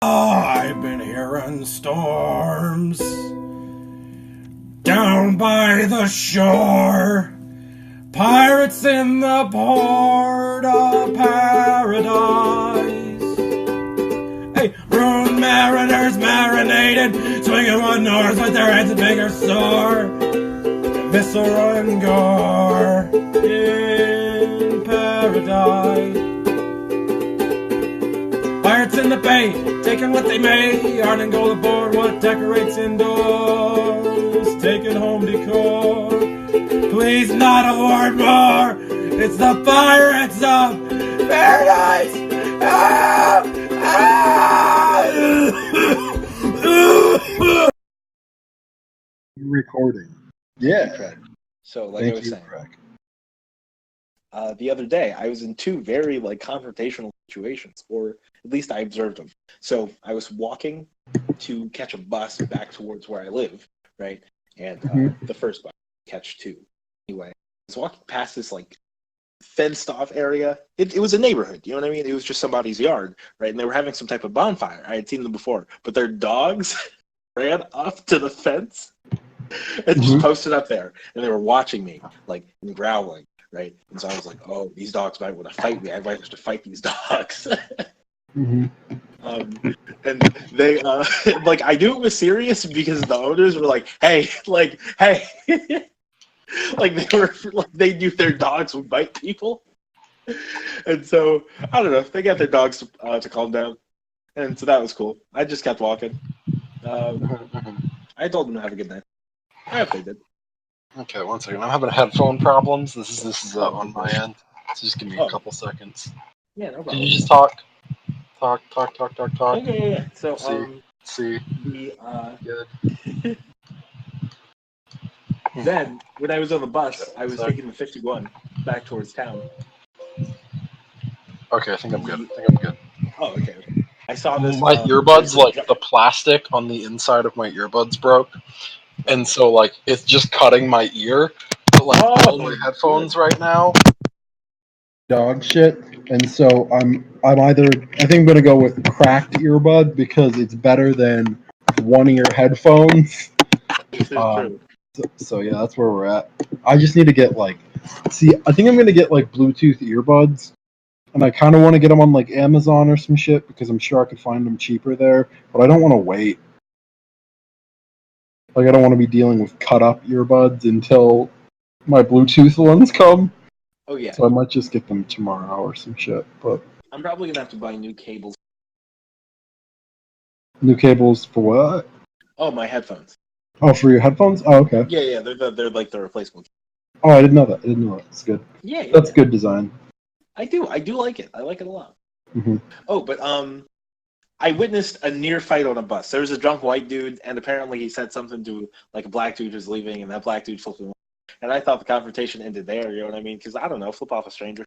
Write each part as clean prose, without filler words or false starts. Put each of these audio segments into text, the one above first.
I've been hearing storms down by the shore. Pirates in the port of paradise. Hey, ruined mariners marinated, swinging one north with their heads big or sore. Viscera and gore in paradise. Pirates in the bay, taking what they may. Yarn and gold aboard, what decorates indoors. Taking home decor. Please not a word more. It's the Pirates of Paradise. You're recording. Yeah. Okay. So, like Thank I was you, saying, Craig. The other day I was in two very confrontational situations, or at least I observed them. So I was walking to catch a bus back towards where I live, right? And the first bus, catch two. Anyway, I was walking past this fenced off area. It was a neighborhood, you know what I mean? It was just somebody's yard, right? And they were having some type of bonfire. I had seen them before, but their dogs ran up to the fence and just posted up there, and they were watching me, and growling, right? And so I was like, oh, these dogs might want to fight me. I might have to fight these dogs. And they, I knew it was serious because the owners were like, hey, hey. They knew their dogs would bite people. And so, I don't know, they got their dogs to calm down. And so that was cool. I just kept walking. I told them to have a good night. I hope they did. Okay, one second. I'm having headphone problems. This is on my end. So just give me a couple seconds. Yeah, no problem. Can you just talk? Talk. Yeah. So, See. Good. Good. Then, when I was on the bus, I was taking the 51 back towards town. Okay, I think I'm good. Oh, okay. I saw this. My earbuds, the plastic on the inside of my earbuds broke. And so, it's just cutting my ear. But, all my headphones right now, dog shit. And so I think I'm going to go with cracked earbud because it's better than one-ear headphones. This is true. So yeah, that's where we're at. I just need to get I think I'm going to get Bluetooth earbuds. And I kind of want to get them on Amazon or some shit because I'm sure I could find them cheaper there. But I don't want to wait. I don't want to be dealing with cut up earbuds until my Bluetooth ones come. Oh yeah. So I might just get them tomorrow or some shit. But I'm probably gonna have to buy new cables. New cables for what? Oh, my headphones. Oh, for your headphones? Oh, okay. Yeah. They're the replacement. Oh, I didn't know that. It's good. Yeah. That's good design. I do like it. I like it a lot. Mm-hmm. Oh, but I witnessed a near fight on a bus. There was a drunk white dude, and apparently he said something to a black dude who's leaving, and that black dude flipped him off. And I thought the confrontation ended there. You know what I mean? Because I don't know, flip off a stranger.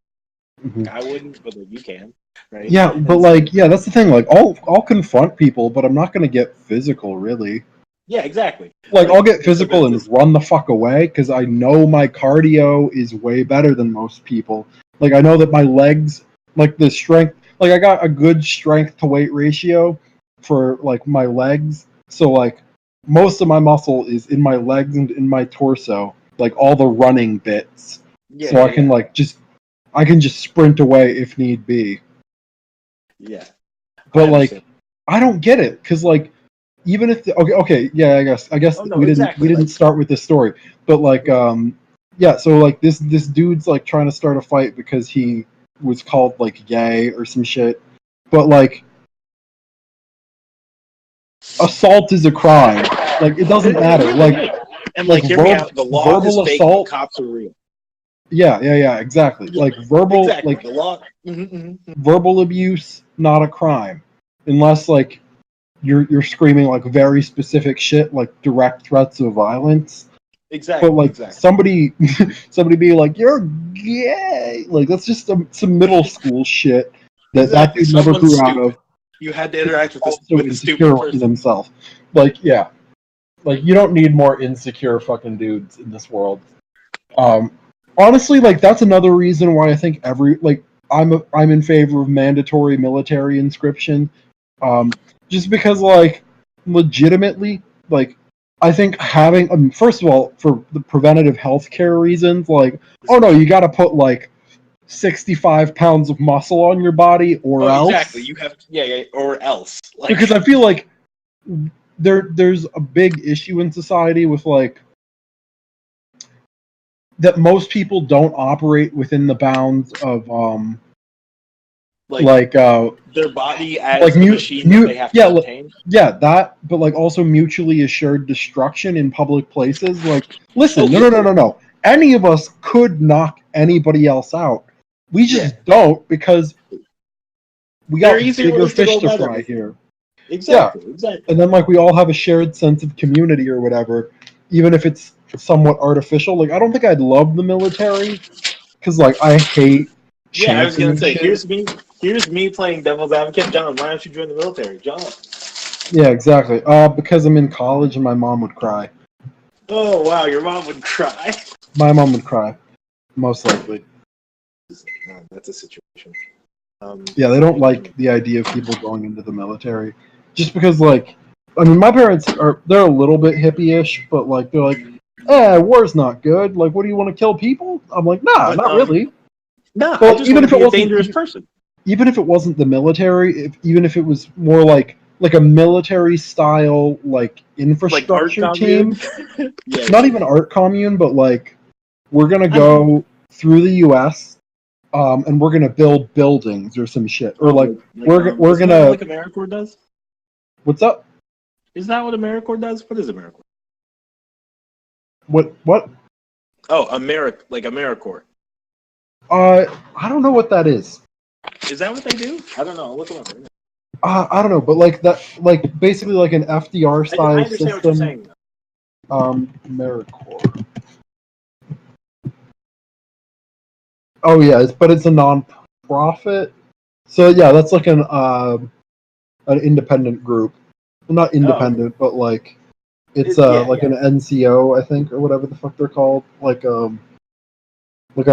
Mm-hmm. I wouldn't, but you can, right? Yeah, but that's the thing. I'll confront people, but I'm not gonna get physical, really. Yeah, exactly. I'll get physical and run the fuck away because I know my cardio is way better than most people. I know that my legs, the strength, I got a good strength to weight ratio for my legs. So most of my muscle is in my legs and in my torso, all the running bits. Yeah, so I can I can just sprint away if need be. Yeah. But I don't get it because even if okay, yeah, I guess we didn't start with this story, but yeah, so this dude's trying to start a fight because he was called gay or some shit, but assault is a crime. It doesn't matter. And hear me out. The law is fake. Assault, cops are real. Yeah, exactly. Verbal, exactly. The law. Verbal abuse, not a crime, unless you're screaming very specific shit, direct threats of violence. Exactly. But exactly. somebody be you're gay. That's just some middle school shit that dude never grew out of. You had to interact with the stupid person himself. Yeah. You don't need more insecure fucking dudes in this world. Honestly, that's another reason why I think I'm in favor of mandatory military inscription. just because, like, legitimately, like, I think having, first of all, for the preventative healthcare reasons, like, oh no, you got to put like 65 pounds of muscle on your body, or else. Exactly. You have or else. Like, because I feel like there's a big issue in society with like that most people don't operate within the bounds of their body as like a machine that they have to maintain. That, but like also mutually assured destruction in public places. Like, listen, no. Any of us could knock anybody else out. We just don't, because we got bigger fish to fry here. Exactly. And then like we all have a shared sense of community or whatever, even if it's somewhat artificial. Like, I don't think I'd love the military, because like I hate. Yeah, I was gonna say, here's me playing devil's advocate. John, why don't you join the military, John? Yeah, exactly. Because I'm in college and my mom would cry. Oh wow, your mom would cry. My mom would cry, most likely. That's a situation. Yeah, they don't like the idea of people going into the military, just because, like, I mean, my parents they're a little bit hippie-ish, but like they're like, war's not good. Like, what do you want to kill people? I'm like, nah, not really. No, well, I just want to be a dangerous person. Even if it wasn't the military, even if it was more like a military style like infrastructure team, not even art commune, but like we're gonna go through the U.S. And we're gonna build buildings or some shit, or like we're gonna like AmeriCorps does. What's up? Is that what AmeriCorps does? What is AmeriCorps? What? Oh, AmeriCorps. I don't know what that is. Is that what they do? I don't know. I'll look them up right now. I don't know, but like that, like basically like an FDR style I understand system. what you're saying. AmeriCorps. Oh yeah, but it's a non-profit. So yeah, that's like an independent group. Well, not independent, but like it's an NCO, I think, or whatever the fuck they're called. Like a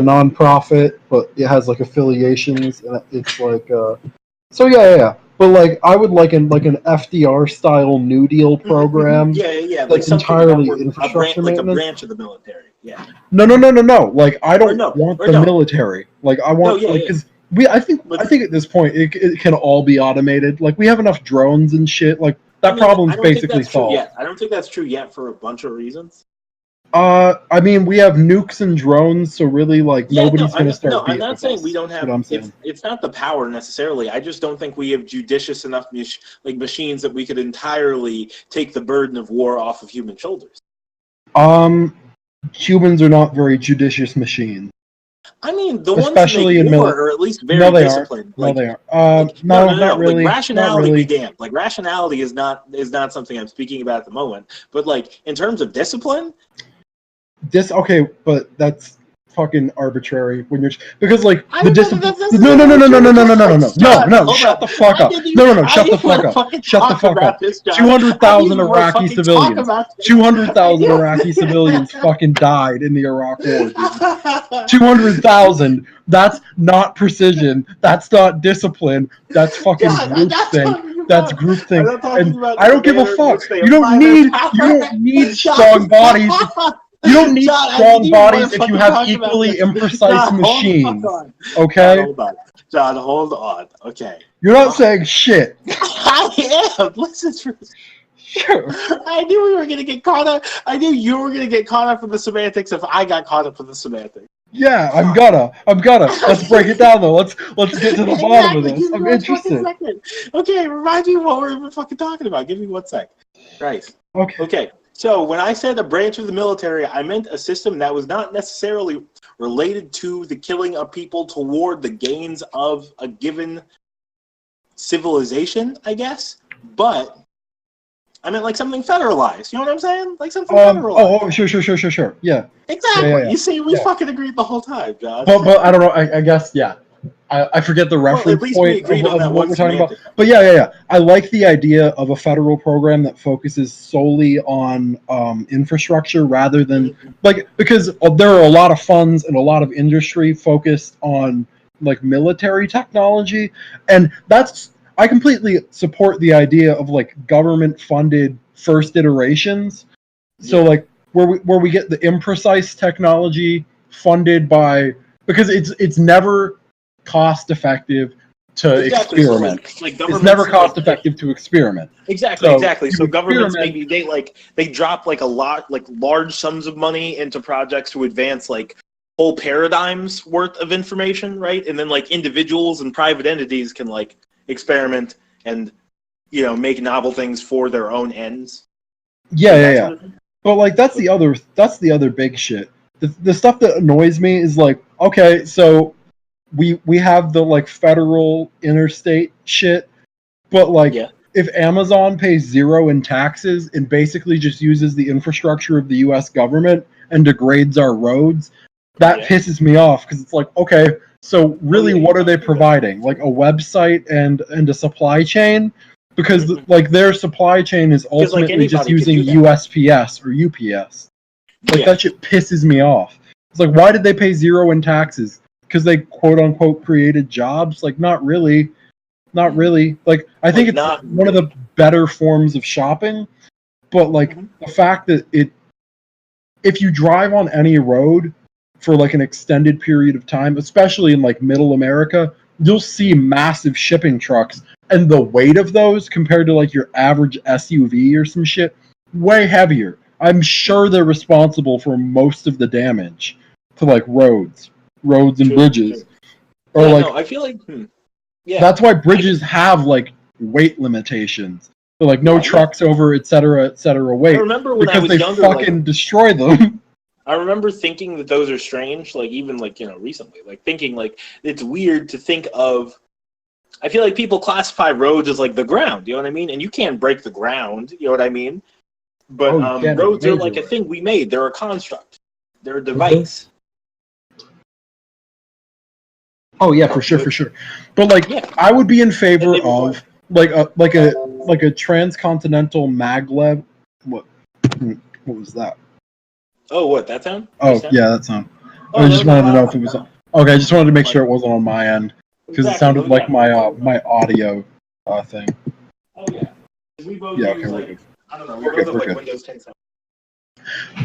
non-profit, but it has like affiliations, and it's like so yeah. But like I would like an FDR style New Deal program. Yeah. Like entirely infrastructure like maintenance. a branch of the military. Yeah. No. Like I don't want the military. Like I want because I think at this point it can all be automated. Like we have enough drones and shit. Like that problem's basically solved. Yeah, I don't think that's true yet for a bunch of reasons. I mean, we have nukes and drones, so really, like, nobody's going to start. No, I'm not saying we don't have. It's not the power necessarily. I just don't think we have judicious enough machines that we could entirely take the burden of war off of human shoulders. Humans are not very judicious machines. I mean, the ones that make war are at least very disciplined. No, they are. Not really. Like, rationality not really. be damned. Like, rationality is not something I'm speaking about at the moment. But like, in terms of discipline. Okay, but that's fucking arbitrary when you're because like the discipline. No, shut the fuck up. No, shut the fuck up. Shut the fuck up. 200,000 Iraqi civilians. 200,000 Iraqi civilians fucking died in the Iraq War. 200,000. That's not precision. That's not discipline. That's fucking groupthink. That's groupthink. And I don't give a fuck. You don't need strong bodies. You don't need strong bodies if you have equally imprecise machines. Okay? John, hold on. Okay. You're not saying shit. I am. Listen to me. Sure. I knew we were going to get caught up. I knew you were going to get caught up in the semantics if I got caught up in the semantics. Yeah, I'm gonna. Let's break it down though. Let's get to the bottom of this. I'm interested. Okay, remind me what we're fucking talking about. Give me 1 sec. Right. Okay. So when I said a branch of the military, I meant a system that was not necessarily related to the killing of people toward the gains of a given civilization, I guess. But I meant like something federalized. You know what I'm saying? Like something federalized. Sure. Yeah. Exactly. Yeah. You see, we fucking agreed the whole time, John. But I don't know. I guess, yeah. I forget the reference point of what we're talking about. But yeah. I like the idea of a federal program that focuses solely on infrastructure rather than because there are a lot of funds and a lot of industry focused on like military technology, and that's I completely support the idea of like government funded first iterations. So like where we get the imprecise technology funded by, because it's never cost effective to experiment. So like it's never cost effective to experiment. Exactly. So governments experiment, maybe they drop like a lot, like large sums of money into projects to advance like whole paradigms worth of information, right? And then like individuals and private entities can like experiment and make novel things for their own ends. Yeah. But like that's the other big shit. The stuff that annoys me is like, okay, so we have the like federal interstate shit, but like if Amazon pays zero in taxes and basically just uses the infrastructure of the US government and degrades our roads, that pisses me off, because it's like, okay, so really what are they providing? Like a website and a supply chain? Because like their supply chain is ultimately just using USPS or UPS. Like that shit pisses me off. It's like, why did they pay zero in taxes? Because they quote unquote created jobs? Like not really. Like I think it's one of the better forms of shopping, but like the fact that if you drive on any road for like an extended period of time, especially in like middle America, you'll see massive shipping trucks, and the weight of those compared to like your average SUV or some shit, way heavier. I'm sure they're responsible for most of the damage to like roads and bridges. Or like, I feel like that's why bridges have like weight limitations. So like no trucks over et cetera weight. I remember when I was younger, fucking destroy them. I remember thinking that those are strange, like even like recently, like thinking like it's weird to think of. I feel like people classify roads as like the ground, you know what I mean? And you can't break the ground, you know what I mean? But roads are like a thing we made. They're a construct. They're a device. Oh yeah, for sure. But like, I would be in favor of like a transcontinental maglev. What was that? Oh, what, that sound? Oh yeah, that sound. I just wanted to know if it was. Okay, I just wanted to make sure it wasn't on my end, because it sounded like my audio thing. Oh yeah. We both use like, I don't know. We both have like Windows 10 sound.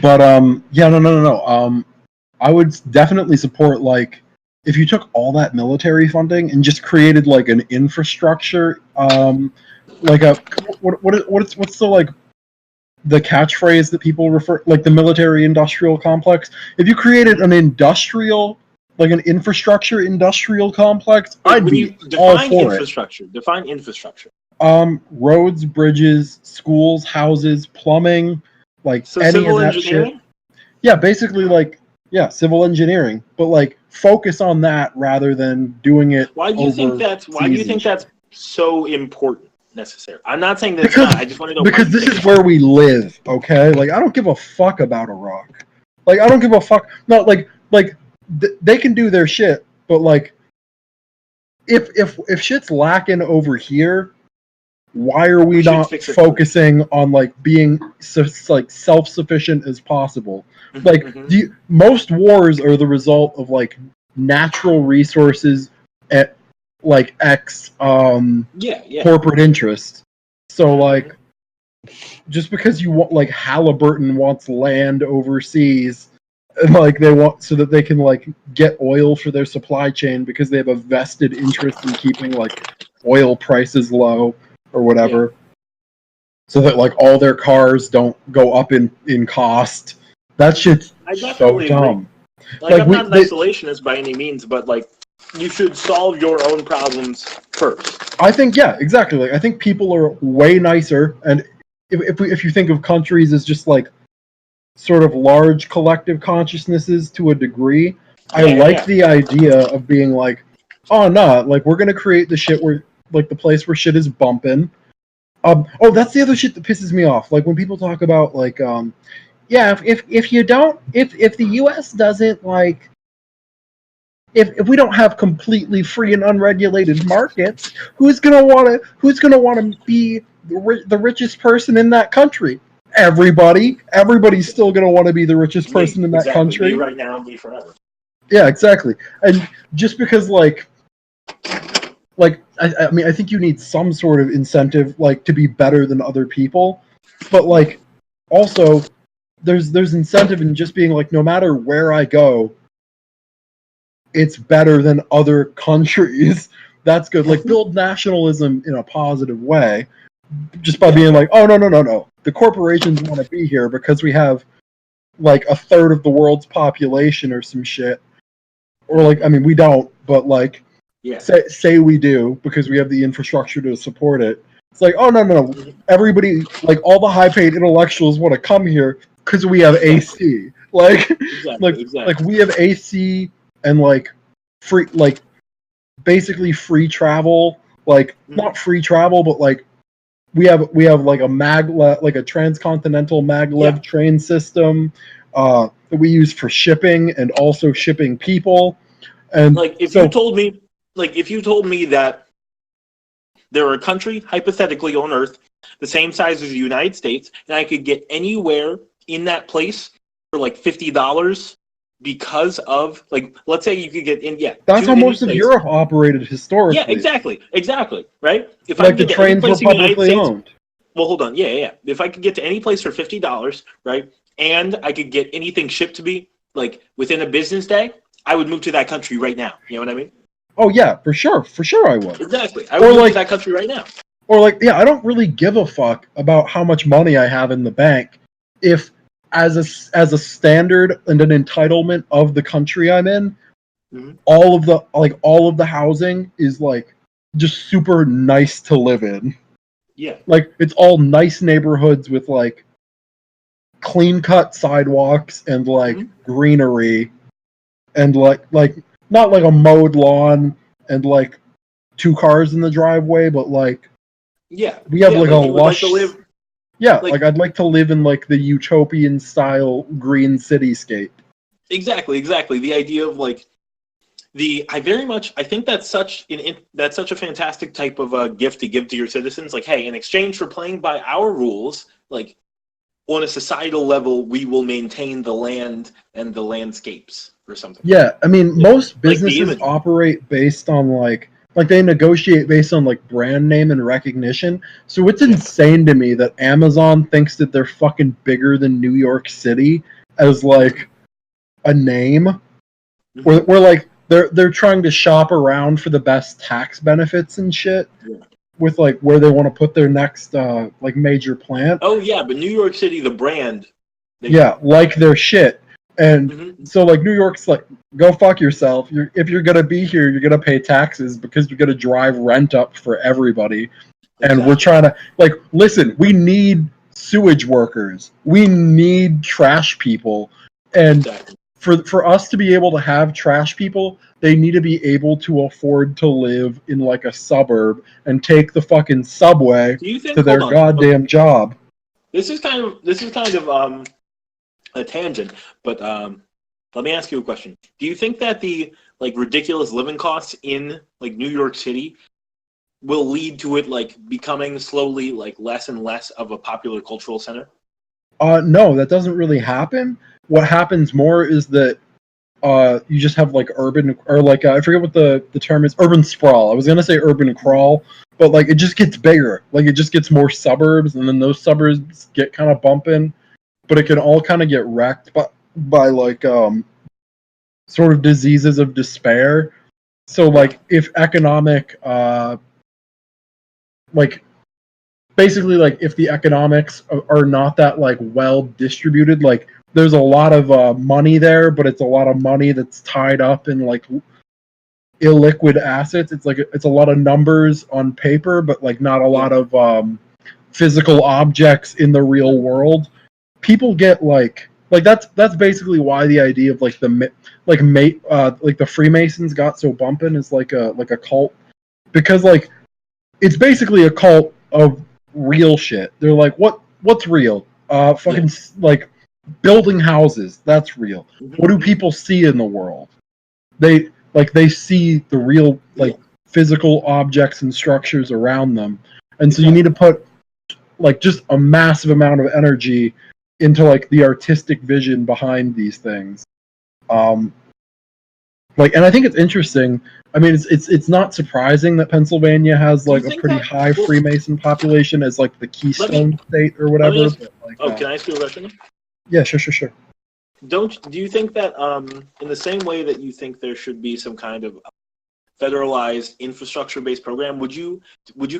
But no. I would definitely support like if you took all that military funding and just created like an infrastructure, like a what's the like the catchphrase that people refer, like the military industrial complex. If you created an industrial, like an infrastructure industrial complex, like, I'd be all for it. Define infrastructure. Roads, bridges, schools, houses, plumbing, like so any civil of that engineering? shit. Yeah, basically like civil engineering, but like focus on that rather than doing it. Why do you think that's so important? Necessary. I'm not saying that it's not. I just want to know, because this is where we live. Okay, like I don't give a fuck about Iraq. Like I don't give a fuck. No, like they can do their shit, but like if shit's lacking over here, why are we not focusing on like being like self-sufficient as possible? Like most wars are the result of like natural resources at like X corporate interests. So like just because you want, like Halliburton wants land overseas, and like they want so that they can like get oil for their supply chain because they have a vested interest in keeping like oil prices low or whatever, so that like all their cars don't go up in cost. That shit's so dumb. Like I'm not an isolationist by any means, but like you should solve your own problems first. I think exactly. Like I think people are way nicer, and if you think of countries as just like sort of large collective consciousnesses to a degree, I like the idea of being like, oh no, like we're gonna create the shit where like the place where shit is bumping. That's the other shit that pisses me off. Like when people talk about like, if you don't, if the U.S. doesn't like. If we don't have completely free and unregulated markets, who's gonna want to be the richest person in that country? Everybody. Everybody's still gonna want to be the richest person in that country. Me right now and me forever. Yeah, exactly. And just because like like I mean I think you need some sort of incentive like to be better than other people, but like also there's incentive in just being like no matter where I go, it's better than other countries. That's good. Like build nationalism in a positive way, just by being like, oh no, the corporations want to be here because we have like a third of the world's population or some shit, or like I mean we don't, but like say we do because we have the infrastructure to support it. It's like, oh no, everybody, like all the high paid intellectuals want to come here because we have AC. Like like we have AC and like free, like basically free travel, like not free travel, but like we have like a maglev, like a transcontinental maglev train system that we use for shipping and also shipping people. And like if you told me that there were a country hypothetically on Earth the same size as the United States, and I could get anywhere in that place for like $50 because of, like, let's say you could get in, that's how most of Europe operated historically. Yeah, exactly, right? If like the trains were publicly owned. Well, hold on, yeah. If I could get to any place for $50, right, and I could get anything shipped to me like within a business day, I would move to that country right now. You know what I mean? Oh yeah, for sure I would. Exactly, I would move to that country right now. Or like, yeah, I don't really give a fuck about how much money I have in the bank if as a standard and an entitlement of the country I'm in, all of the housing is like just super nice to live in. Yeah. Like it's all nice neighborhoods with like clean cut sidewalks and like greenery and like not like a mowed lawn and like 2 cars in the driveway, but like we have like a lush like I'd like to live in like the utopian style green cityscape. Exactly. The idea of like I think that's such a fantastic type of gift to give to your citizens. Like, hey, in exchange for playing by our rules, like on a societal level, we will maintain the land and the landscapes or something. Yeah, I mean, most businesses operate based on like they negotiate based on like brand name and recognition. So it's insane to me that Amazon thinks that they're fucking bigger than New York City as like a name. We're like they're trying to shop around for the best tax benefits and shit with like where they want to put their next like major plant. Oh yeah, but New York City, the brand. Like their shit. And so like New York's like, go fuck yourself. If you're gonna be here, you're gonna pay taxes because you're gonna drive rent up for everybody. And we're trying to like listen, we need sewage workers. We need trash people. And for us to be able to have trash people, they need to be able to afford to live in like a suburb and take the fucking subway to their goddamn job. This is kind of a tangent, but let me ask you a question. Do you think that the like ridiculous living costs in like New York City will lead to it like becoming slowly like less and less of a popular cultural center? No, that doesn't really happen. What happens more is that you just have like urban or like I forget what the term is, urban sprawl. I was gonna say urban crawl, but like it just gets bigger. Like it just gets more suburbs, and then those suburbs get kind of bumping. But it can all kind of get wrecked by like sort of diseases of despair. So like if economic like basically like if the economics are not that like well distributed, like there's a lot of money there, but it's a lot of money that's tied up in like illiquid assets. It's like it's a lot of numbers on paper, but like not a lot of physical objects in the real world. People get like that's basically why the idea of like the Freemasons got so bumping is like a cult, because like it's basically a cult of real shit. They're like what's real? Like building houses, that's real. What do people see in the world? They see the real like physical objects and structures around them, and so you need to put like just a massive amount of energy into like the artistic vision behind these things. Like, and I think it's interesting. I mean, it's not surprising that Pennsylvania has like a think pretty that- high well, Freemason population as like the Keystone State or whatever. ask- But, like, can I ask you a question? yeah, sure. Do you think that in the same way that you think there should be some kind of federalized infrastructure-based program, would you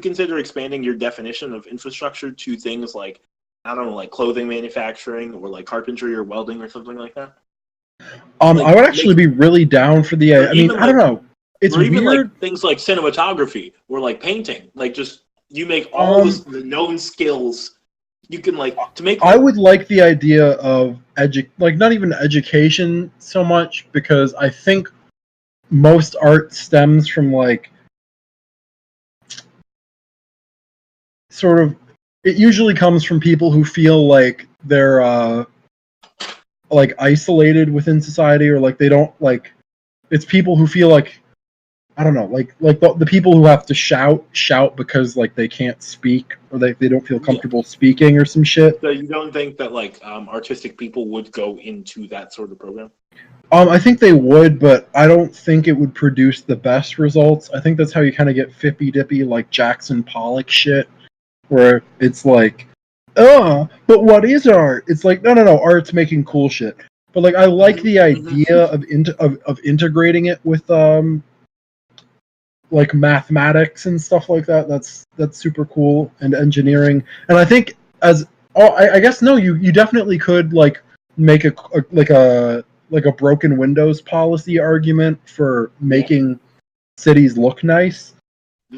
consider expanding your definition of infrastructure to things like, I don't know, like clothing manufacturing or like carpentry or welding or something like that? Like, I would actually be really down for the. I mean, I don't know. It's or even weird. like things like cinematography or like painting. Like just you make all the known skills. You can like to make. I would like the idea of like not even education so much, because I think most art stems from like sort of. It usually comes from people who feel like they're like isolated within society, or like they don't like. It's people who feel like, I don't know, like the people who have to shout because like they can't speak, or they don't feel comfortable speaking or some shit. So you don't think that like artistic people would go into that sort of program? I think they would, but I don't think it would produce the best results. I think that's how you kind of get fippy dippy like Jackson Pollock shit, where it's like, oh, but what is art? It's like, no, art's making cool shit. But like, I like the idea of integrating it with like mathematics and stuff like that. That's super cool, and engineering. And I think I guess no, you definitely could like make a broken windows policy argument for making cities look nice.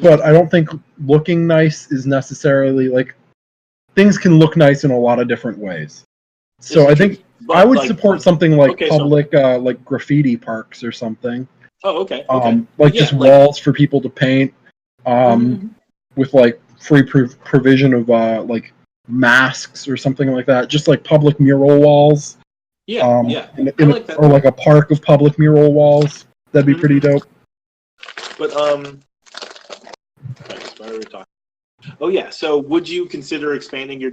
But I don't think looking nice is necessarily like, things can look nice in a lot of different ways. So I think I would support something like public like graffiti parks or something. Oh, okay. Like just walls for people to paint, with like free provision of like masks or something like that. Just like public mural walls. I like that. Or like a park of public mural walls. That'd be pretty dope. But why are we talking? Oh yeah. So would you consider expanding your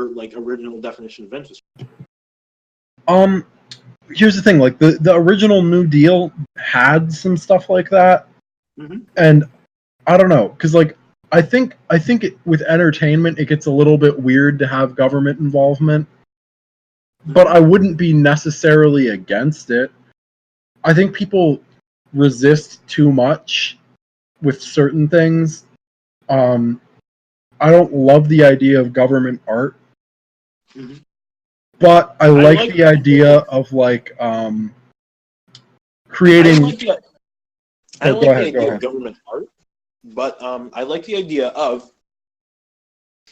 like original definition of infrastructure? Here's the thing, like the original New Deal had some stuff like that, and I don't know, because like I think with entertainment it gets a little bit weird to have government involvement, but I wouldn't be necessarily against it. I think people resist too much with certain things. I don't love the idea of government art. But I like the idea of like creating. I like the idea of government art, but I like the idea of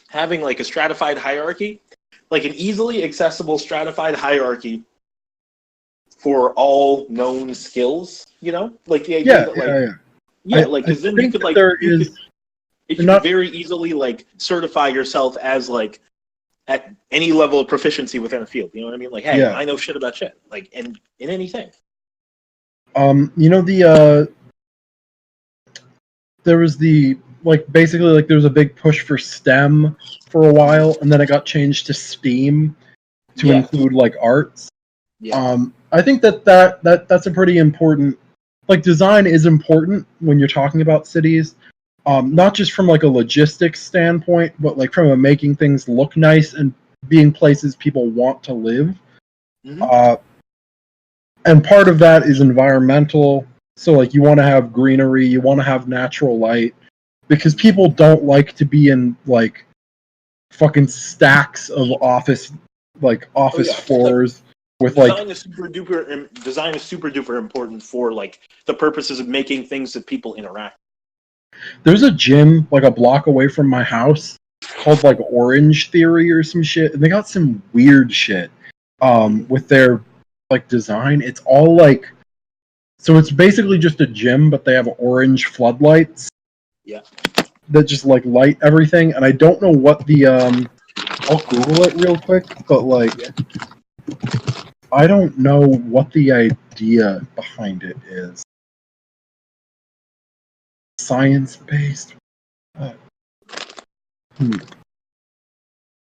having like a stratified hierarchy, like an easily accessible stratified hierarchy for all known skills. You know, like the idea that like because then you could like you could very easily like certify yourself as like at any level of proficiency within a field. You know what I mean? Like, hey, I know shit about shit. Like, in anything. You know, there was basically like there was a big push for STEM for a while, and then it got changed to STEAM to include like arts. I think that's a pretty important, like, design is important when you're talking about cities. Not just from like a logistics standpoint, but like from a making things look nice and being places people want to live. And part of that is environmental. So like you want to have greenery, you want to have natural light, because people don't like to be in like fucking stacks of office floors with design is super duper important for like the purposes of making things that people interact. There's a gym like a block away from my house called like Orange Theory or some shit, and they got some weird shit with their like design. It's all like, so it's basically just a gym, but they have orange floodlights that just like light everything, and I don't know what the I'll Google it real quick, but like I don't know what the idea behind it is. Science-based.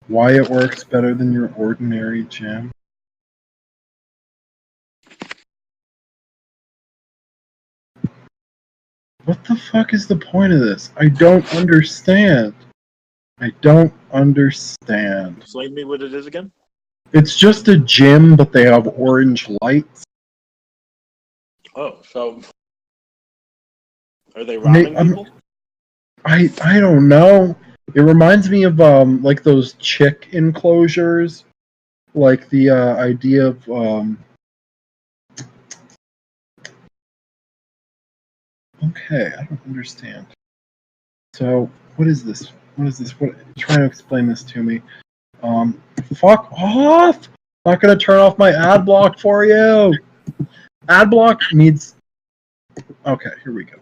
Why it works better than your ordinary gym. What the fuck is the point of this? I don't understand. I don't understand. Explain to me what it is again. It's just a gym, but they have orange lights. Oh, so are they robbing people? I don't know. It reminds me of like those chick enclosures, like the idea of Okay, I don't understand. So what is this? What is this? What? Try to explain this to me. Fuck off! I'm not gonna turn off my ad block for you. Ad block needs. Okay, here we go.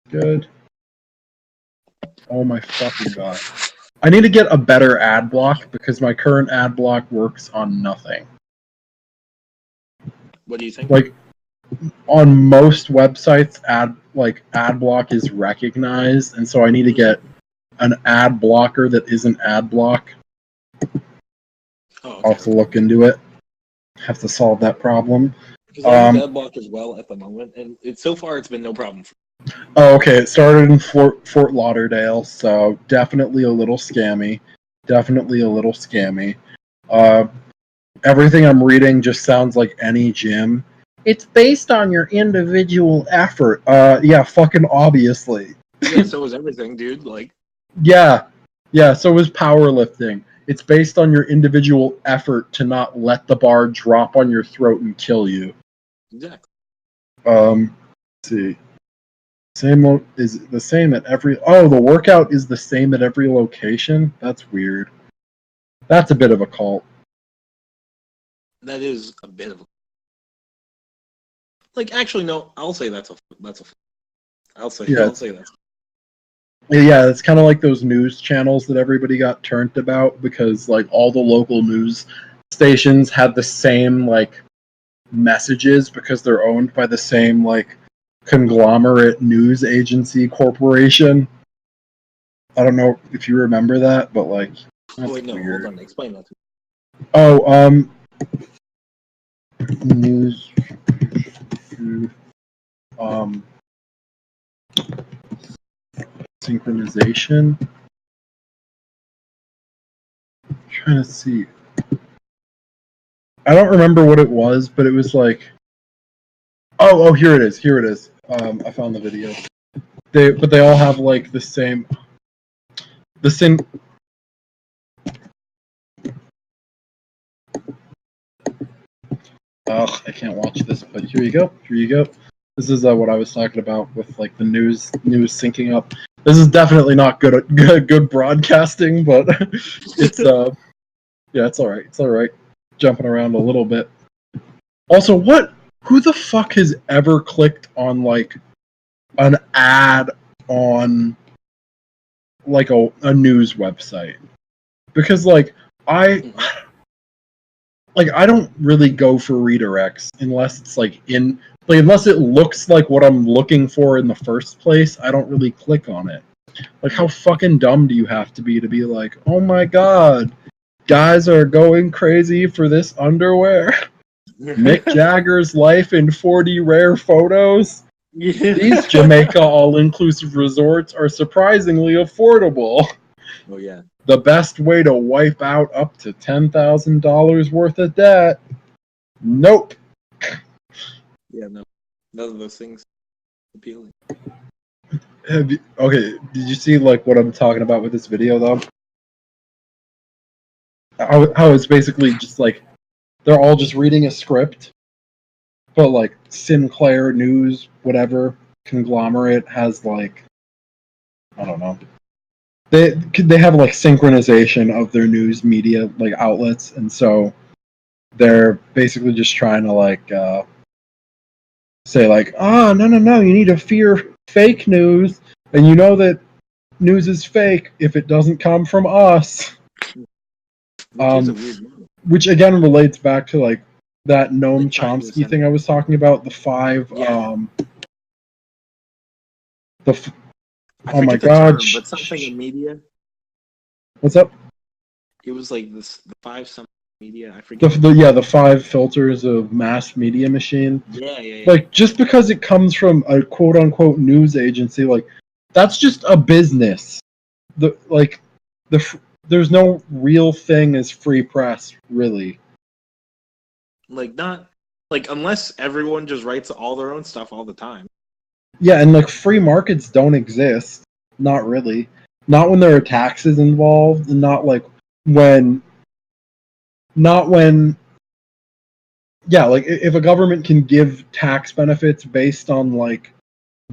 Good. Oh my fucking god! I need to get a better ad block because my current ad block works on nothing. What do you think? Like on most websites, ad block is recognized, and so I need to get an ad blocker that isn't ad block. Oh, okay. I'll have to look into it. Have to solve that problem. Because I use Adblock as well at the moment, and so far it's been no problem. Oh, okay. It started in Fort Lauderdale, so definitely a little scammy. Definitely a little scammy. Everything I'm reading just sounds like any gym. It's based on your individual effort. Yeah, fucking obviously. Yeah, so is everything, dude. Like. Yeah, so is powerlifting. It's based on your individual effort to not let the bar drop on your throat and kill you. Exactly. Let's see. Is the same at every. Oh, the workout is the same at every location. That's weird. That's a bit of a cult. That is a bit of a. Like, actually, no. I'll say that's a. I'll say that. Yeah, it's kind of like those news channels that everybody got turned about because like all the local news stations had the same like messages because they're owned by the same like conglomerate news agency corporation. I don't know if you remember that, but like that's wait, no, weird. hold on. Explain that to me. Oh, news synchronization. I'm trying to see. I don't remember what it was, but it was like. Oh, here it is. Here it is. I found the video. But they all have like the same. Ugh, I can't watch this. But here you go. Here you go. This is what I was talking about with like the news syncing up. This is definitely not good broadcasting, but it's yeah, it's all right. It's all right. Jumping around a little bit. Also, who the fuck has ever clicked on like an ad on like a news website? Because like I don't really go for redirects unless it's like unless it looks like what I'm looking for in the first place. I don't really click on it. Like, how fucking dumb do you have to be like, oh my god, guys are going crazy for this underwear? Mick Jagger's life in 40 rare photos? Yeah. These Jamaica all-inclusive resorts are surprisingly affordable. Oh, yeah. The best way to wipe out up to $10,000 worth of debt. Nope. Yeah, no. None of those things appealing. Okay, did you see like what I'm talking about with this video though? How it's basically just like they're all just reading a script, but like Sinclair News, whatever conglomerate has like, I don't know. They have like synchronization of their news media like outlets, and so they're basically just trying to like say like, no, you need to fear fake news, and you know that news is fake if it doesn't come from us. Which again relates back to like that Noam Chomsky thing I was talking about. The five, yeah. Oh my god! Term, but something in media. What's up? It was like the five something media. I forget. The 5 filters of mass media machine. Yeah. Like, just because it comes from a quote unquote news agency, like, that's just a business. There's no real thing as free press, really. Like not like unless everyone just writes all their own stuff all the time. Yeah, and like free markets don't exist. Not really. Not when there are taxes involved, and when not when yeah, like if a government can give tax benefits based on like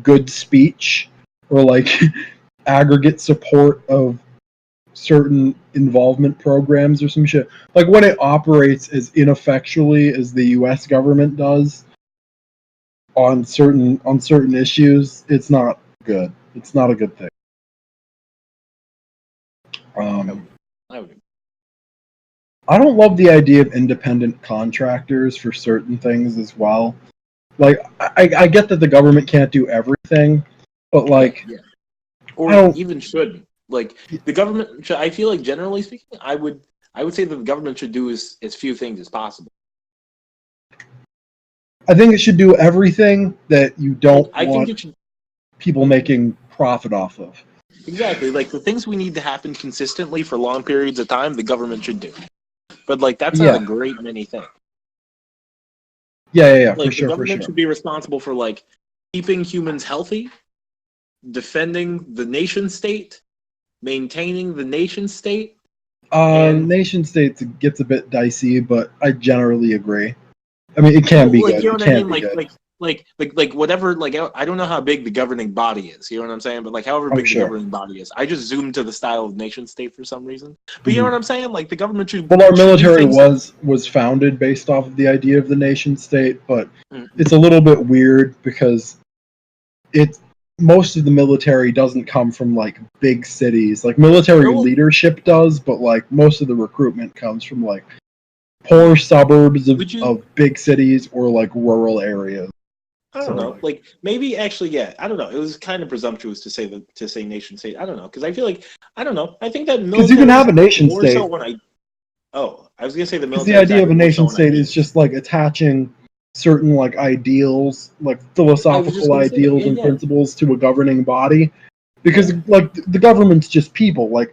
good speech or like aggregate support of certain involvement programs or some shit. Like when it operates as ineffectually as the US government does on certain issues, it's not good. It's not a good thing. I would. I don't love the idea of independent contractors for certain things as well. Like, I get that the government can't do everything, but like, Yeah. Or even shouldn't. Like the government should, I feel like generally speaking, I would say that the government should do as few things as possible. I think it should do everything that you don't I want think it should, people making profit off of. exactly. Like the things we need to happen consistently for long periods of time, the government should do. But like that's not a great many things. Yeah, like, for sure. The government should be responsible for like keeping humans healthy, defending the nation state, maintaining the nation state. Nation states gets a bit dicey, but I generally agree. I mean, it can be good. You know what I mean? Like whatever. Like I don't know how big the governing body is. You know what I'm saying? But like however big the governing body is, I just zoomed to the style of nation state for some reason. But you know what I'm saying? Like the government should. Well, our military was founded based off of the idea of the nation state, but it's a little bit weird because most of the military doesn't come from like big cities. Like military leadership does, but like most of the recruitment comes from like poor suburbs of big cities or like rural areas. I don't know. Like maybe actually, yeah. I don't know. It was kind of presumptuous to say nation state. I don't know because I feel like I don't know. I think that because you can have a nation state. So when I was gonna say the military. The idea of a nation state is just like attaching certain like ideals, like philosophical ideals and principles to a governing body, because like the government's just people. Like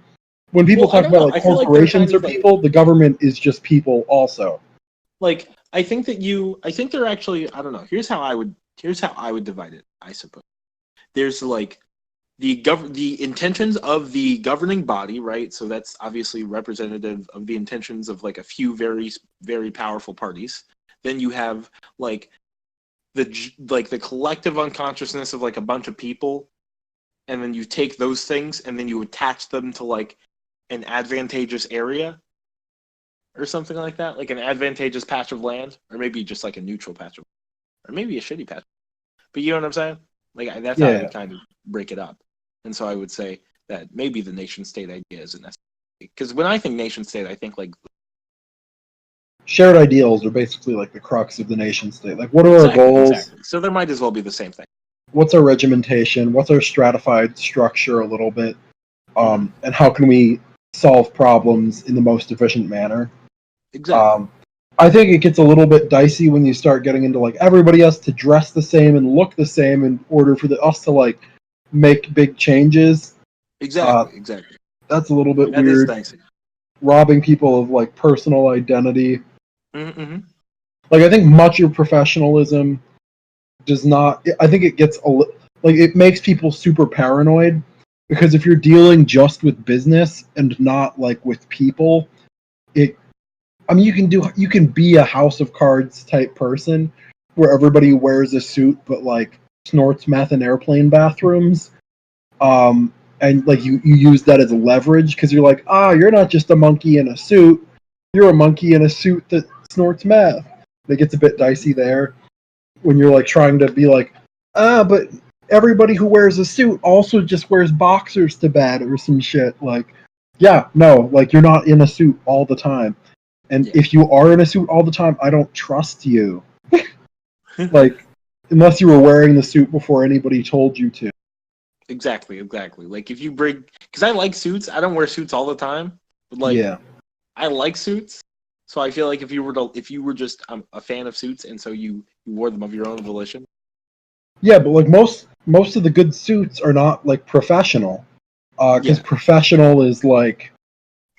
when people talk about like corporations or people, the government is just people also. Like I think they're actually, I don't know. Here's how I would divide it, I suppose. There's like the intentions of the governing body, right? So that's obviously representative of the intentions of like a few very, very powerful parties. Then you have like the collective unconsciousness of like a bunch of people, and then you take those things and then you attach them to like an advantageous area or something like that, like an advantageous patch of land, or maybe just like a neutral patch of land, or maybe a shitty patch. But you know what I'm saying? Like that's how I would kind of break it up. And so I would say that maybe the nation state idea isn't necessary, because when I think nation state, I think like shared ideals are basically like the crux of the nation state. Like, what are our goals? Exactly. So there might as well be the same thing. What's our regimentation? What's our stratified structure a little bit? And how can we solve problems in the most efficient manner? Exactly. I think it gets a little bit dicey when you start getting into like everybody has to dress the same and look the same in order for us to like make big changes. Exactly. That's a little bit weird. Is dicey. Robbing people of like personal identity. Mm-hmm. Like I think much of professionalism does not. I think it gets it makes people super paranoid, because if you're dealing just with business and not like with people, you can be a House of Cards type person where everybody wears a suit but like snorts meth in airplane bathrooms, and like you use that as leverage because you're like, you're not just a monkey in a suit, you're a monkey in a suit that snorts meth. It gets a bit dicey there when you're like trying to be like, but everybody who wears a suit also just wears boxers to bed or some shit. Like, yeah, no, like you're not in a suit all the time. And if you are in a suit all the time, I don't trust you. Like, unless you were wearing the suit before anybody told you to. Exactly. Like if you bring, because I like suits, I don't wear suits all the time, but like, I like suits. So I feel like if you were just a fan of suits and so you wore them of your own volition. Yeah, but like most of the good suits are not like professional. Because Yeah. professional is like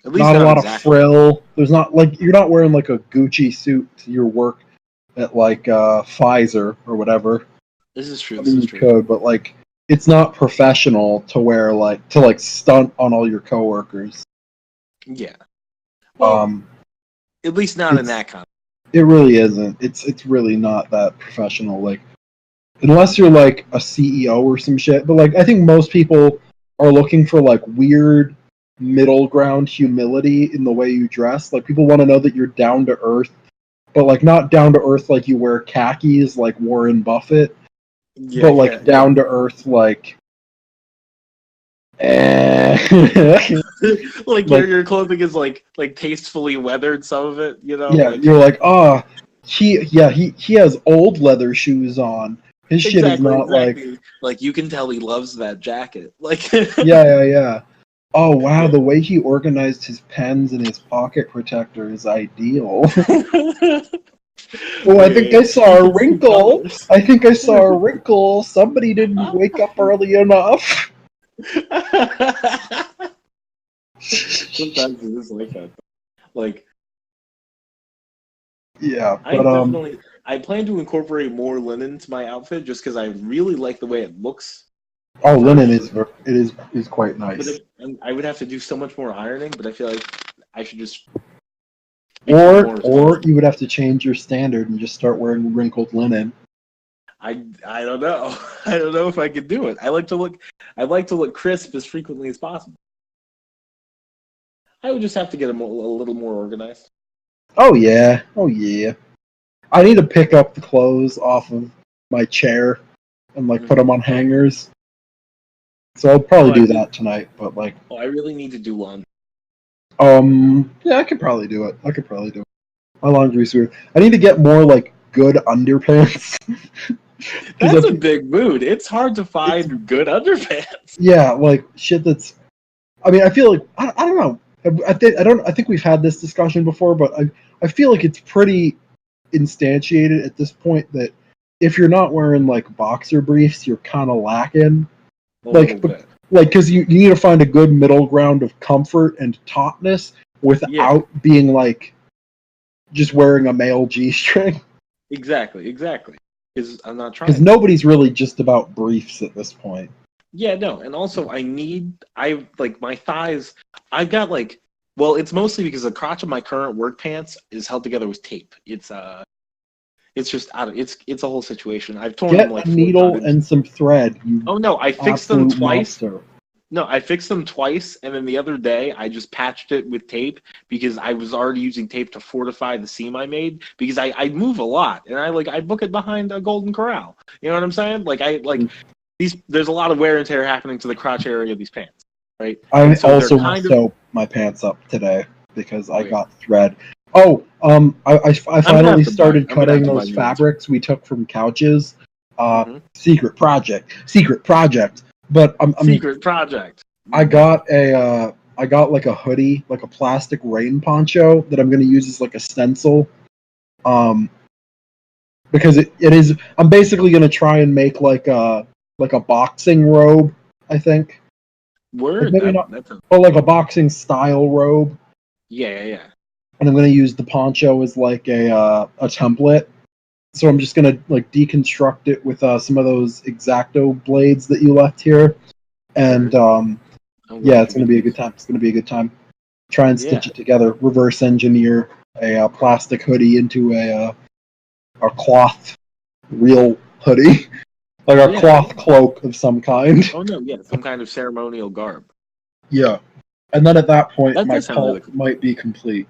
At least not a not lot of exactly. frill. There's not like you're not wearing like a Gucci suit to your work at like Pfizer or whatever. This is true. I This mean, is you true. could, but like it's not professional to wear like to like stunt on all your coworkers. Yeah. Well, Um, at least not in it's that context. it really isn't. It's really not that professional. Like unless you're like a CEO or some shit. But like I think most people are looking for like weird middle ground humility in the way you dress. Like people want to know that you're down to earth, but like not down to earth like you wear khakis like Warren Buffett, Yeah, but yeah, like yeah. down to earth like Like like your clothing is like tastefully weathered. Some of it, yeah, like you're like he has old leather shoes on. His shit is exactly, not like exactly. Like you can tell he loves that jacket. Like yeah. Oh wow, the way he organized his pens in his pocket protector is ideal. Oh, I think I Wait, saw a some wrinkle. colors. I think I saw a wrinkle. Somebody didn't wake up early enough. Sometimes it is like that. Like Yeah, I but definitely, I plan to incorporate more linen into my outfit just because I really like the way it looks. oh, linen First, is quite but nice. I would have to do so much more ironing. But I feel like I should just become more Or responsible. you would have to change your standard and just start wearing wrinkled linen. I don't know. I don't know if I could do it. I like to look crisp as frequently as possible. I would just have to get a little more organized. Oh yeah, oh yeah. I need to pick up the clothes off of my chair and like put Hmm. them on hangers. So I'll Oh, probably do that tonight. But like, I really need to do laundry. yeah, I could probably do it. I could probably do it. My laundry's weird. I need to get more like good underpants because That's a big mood. It's hard to it's find good underpants. yeah, like shit. That's. I mean, I feel like I don't know. I think we've had this discussion before, but I feel like it's pretty instantiated at this point that if you're not wearing like boxer briefs, you're kind of lacking. A little Like, bit. because you need to find a good middle ground of comfort and tautness Yeah, without being like just wearing a male G-string. exactly, exactly. Because I'm not Because trying to. nobody's really just about briefs at this point. Yeah, no, and also I like my thighs. I've got like, well, it's mostly because the crotch of my current work pants is held together with tape. It's just out of it's a whole situation. I've torn them Get like a four needle times. and some thread, you Oh no, I fixed them absolute twice. monster. No, I fixed them twice, and then the other day I just patched it with tape because I was already using tape to fortify the seam I made because I move a lot and I book it behind a Golden Corral. You know what I'm saying? Like I like these. There's a lot of wear and tear happening to the crotch area of these pants, right? I And so they're also will kind of. sew my pants up today because I Wait, got thread. Oh, I I'm gonna have finally to buy. started I'm gonna have cutting to buy those new ones. fabrics we took from couches. Hmm. Secret project. But Secret project. I got I got like a hoodie, like a plastic rain poncho that I'm gonna use as like a stencil. Um, because it is I'm basically gonna try and make like a boxing robe, I think. Like Word. maybe not That's a. or like a boxing style robe. Yeah, yeah, yeah. And I'm gonna use the poncho as like a template. So I'm just gonna like deconstruct it with some of those X-Acto blades that you left here, and Word. I'm yeah, glad it's you gonna made be a good these. time. It's gonna be a good time. Try and Yeah. stitch it together. Reverse engineer a plastic hoodie into a cloth real hoodie, like a Yeah. cloth cloak of some kind. Oh no. Yeah. Some kind of ceremonial garb. Yeah, and then at that point, That my does sound really cult cool. might be complete.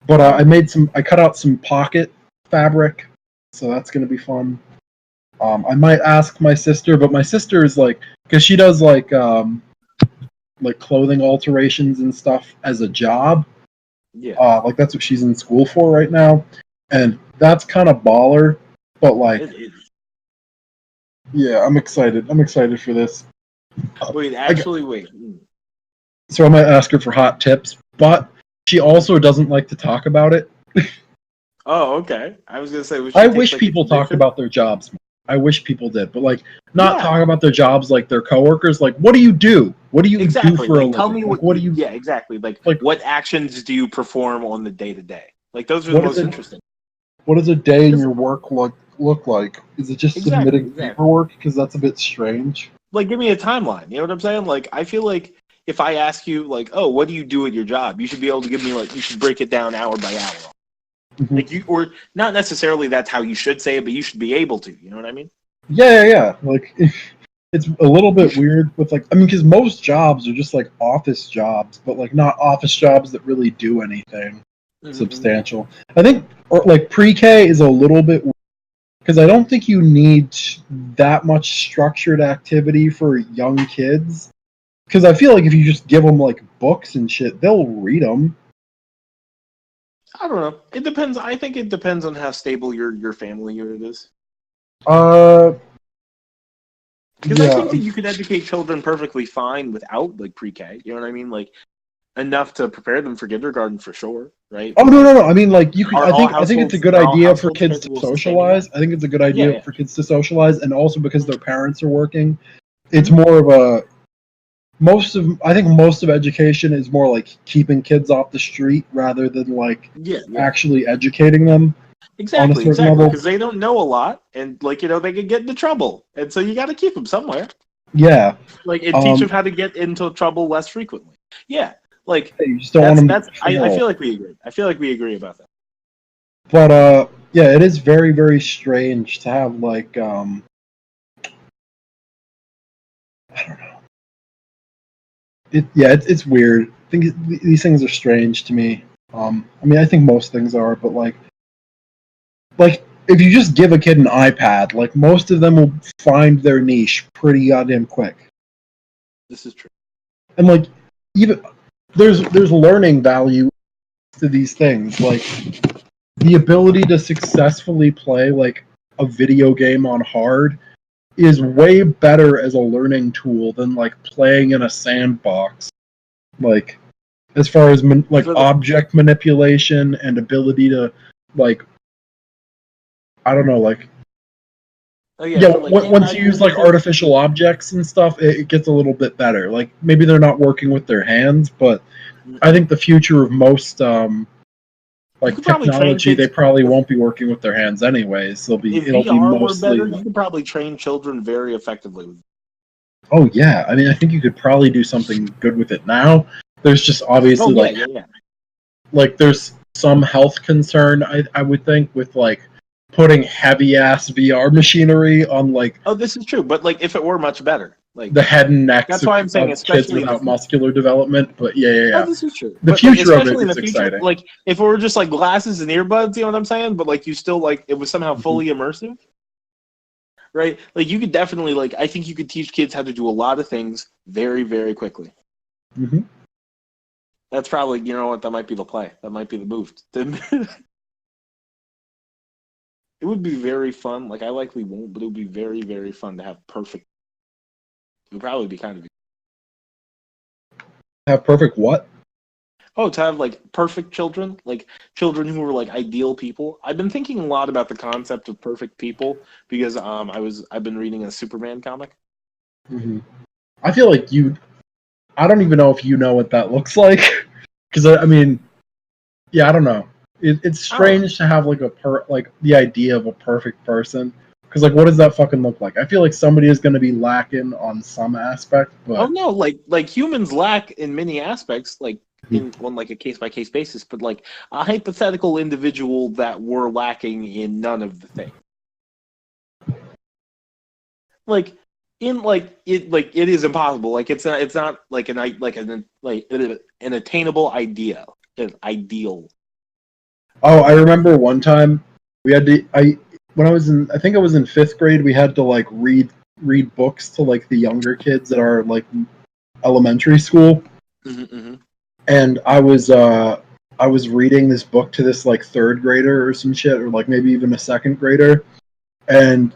But Hmm. I cut out some pocket fabric, so that's gonna be fun. I might ask my sister, but my sister is like, because she does like clothing alterations and stuff as a job. Yeah. Like that's what she's in school for right now, and that's kind of baller. But like, It is. yeah, I'm excited. I'm excited for this. Wait. I got, Actually, wait. so I might ask her for hot tips, but she also doesn't like to talk about it. Oh, okay. I was gonna say, I wish people talked about their jobs more. I wish people did, but like not talk about their jobs like their coworkers. Like, what do you do? What do you do for a living? Tell me what do you? Yeah, exactly. Like Like, what actions do you perform on the day to day? Like those are the most interesting. What does a day in your work look like? Is it just submitting paperwork? Because that's a bit strange. Like, give me a timeline. You know what I'm saying? Like, I feel like if I ask you, like, oh, what do you do at your job? You should be able to give me, like, you should break it down hour by hour. Mm-hmm. Like, or not necessarily that's how you should say it, but you should be able to. You know what I mean? Yeah. Like, it's a little bit weird with, like, I mean, because most jobs are just, like, office jobs, but, like, not office jobs that really do anything substantial. I think, or, like, pre-K is a little bit weird, because I don't think you need that much structured activity for young kids. Because I feel like if you just give them, like, books and shit, they'll read them. I don't know. It depends. I think it depends on how stable your family unit is. Because I think that you could educate children perfectly fine without, like, pre-K. You know what I mean? Like, enough to prepare them for kindergarten for sure, right? Oh no! I mean, like, you could. I think it's a good idea for kids to socialize. I think it's a good idea for kids to socialize, and also because their parents are working, it's more of a. I think most of education is more like keeping kids off the street rather than like actually educating them. Exactly, because they don't know a lot, and like they could get into trouble, and so you got to keep them somewhere. Yeah, like and teach them how to get into trouble less frequently. Yeah, like you just don't want them. I feel like we agree. I feel like we agree about that. But yeah, it is very very strange to have like I don't know. It's weird. I think these things are strange to me. I mean, I think most things are, but like if you just give a kid an iPad, like most of them will find their niche pretty goddamn quick. This is true. And like even there's learning value to these things, like the ability to successfully play like a video game on hard is way better as a learning tool than like playing in a sandbox. Like as far as object manipulation and ability to like I don't know, like once you use like artificial objects and stuff, it gets a little bit better. Like maybe they're not working with their hands, but I think the future of most like technology, they probably won't be working with their hands anyways. It'll be mostly. Better, you could probably train children very effectively with it. Oh yeah, I mean, I think you could probably do something good with it now. There's just obviously like there's some health concern I would think with like putting heavy ass VR machinery on like. Oh, this is true, but like if it were much better, like the head and neck. That's why I'm saying, especially kids without muscular development. But yeah. Oh, this is true. The future of it is exciting. Like if it were just like glasses and earbuds, you know what I'm saying? But like you still like it was somehow fully immersive, right? Like you could definitely like I think you could teach kids how to do a lot of things very very quickly. Mm-hmm. That's probably that might be the play. That might be the move. It would be very fun. Like I likely won't, but it would be very very fun to have perfect. It would probably be kind of. Have perfect what? Oh, to have like perfect children, like children who are like ideal people. I've been thinking a lot about the concept of perfect people because I've been reading a Superman comic. Mm-hmm. I feel like I don't even know if you know what that looks like because I mean, yeah, I don't know. It's strange to have like the idea of a perfect person. Because, like, what does that fucking look like? I feel like somebody is going to be lacking on some aspect. But... Oh, no, like humans lack in many aspects, like, on, like, a case-by-case basis. But, like, a hypothetical individual that we're lacking in none of the things. It is impossible. Like, it's not like an attainable idea. An ideal. Oh, I remember one time we had to... When I was in 5th grade, we had to like read books to like the younger kids at our like elementary school, and I was reading this book to this like 3rd grader or some shit, or like maybe even a 2nd grader, and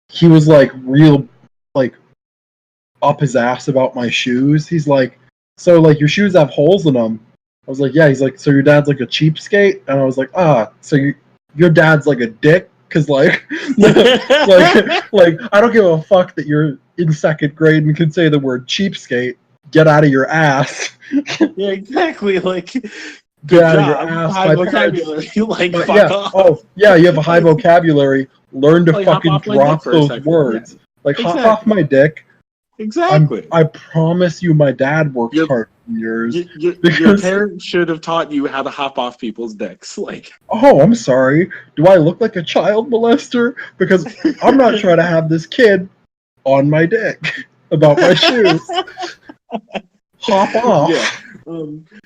he was like real like up his ass about my shoes. He's like, so like your shoes have holes in them, I was like, yeah. He's like, so your dad's like a cheapskate? And I was like, so your dad's like a dick? Because like, like, I don't give a fuck that you're in 2nd grade and can say the word cheapskate. Get out of your ass. Yeah, exactly. Like, Get out of your ass. High vocabulary. Fuck off. Oh, yeah, you have a high vocabulary. Learn to Like, hop fucking off my dick drop for a those second. words. Yeah. Like, Exactly. hop off my dick. Exactly. I promise you my dad works hard for years. Your parents should have taught you how to hop off people's dicks. Like, oh, I'm sorry. Do I look like a child molester? Because I'm not trying to have this kid on my dick about my shoes. Hop off. Yeah.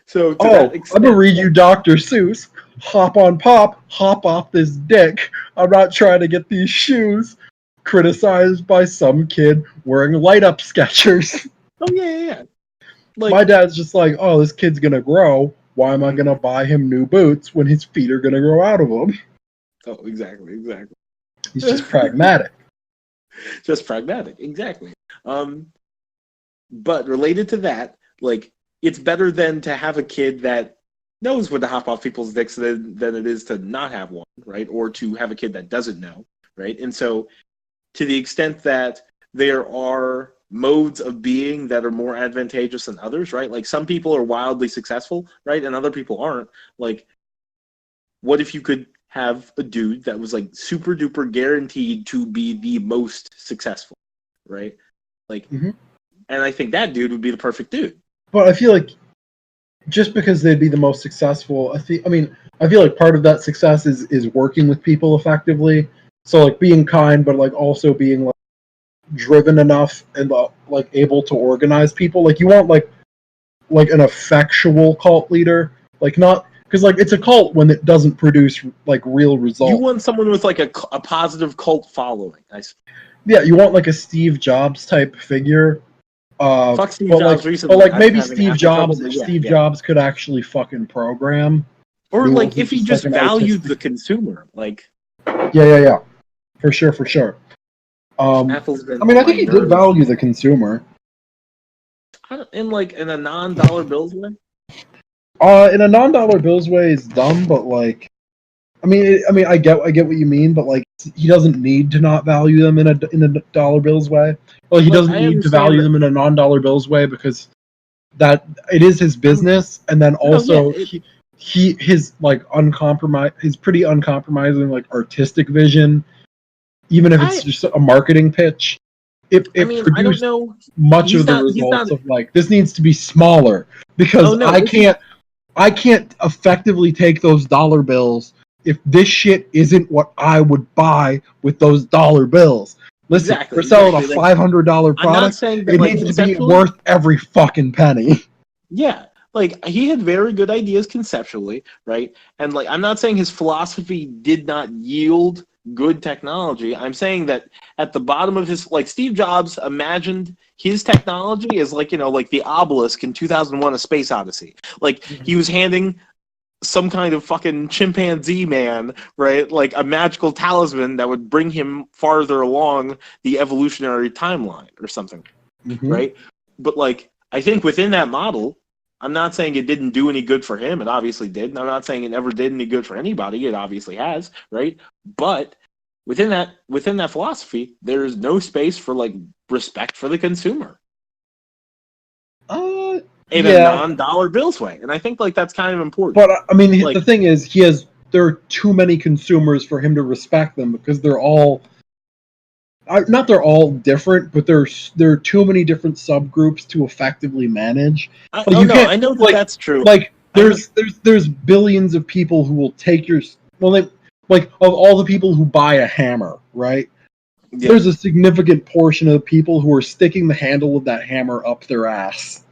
So to that extent, I'm gonna read you Dr. Seuss. Hop on pop, hop off this dick. I'm not trying to get these shoes criticized by some kid wearing light up Skechers. Oh yeah. Like, my dad's just like, oh, this kid's gonna grow. Why am I gonna buy him new boots when his feet are gonna grow out of them? Oh, exactly. He's just pragmatic. Just pragmatic, exactly. But related to that, like, it's better than to have a kid that knows when to hop off people's dicks than it is to not have one, right? Or to have a kid that doesn't know, right? And so, to the extent that there are modes of being that are more advantageous than others, right? Like, some people are wildly successful, right? And other people aren't. Like, what if you could have a dude that was, like, super duper guaranteed to be the most successful, right? Like, and I think that dude would be the perfect dude. But I feel like just because they'd be the most successful, I feel like part of that success is working with people effectively. So like being kind, but like also being like driven enough and like able to organize people. Like you want like an effectual cult leader, like not because like it's a cult when it doesn't produce like real results. You want someone with like a positive cult following. Yeah, you want like a Steve Jobs type figure. Fuck Steve Jobs recently. But like maybe Steve Jobs could actually fucking program. Or like if he just valued the consumer, like. Yeah. For sure. I think he did value the consumer. In a non-dollar bills way. In a non-dollar bills way is dumb, but like, I get what you mean, but like, he doesn't need to not value them in a dollar bills way. Well, he doesn't need to value them in a non-dollar bills way because that it is his business, and then also his pretty uncompromising like artistic vision, even if it's just a marketing pitch. It produced I don't know. Much of the results of like this needs to be smaller because I can't effectively take those dollar bills if this shit isn't what I would buy with those dollar bills. Listen, we're selling a $500 product. It needs to be worth every fucking penny. Yeah, like he had very good ideas conceptually, right? And like I'm not saying his philosophy did not yield good technology. I'm saying that at the bottom of his, like Steve Jobs imagined his technology as like, like the obelisk in 2001: A Space Odyssey. Like he was handing some kind of fucking chimpanzee man, right? Like a magical talisman that would bring him farther along the evolutionary timeline or something, right? But like, I think within that model, I'm not saying it didn't do any good for him. It obviously did. And I'm not saying it never did any good for anybody. It obviously has, right? But within that philosophy, there is no space for like respect for the consumer. In a non-dollar bills way, and I think like that's kind of important. But the thing is, there are too many consumers for him to respect them because they're all different, but there are too many different subgroups to effectively manage. I know that's true. Like there's billions of people who will take your of all the people who buy a hammer, right? Yeah. There's a significant portion of the people who are sticking the handle of that hammer up their ass.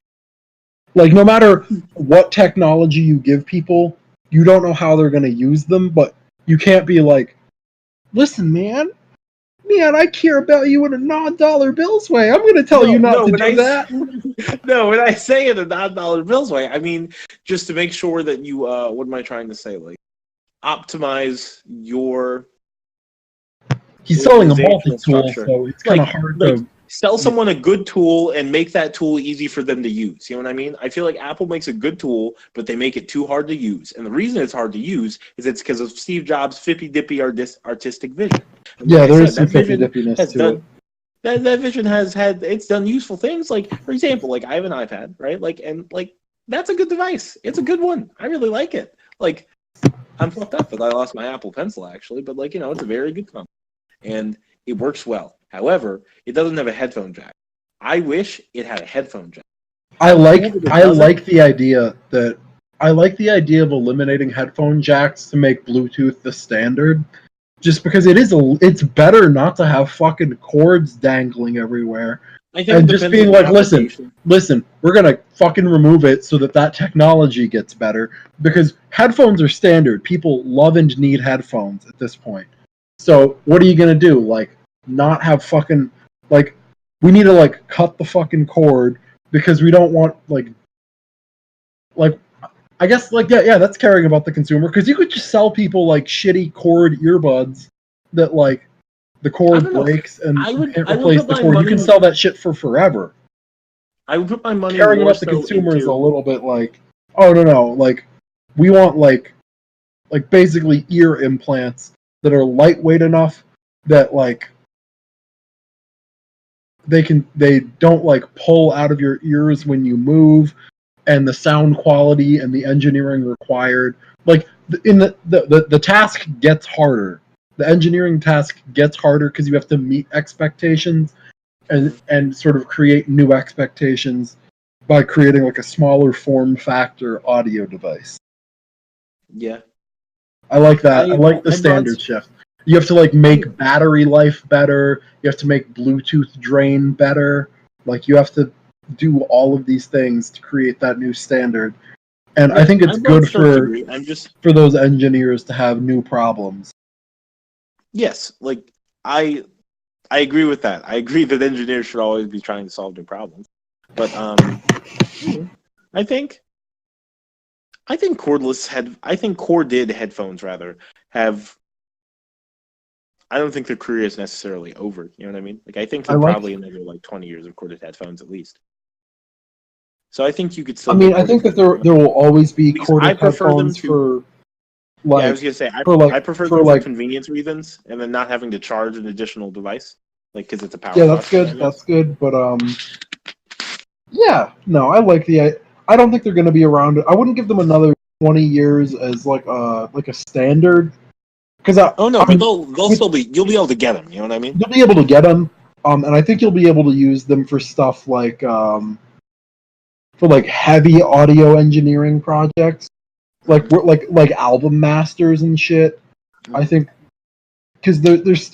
Like, no matter what technology you give people, you don't know how they're going to use them, but you can't be like, listen, man, I care about you in a non-dollar bills way. I'm going to tell you not to do that. No, when I say in a non-dollar bills way, I mean just to make sure that you, what am I trying to say? Like, optimize your... He's selling a multi-tool, so it's kind of hard to Sell someone a good tool and make that tool easy for them to use. You know what I mean? I feel like Apple makes a good tool, but they make it too hard to use. And the reason it's hard to use is it's because of Steve Jobs' fippy-dippy artistic vision. And Yeah, like I there said, is some that vision fippy-dippiness has to done it. that vision has done useful things. Like, for example, like I have an iPad, right? Like that's a good device. It's a good one. I really like it. Like, I'm fucked up that I lost my Apple Pencil actually, but like, it's a very good phone. And it works well. However, it doesn't have a headphone jack. I wish it had a headphone jack. I like the idea of eliminating headphone jacks to make Bluetooth the standard. Just because it's better not to have fucking cords dangling everywhere. I think And just being like, listen, we're gonna fucking remove it so that technology gets better. Because headphones are standard. People love and need headphones at this point. So what are you gonna do? Like, not have fucking, like, we need to like cut the fucking cord because we don't want like I guess like yeah that's caring about the consumer, because you could just sell people like shitty cord earbuds that like the cord breaks and you can't replace the cord. You can sell that shit for forever. I would put my money Caring more about the so consumer is a into little bit like, oh no, like we want like basically ear implants that are lightweight enough that like they don't like pull out of your ears when you move, and the sound quality and the engineering required, like in the task gets harder. The engineering task gets harder because you have to meet expectations and sort of create new expectations by creating like a smaller form factor audio device. Yeah. I like that. I like the standard shift. You have to like make battery life better. You have to make Bluetooth drain better. Like you have to do all of these things to create that new standard. And I think it's good for those engineers to have new problems. Yes, like I agree with that. I agree that engineers should always be trying to solve new problems. But I think corded headphones rather have. I don't think their career is necessarily over. You know what I mean? Like I think they're probably another like 20 years of corded headphones at least. So I think you could still. I mean, I think that there will always be corded headphones for. Like, yeah, I was gonna say I prefer them for convenience reasons, and then not having to charge an additional device, like because it's a power. Yeah, that's good. That's good. But yeah, no, I like the. I don't think they're going to be around. I wouldn't give them another 20 years as like a standard. Because they'll still be. You'll be able to get them. You know what I mean? You'll be able to get them, and I think you'll be able to use them for stuff like for like heavy audio engineering projects, like album masters and shit. I think because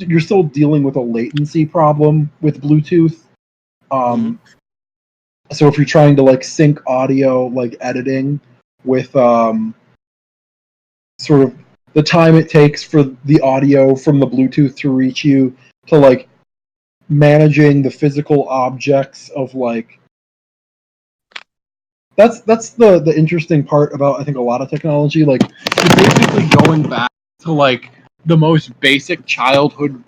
you're still dealing with a latency problem with Bluetooth. So if you're trying to like sync audio, like editing with sort of the time it takes for the audio from the Bluetooth to reach you, to like managing the physical objects of like that's the interesting part about I think a lot of technology. Like you're basically going back to like the most basic childhood.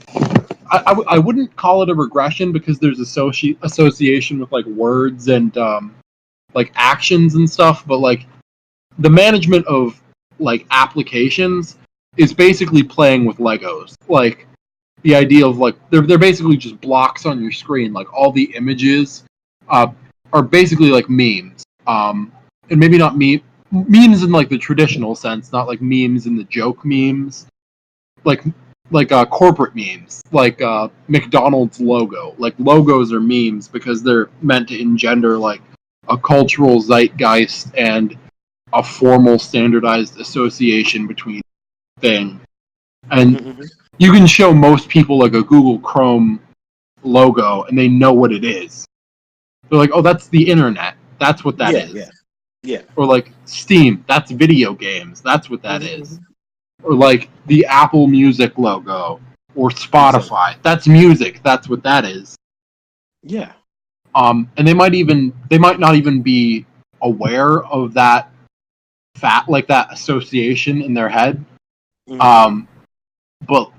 I wouldn't call it a regression because there's association with like words and like actions and stuff, but like the management of like applications is basically playing with Legos. Like the idea of like they're basically just blocks on your screen. Like all the images are basically like memes. And maybe not memes in like the traditional sense, not like memes in the joke memes. Like corporate memes, like McDonald's logo. Like logos are memes because they're meant to engender like a cultural zeitgeist and a formal standardized association between things. And you can show most people like a Google Chrome logo and they know what it is. They're like, oh, that's the internet. That's what that is. Yeah. Or like Steam, that's video games. That's what that is. Or like the Apple Music logo, or Spotify. That's music. That's what that is. Yeah. And they might not even be aware of that that association in their head. But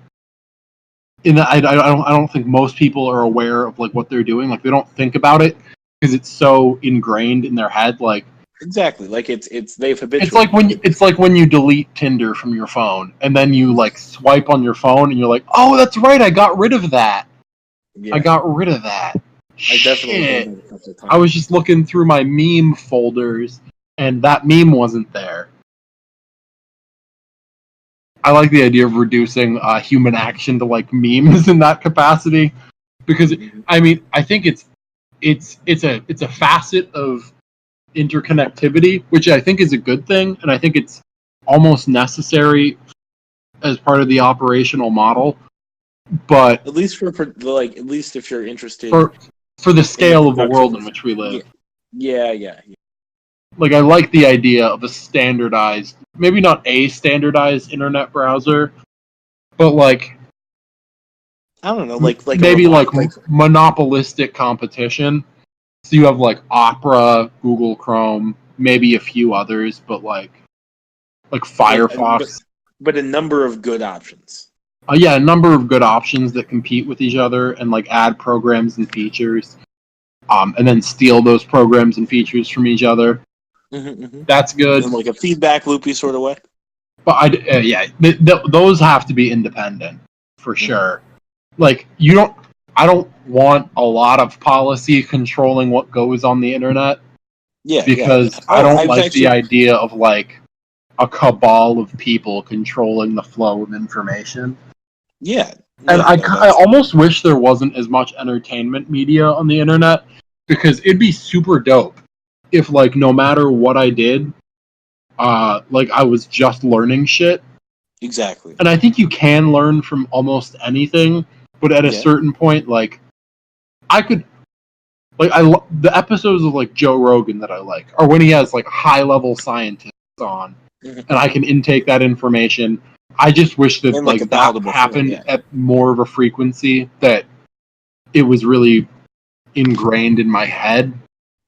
I don't think most people are aware of like what they're doing. Like they don't think about it because it's so ingrained in their head. Like Exactly. Like they've it's like habituated. when you delete Tinder from your phone and then you like swipe on your phone and you're like, oh, that's right, I got rid of that. Yeah. I got rid of that. I definitely Shit. done that a couple of times. I was just looking through my meme folders and that meme wasn't there. I like the idea of reducing human action to like memes in that capacity because I mean I think it's a facet of interconnectivity, which I think is a good thing, and I think it's almost necessary as part of the operational model. But at least for like at least if you're interested for the scale of the world in which we live, yeah. Like I like the idea of a standardized, maybe not a standardized internet browser, but like I don't know, like maybe like monopolistic competition. So you have like Opera, Google Chrome, maybe a few others, but like Firefox. But a number of good options. Yeah, a number of good options that compete with each other and like add programs and features, and then steal those programs and features from each other. That's good. In like a feedback loopy sort of way. But those have to be independent for sure. Like I don't want a lot of policy controlling what goes on the internet. Yeah, because I don't like the idea of like a cabal of people controlling the flow of information. Yeah. And I almost wish there wasn't as much entertainment media on the internet because it'd be super dope if like no matter what I did, like I was just learning shit. Exactly. And I think you can learn from almost anything, but at a certain point, like I could, like the episodes of like Joe Rogan that I like are when he has like high level scientists on, and I can intake that information. I just wish that like that happened at more of a frequency, that it was really ingrained in my head.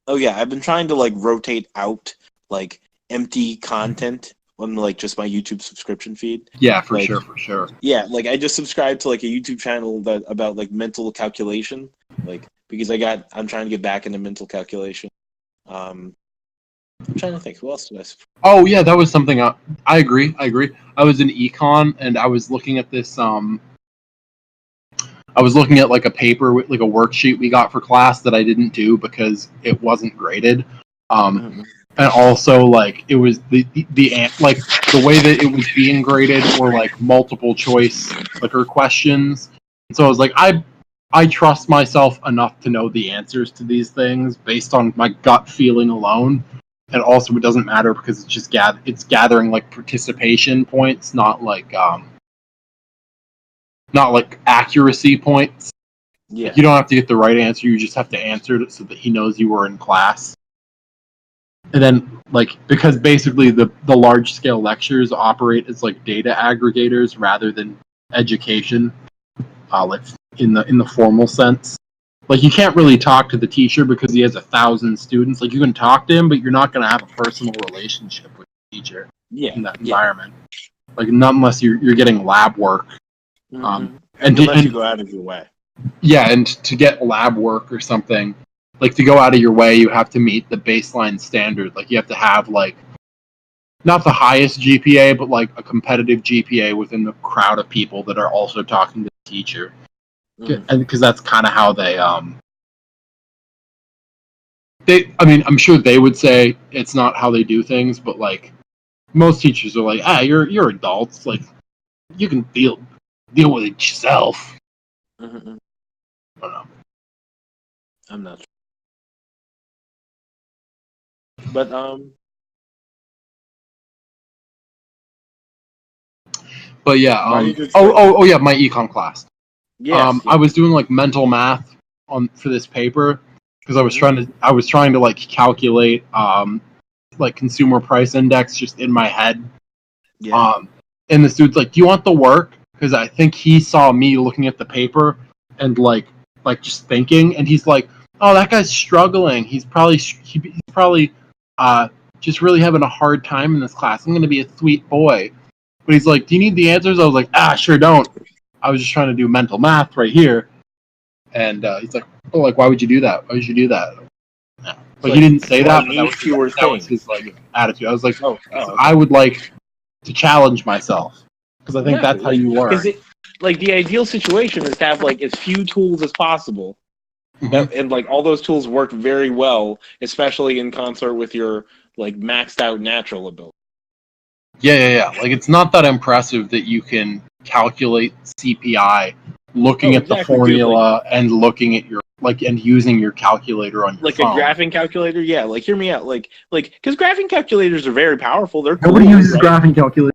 Oh yeah, I've been trying to like rotate out like empty content on like just my YouTube subscription feed. Yeah, for sure. Yeah, like I just subscribed to like a YouTube channel about like mental calculation, like because I'm trying to get back into mental calculation. I'm trying to think. Who else did I subscribe? Oh yeah, that was something. I agree. I was in econ and I was looking at this. I was looking at like a paper, like a worksheet we got for class that I didn't do because it wasn't graded. And also like it was the like the way that it was being graded were like multiple choice or questions. And so I was like, I trust myself enough to know the answers to these things based on my gut feeling alone. And also it doesn't matter because it's just it's gathering like participation points, not like accuracy points. Yeah. Like, you don't have to get the right answer, you just have to answer it so that he knows you were in class. And then like because basically the large scale lectures operate as like data aggregators rather than education, like in the formal sense. Like you can't really talk to the teacher because he has 1,000 students. Like you can talk to him, but you're not going to have a personal relationship with the teacher in that environment. Like not unless you're getting lab work. And unless you go out of your way. Yeah, and to get lab work or something, like to go out of your way, you have to meet the baseline standard. Like you have to have like not the highest GPA, but like a competitive GPA within the crowd of people that are also talking to the teacher. And because that's kind of how they I mean, I'm sure they would say it's not how they do things, but like most teachers are like, you're adults, like you can deal with it yourself. I don't know. I'm not sure. But yeah. Oh yeah, my econ class. Yes. I was doing like mental math for this paper because I was trying to like calculate like consumer price index just in my head. Yeah. And this dude's like, "Do you want the work?" Because I think he saw me looking at the paper and like just thinking, and he's like, "Oh, that guy's struggling. He's probably just really having a hard time in this class. I'm gonna be a sweet boy." But he's like, "Do you need the answers?" I was like, "Sure don't. I was just trying to do mental math right here. And he's like, oh, like, why would you do that? Why would you do that? Yeah. Like, he didn't say that, but that was his, like, attitude. I was like, I would like to challenge myself. Because I think that's how you learn. Like, the ideal situation is to have, like, as few tools as possible. And, like, all those tools work very well, especially in concert with your, like, maxed out natural ability. Yeah. Like, it's not that impressive that you can calculate CPI looking at the formula and looking at your, like, and using your calculator on your phone. Like a graphing calculator? Yeah, like, hear me out. Like, because graphing calculators are very powerful. They're Nobody uses graphing calculators.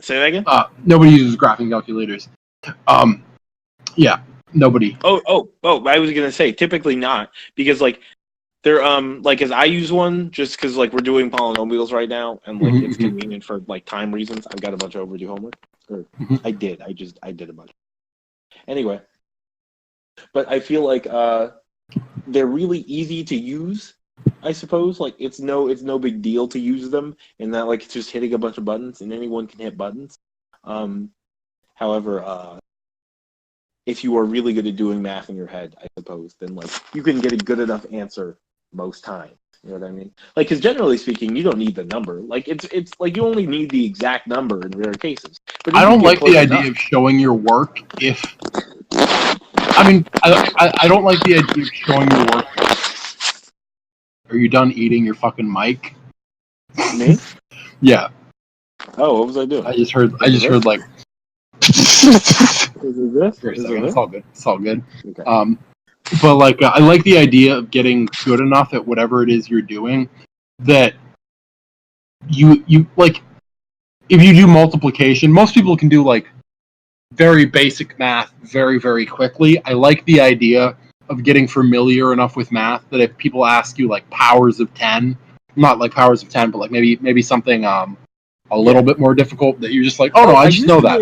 Say that again? Nobody uses graphing calculators. Yeah, nobody. Oh, I was going to say, typically not, because, like, they're, like, as I use one, just because, like, we're doing polynomials right now, and, like, it's convenient for, like, time reasons. I've got a bunch of overdue homework. I did a bunch. Anyway. But I feel like, they're really easy to use, I suppose. Like, it's no big deal to use them, and that, like, it's just hitting a bunch of buttons, and anyone can hit buttons. However, if you are really good at doing math in your head, I suppose, then, like, you can get a good enough answer most times. You know what I mean? Like, because generally speaking, you don't need the number. Like, it's like you only need the exact number in rare cases. But I don't like the idea of showing your work if... I mean, I don't like the idea of showing your work. Are you done eating your fucking mic? Me? Yeah. Oh, what was I doing? I just heard like... Is it this? It's all good. It's all good. Okay. But, like, I like the idea of getting good enough at whatever it is you're doing that you like, if you do multiplication, most people can do, like, very basic math very, very quickly. I like the idea of getting familiar enough with math that if people ask you, like, powers of 10, not like powers of 10, but, like, maybe something a little bit more difficult, that you're just like, oh no, I just know that.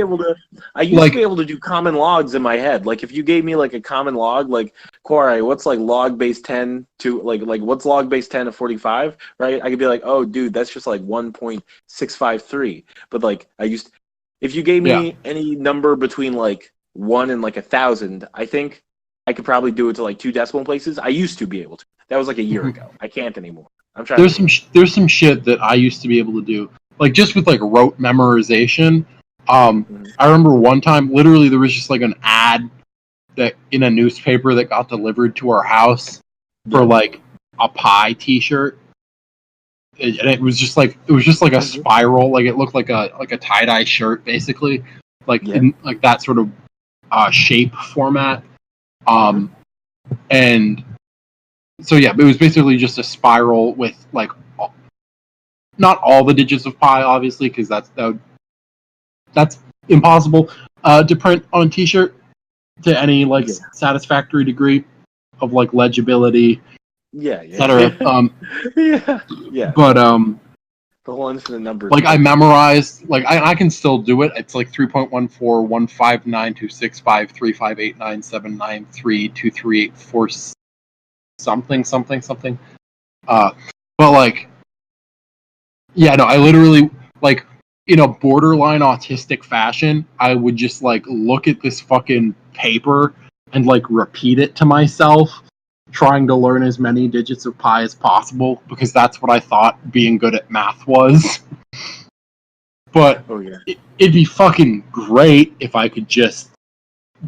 I used to be able to do common logs in my head. Like, if you gave me, like, a common log, like, Quar, what's, like, log base 10 to, like what's log base 10 of 45, right? I could be like, oh, dude, that's just, like, 1.653. But, like, if you gave me any number between, like, 1 and, like, 1,000, I think I could probably do it to, like, 2 decimal places. I used to be able to. That was, like, a year ago. I can't anymore. I'm trying. There's some shit that I used to be able to do. Like, just with, like, rote memorization. I remember one time, literally, there was just, like, an ad that in a newspaper that got delivered to our house for, like, a pie T-shirt. And it was just like a spiral. Like, it looked like a tie-dye shirt, basically. Like, in, like, that sort of shape format. And so, yeah, it was basically just a spiral with, like, not all the digits of pi, obviously, because that's impossible to print on a T-shirt to any, like, satisfactory degree of, like, legibility, etc. But the whole infinite numbers. Like, I memorized, like, I can still do it. It's like 3.141592653589793238 something. But, like, yeah, no, I literally, like, in a borderline autistic fashion, I would just, like, look at this fucking paper and, like, repeat it to myself, trying to learn as many digits of pi as possible, because that's what I thought being good at math was. But it'd be fucking great if I could just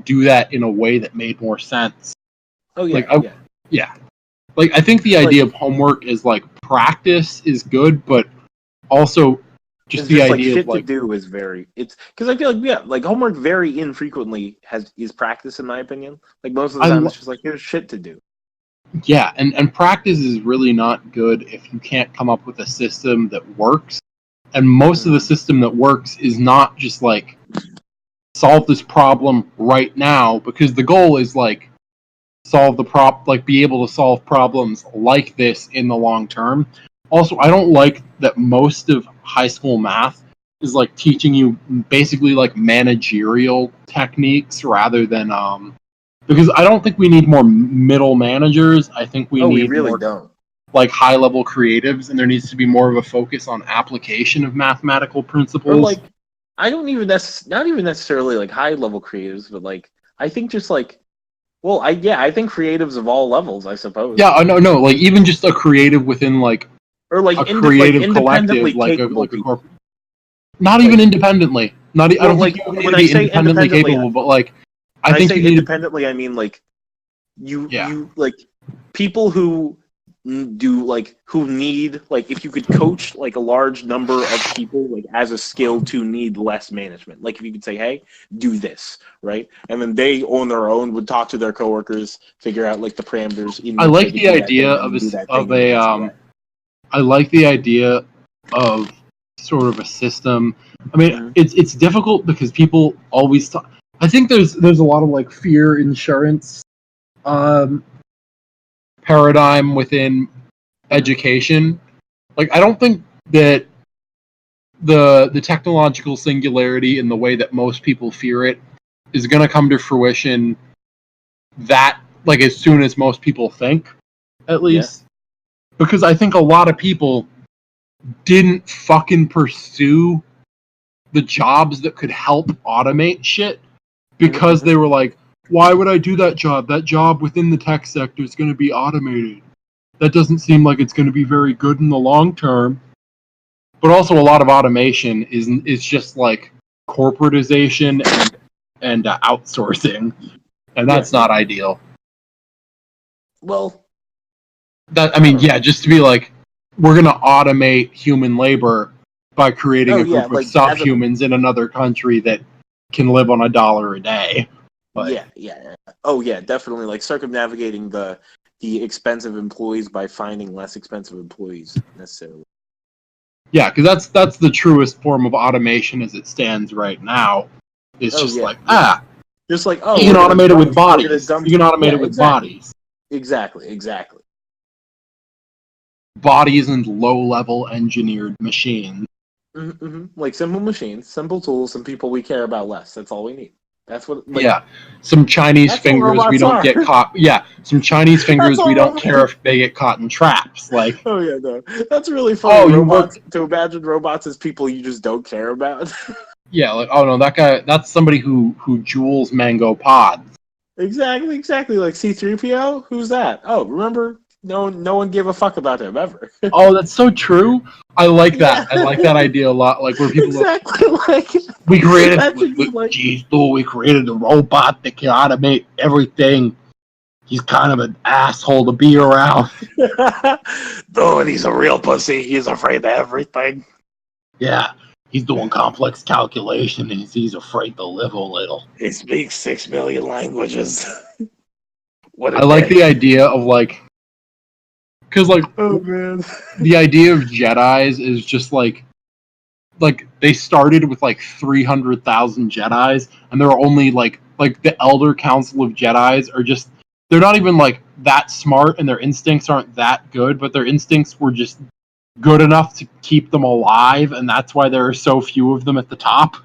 do that in a way that made more sense. Like, I think the idea of homework is, like, practice is good, but also just the idea, like, shit of, like, to do is very, it's because I feel like like homework very infrequently is practice, in my opinion. Like, most of the time it's just like, here's shit to do. Yeah, and practice is really not good if you can't come up with a system that works. And most of the system that works is not just, like, solve this problem right now, because the goal is, like, be able to solve problems like this in the long term. Also, I don't like that most of high school math is, like, teaching you basically, like, managerial techniques rather than because I don't think we need more middle managers. I think we need more, like, high level creatives, and there needs to be more of a focus on application of mathematical principles. Or, like, don't even not even necessarily like high level creatives, but like I think just like, well, I think creatives of all levels, I suppose. Yeah, no, like even just a creative within like or like a creative independently collective, like capable a people. corporate. Not even independently. I don't like, think you when need I to be say independently capable, but like I think say you need to. independently, I mean like you like people who do like who need like if you could coach like a large number of people like as a skill to need less management. Like if you could say, hey, do this, right? And then they on their own would talk to their coworkers, figure out like the parameters in I which like they could the do that idea thing and do that thing of in the a best way. I like the idea of sort of a system. I mean, Mhm. it's difficult because people always talk. I think there's a lot of like fear insurance paradigm within education. Like I don't think that the technological singularity in the way that most people fear it is going to come to fruition that like as soon as most people think, at least. Because I think a lot of people didn't fucking pursue the jobs that could help automate shit because they were like, why would I do that job? That job within the tech sector is going to be automated. That doesn't seem like it's going to be very good in the long term. But also, a lot of automation is just like corporatization and outsourcing, and that's not ideal. Well, That I mean, yeah, just to be like, we're going to automate human labor by creating a group of like subhumans in another country that can live on $1 a day. But, Oh yeah, definitely. Like circumnavigating the expensive employees by finding less expensive employees necessarily. yeah, because that's the truest form of automation as it stands right now. It's just like just like you can automate it with bodies. You can automate it with bodies. Exactly. Bodies and low-level engineered machines. Mm-hmm. Like simple machines, simple tools, and people we care about less. That's all we need. That's what. Some Chinese fingers we don't get caught. Yeah, some Chinese fingers we don't care if they get caught in traps. Like, oh yeah, no, that's really funny. Robots to imagine robots as people you just don't care about. Yeah, like oh no, that guy. That's somebody who jewels mango pods. Exactly. Like C-3PO. Who's that? Oh, remember? No one gave a fuck about him ever. Oh, that's so true. I like that. I like that idea a lot. Like where people we created we created a robot that can automate everything. He's kind of an asshole to be around. Dude, he's a real pussy. He's afraid of everything. Yeah, he's doing complex calculation and he's afraid to live a little. He speaks 6 million languages. I like the idea of like, because like, oh man, the idea of Jedis is just like they started with like 300,000 Jedis, and there are only like the Elder Council of Jedis are just they're not even like that smart, and their instincts aren't that good, but their instincts were just good enough to keep them alive, and that's why there are so few of them at the top.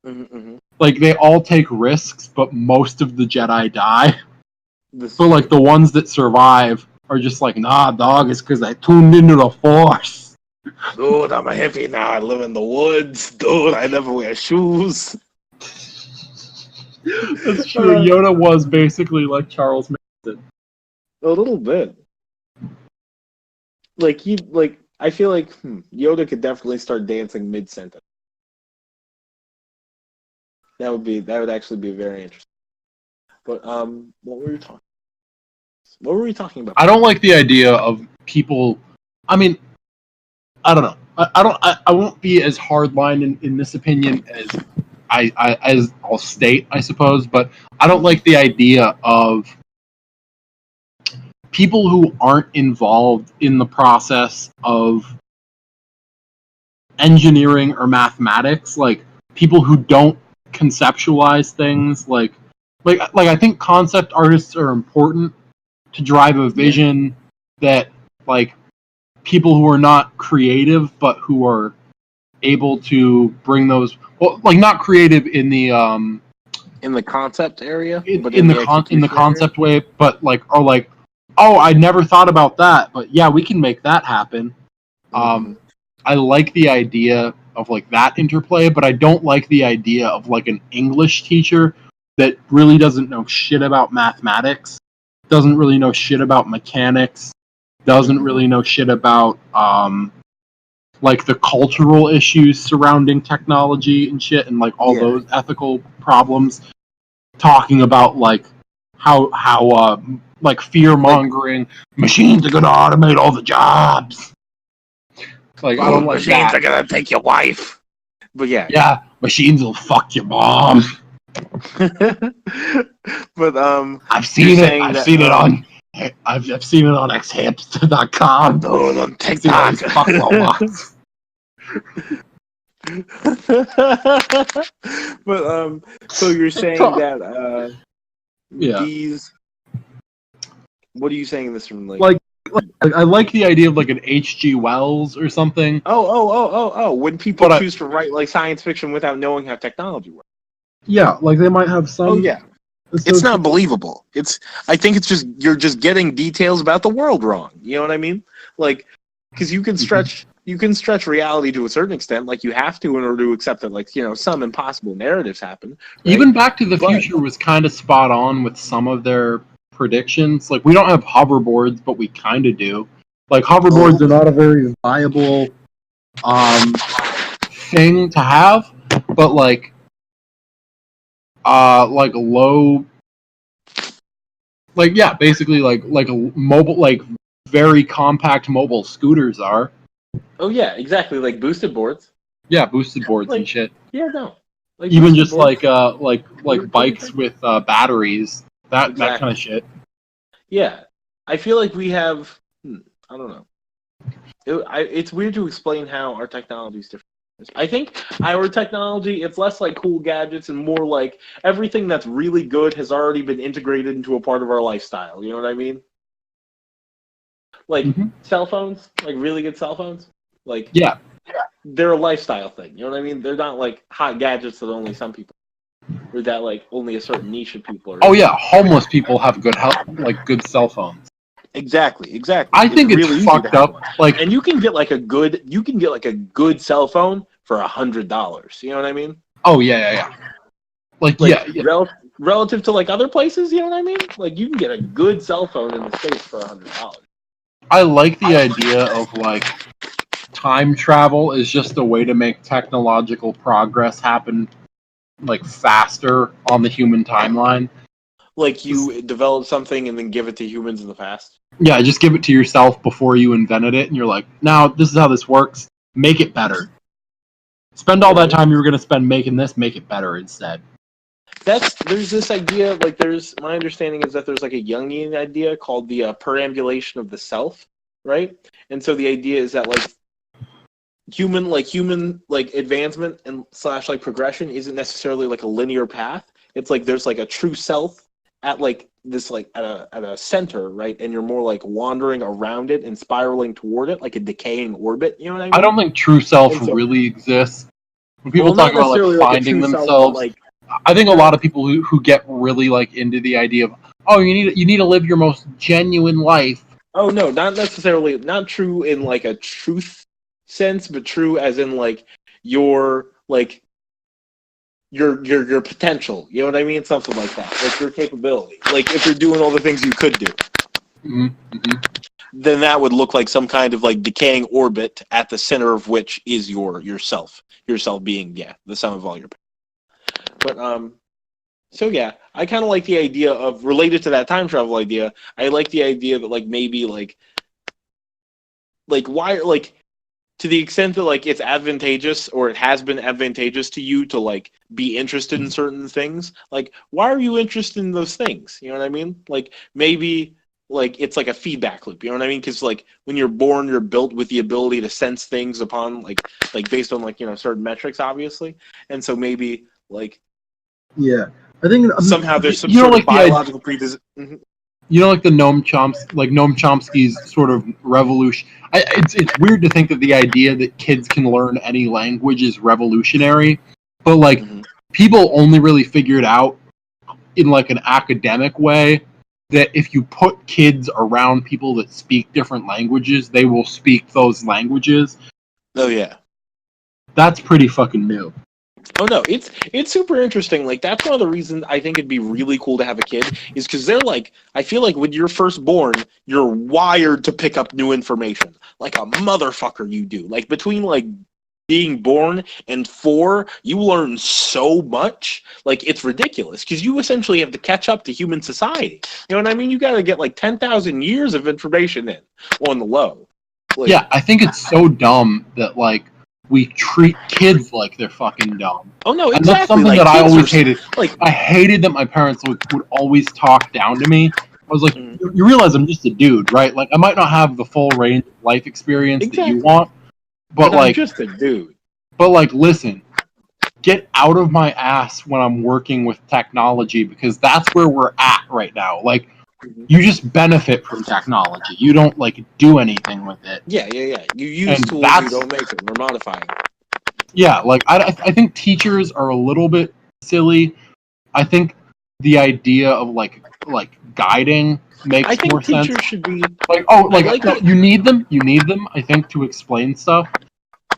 Mm-hmm. Like they all take risks, but most of the Jedi die. So like the ones that survive are just like, nah, dog, it's because I tuned into the Force. Dude, I'm a hippie now. I live in the woods. Dude, I never wear shoes. That's true. Yoda was basically like Charles Manson. A little bit. I feel like Yoda could definitely start dancing mid-sentence. That would actually be very interesting. But what were you talking? What were we talking about? I don't like the idea of people. I mean, I don't know. I won't be as hardline in this opinion as as I'll state, I suppose. But I don't like the idea of people who aren't involved in the process of engineering or mathematics, like people who don't conceptualize things, like I think concept artists are important to drive a vision that like people who are not creative but who are able to bring those not creative in the concept area, but in the concept way, but like are like, oh, I never thought about that, but yeah, we can make that happen. I like the idea of like that interplay, but I don't like the idea of like an English teacher that really doesn't know shit about mathematics, doesn't really know shit about mechanics, doesn't really know shit about like the cultural issues surrounding technology and shit, and like all those ethical problems, talking about like how like fear mongering, machines are gonna automate all the jobs. Like I don't like machines that. are gonna take your wife. But yeah, machines will fuck your mom. But I've seen it. I've seen it on xhamster.com. Oh, on TikTok. Fuck robots. But so you're saying that these. What are you saying this from like I like the idea of like an H.G. Wells or something. Oh! When people choose to write like science fiction without knowing how technology works. Yeah, like they might have some. Oh yeah, it's not believable. I think it's just you're just getting details about the world wrong. You know what I mean? Like, because you can stretch reality to a certain extent, like you have to in order to accept that, like some impossible narratives happen. Right? Even Back to the Future was kind of spot on with some of their predictions. Like we don't have hoverboards, but we kind of do. Like hoverboards are not a very viable thing to have, but like low, like basically like a mobile, like very compact mobile scooters are. Oh yeah, exactly, like boosted boards. Yeah, boosted boards and shit. Yeah, no. Like even just boards. like bikes with batteries, that kind of shit. Yeah, I feel like we have. I don't know. It's weird to explain how our technology is different. I think our technology, it's less like cool gadgets and more like everything that's really good has already been integrated into a part of our lifestyle. You know what I mean? Like cell phones, like really good cell phones. Like they're a lifestyle thing. You know what I mean? They're not like hot gadgets that only some people, or that like only a certain niche of people are. Oh yeah, homeless people have good good cell phones. Exactly. I think it's really fucked up. Like, and you can get like a good cell phone for $100. You know what I mean? Oh yeah. Like yeah. Relative to like other places, you know what I mean? Like you can get a good cell phone in the States for $100. I like the idea of like time travel is just a way to make technological progress happen like faster on the human timeline. Like you develop something and then give it to humans in the past. Yeah, just give it to yourself before you invented it, and you're like, now this is how this works. Make it better. Spend all that time you were going to spend making this, make it better instead. There's this idea, like my understanding is that there's like a Jungian idea called the perambulation of the self, right? And so the idea is that like human advancement and / like progression isn't necessarily like a linear path. It's like there's like a true self at like this like at a center, right? And you're more like wandering around it and spiraling toward it like a decaying orbit. You know what I mean? I don't think true self really exists. When people talk about like finding themselves, like, I think a lot of people who get really like into the idea of you need to live your most genuine life. Oh no, not necessarily, not true in like a truth sense, but true as in like your potential. You know what I mean? Something like that. Like your capability. Like if you're doing all the things you could do. Then that would look like some kind of like decaying orbit at the center of which is yourself. Yourself being the sum of all your. But so yeah, I kind of like the idea of, related to that time travel idea, I like the idea that like maybe like why, like to the extent that like it's advantageous or it has been advantageous to you to like be interested in certain things, like why are you interested in those things? You know what I mean? Like maybe like it's like a feedback loop. You know what I mean? Because like when you're born, you're built with the ability to sense things upon like based on like certain metrics, obviously, and so maybe like I think somehow there's some sort of biological predisposition. You know, like the Noam Chomsky's sort of revolution. It's weird to think that the idea that kids can learn any language is revolutionary, but like people only really figured out in like an academic way that if you put kids around people that speak different languages, they will speak those languages. Oh yeah. That's pretty fucking new. Oh no, it's super interesting. Like that's one of the reasons I think it'd be really cool to have a kid is because they're like, I feel like when you're first born, you're wired to pick up new information like a motherfucker. You do like between like being born and 4, you learn so much. Like it's ridiculous because you essentially have to catch up to human society. You know what I mean? You got to get like 10,000 years of information in on the low. Like, Yeah, I think it's so dumb that like we treat kids like they're fucking dumb. oh no, And exactly. that's something like, that I kids always are, hated. Like, I hated that my parents would always talk down to me. I was like, Mm. you realize I'm just a dude, right? Like, I might not have the full range of life experience that you exactly. want, but I'm like, just a dude. listen, get out of my ass when I'm working with technology because that's where we're at right now. Like, you just benefit from technology. You don't like do anything with it. Yeah. You use And tools, that's you don't make them. We're modifying them. yeah. Like, I think teachers are a little bit silly. I think the idea of like guiding makes I think more sense. teachers should be. Like, oh, like, like no, it. you need them. You need them. I think to explain stuff.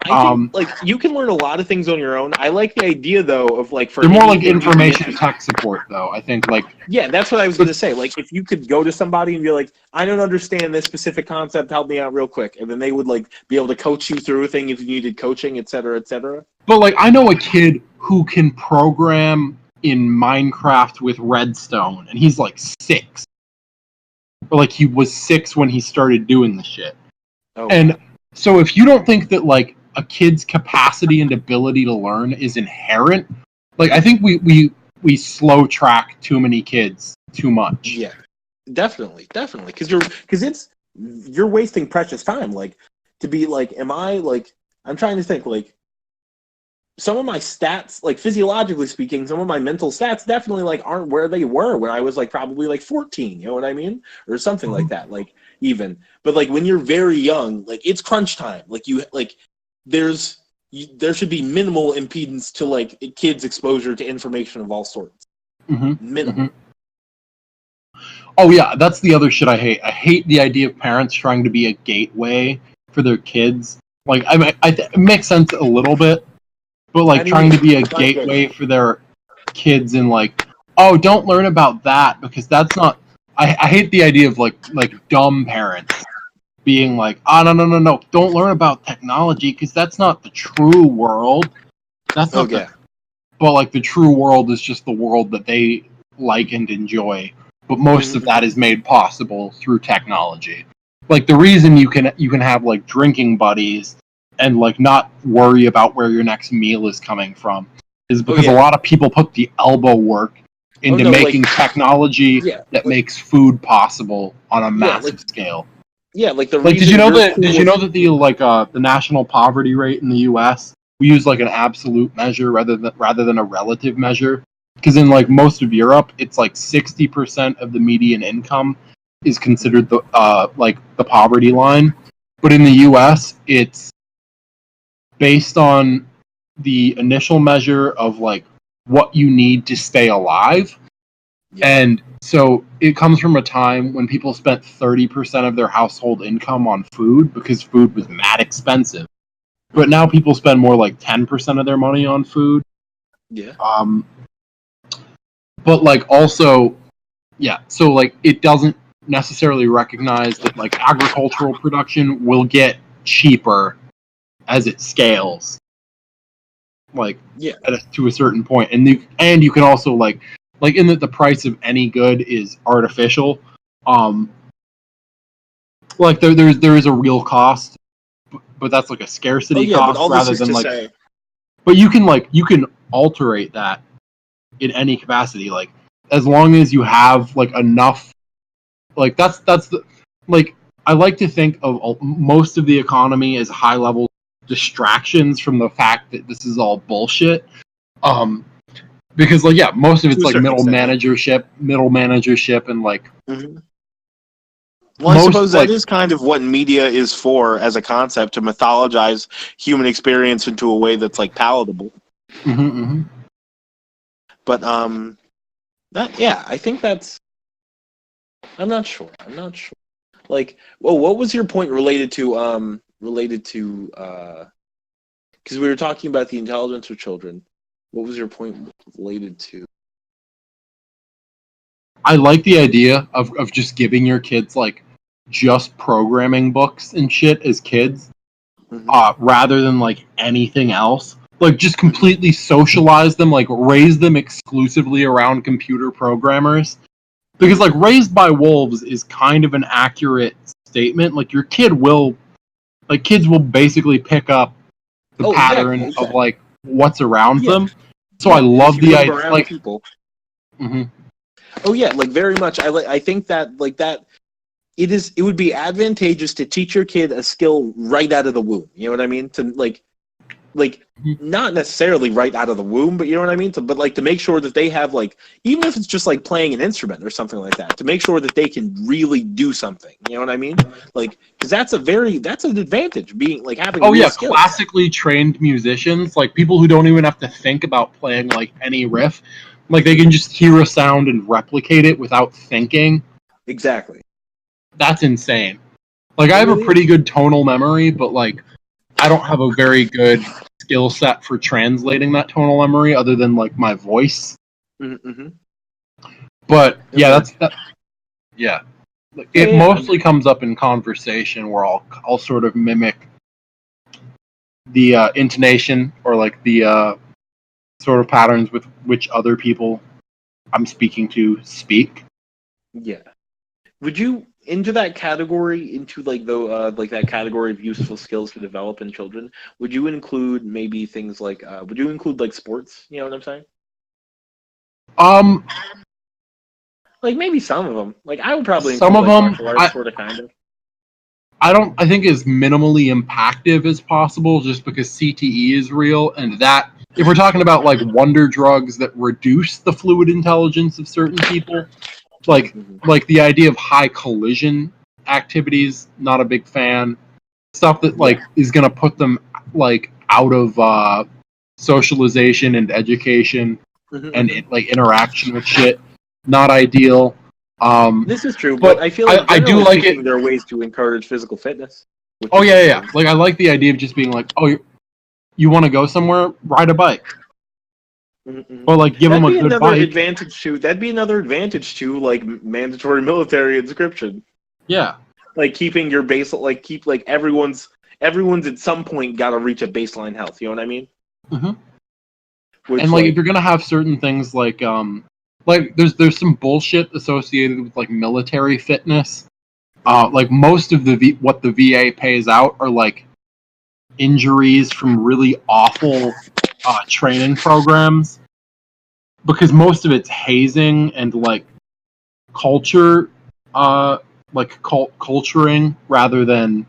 I think like you can learn a lot of things on your own. I like the idea though of like for They're more like anything you can information get- tech support, though. I think like Yeah, that's what I was going to say. Like if you could go to somebody and be like, I don't understand this specific concept, help me out real quick, and then they would like be able to coach you through a thing if you needed coaching, et cetera, et cetera. But like, I know a kid who can program in Minecraft with Redstone, and he's like 6. Or like he was 6 when he started doing the shit. Oh, And so if you don't think that like a kid's capacity and ability to learn is inherent, like I think we slow track too many kids too much. yeah, definitely, because you're wasting precious time. Like to be like, am I like? I'm trying to think like. Some of my stats, like physiologically speaking, some of my mental stats definitely like aren't where they were when I was like probably like 14, you know what I mean? Or something like that, like even. But like when you're very young, like it's crunch time. Like you like there should be minimal impedance to like kids' exposure to information of all sorts. Minimal. Oh yeah, that's the other shit I hate. I hate the idea of parents trying to be a gateway for their kids. Like it makes sense a little bit. But like trying to be a gateway for their kids and like, oh, don't learn about that because that's not. I hate the idea of like dumb parents being like, no, don't learn about technology because that's not the true world. That's not. But like the true world is just the world that they like and enjoy. But most of that is made possible through technology. Like the reason you can have like drinking buddies and like not worry about where your next meal is coming from is because a lot of people put the elbow work into making technology that makes food possible on a massive scale. Yeah, like the did you know that the national poverty rate in the US, we use like an absolute measure rather than a relative measure? Because in like most of Europe, it's like 60% of the median income is considered the poverty line. But in the US, it's based on the initial measure of like what you need to stay alive. And so it comes from a time when people spent 30% of their household income on food because food was mad expensive. But now people spend more like 10% of their money on food. Yeah. But like also, yeah, so like it doesn't necessarily recognize that like agricultural production will get cheaper as it scales, like to a certain point, and you can also like in that the price of any good is artificial. Like there is a real cost, but that's like a scarcity cost rather than like. But you can alterate that in any capacity, like as long as you have like enough. Like that's the like I like to think of most of the economy as high level distractions from the fact that this is all bullshit. Because like most of it's like middle managership and like well, I suppose that is kind of what media is for as a concept, to mythologize human experience into a way that's like palatable. But I think that's I'm not sure. Like, well, what was your point related to because we were talking about the intelligence of children. What was your point related to? I like the idea of just giving your kids like just programming books and shit as kids, rather than like anything else. Like just completely socialize them, like raise them exclusively around computer programmers. Because like Raised by Wolves is kind of an accurate statement. Like your kids will basically pick up the pattern of like what's around them. So I love the idea. Like people. Mm-hmm. Oh yeah, like very much. I think that like that. It would be advantageous to teach your kid a skill right out of the womb. You know what I mean? To like not necessarily right out of the womb, but you know what I mean? But like to make sure that they have like, even if it's just like playing an instrument or something like that, to make sure that they can really do something. You know what I mean? Like, because that's an advantage, being like having. Oh yeah, skills. classically trained musicians, like people who don't even have to think about playing like any riff, like they can just hear a sound and replicate it without thinking. Exactly. That's insane. Like I have a pretty good tonal memory, but like I don't have a very good skill set for translating that tonal memory other than like my voice. Mm-hmm. But yeah, yeah. It mostly comes up in conversation where I'll sort of mimic the intonation or like the sort of patterns with which other people I'm speaking to speak. Yeah. Would you into that category, into like that category of useful skills to develop in children? Would you include maybe things like would you include like sports? You know what I'm saying? Like maybe some of them. Like I would probably some include, of like, them martial arts, sort of kind of. I think as minimally impactive as possible, just because CTE is real, and that if we're talking about like wonder drugs that reduce the fluid intelligence of certain people, like the idea of high collision activities, not a big fan. Stuff that like is gonna put them like out of socialization and education and like interaction with shit, not ideal. This is true, but I feel like I do like it. There are ways to encourage physical fitness. Oh yeah. Like I like the idea of just being like, oh, you want to go somewhere? Ride a bike. Or like give them a good bike. That'd be another advantage to like mandatory military inscription. Yeah. Like keeping your base, like keep like everyone's at some point got to reach a baseline health. You know what I mean? Mm-hmm. And like if you're gonna have certain things like there's some bullshit associated with like military fitness. Like most of what the VA pays out are like injuries from really awful training programs, because most of it's hazing and like culture, culturing rather than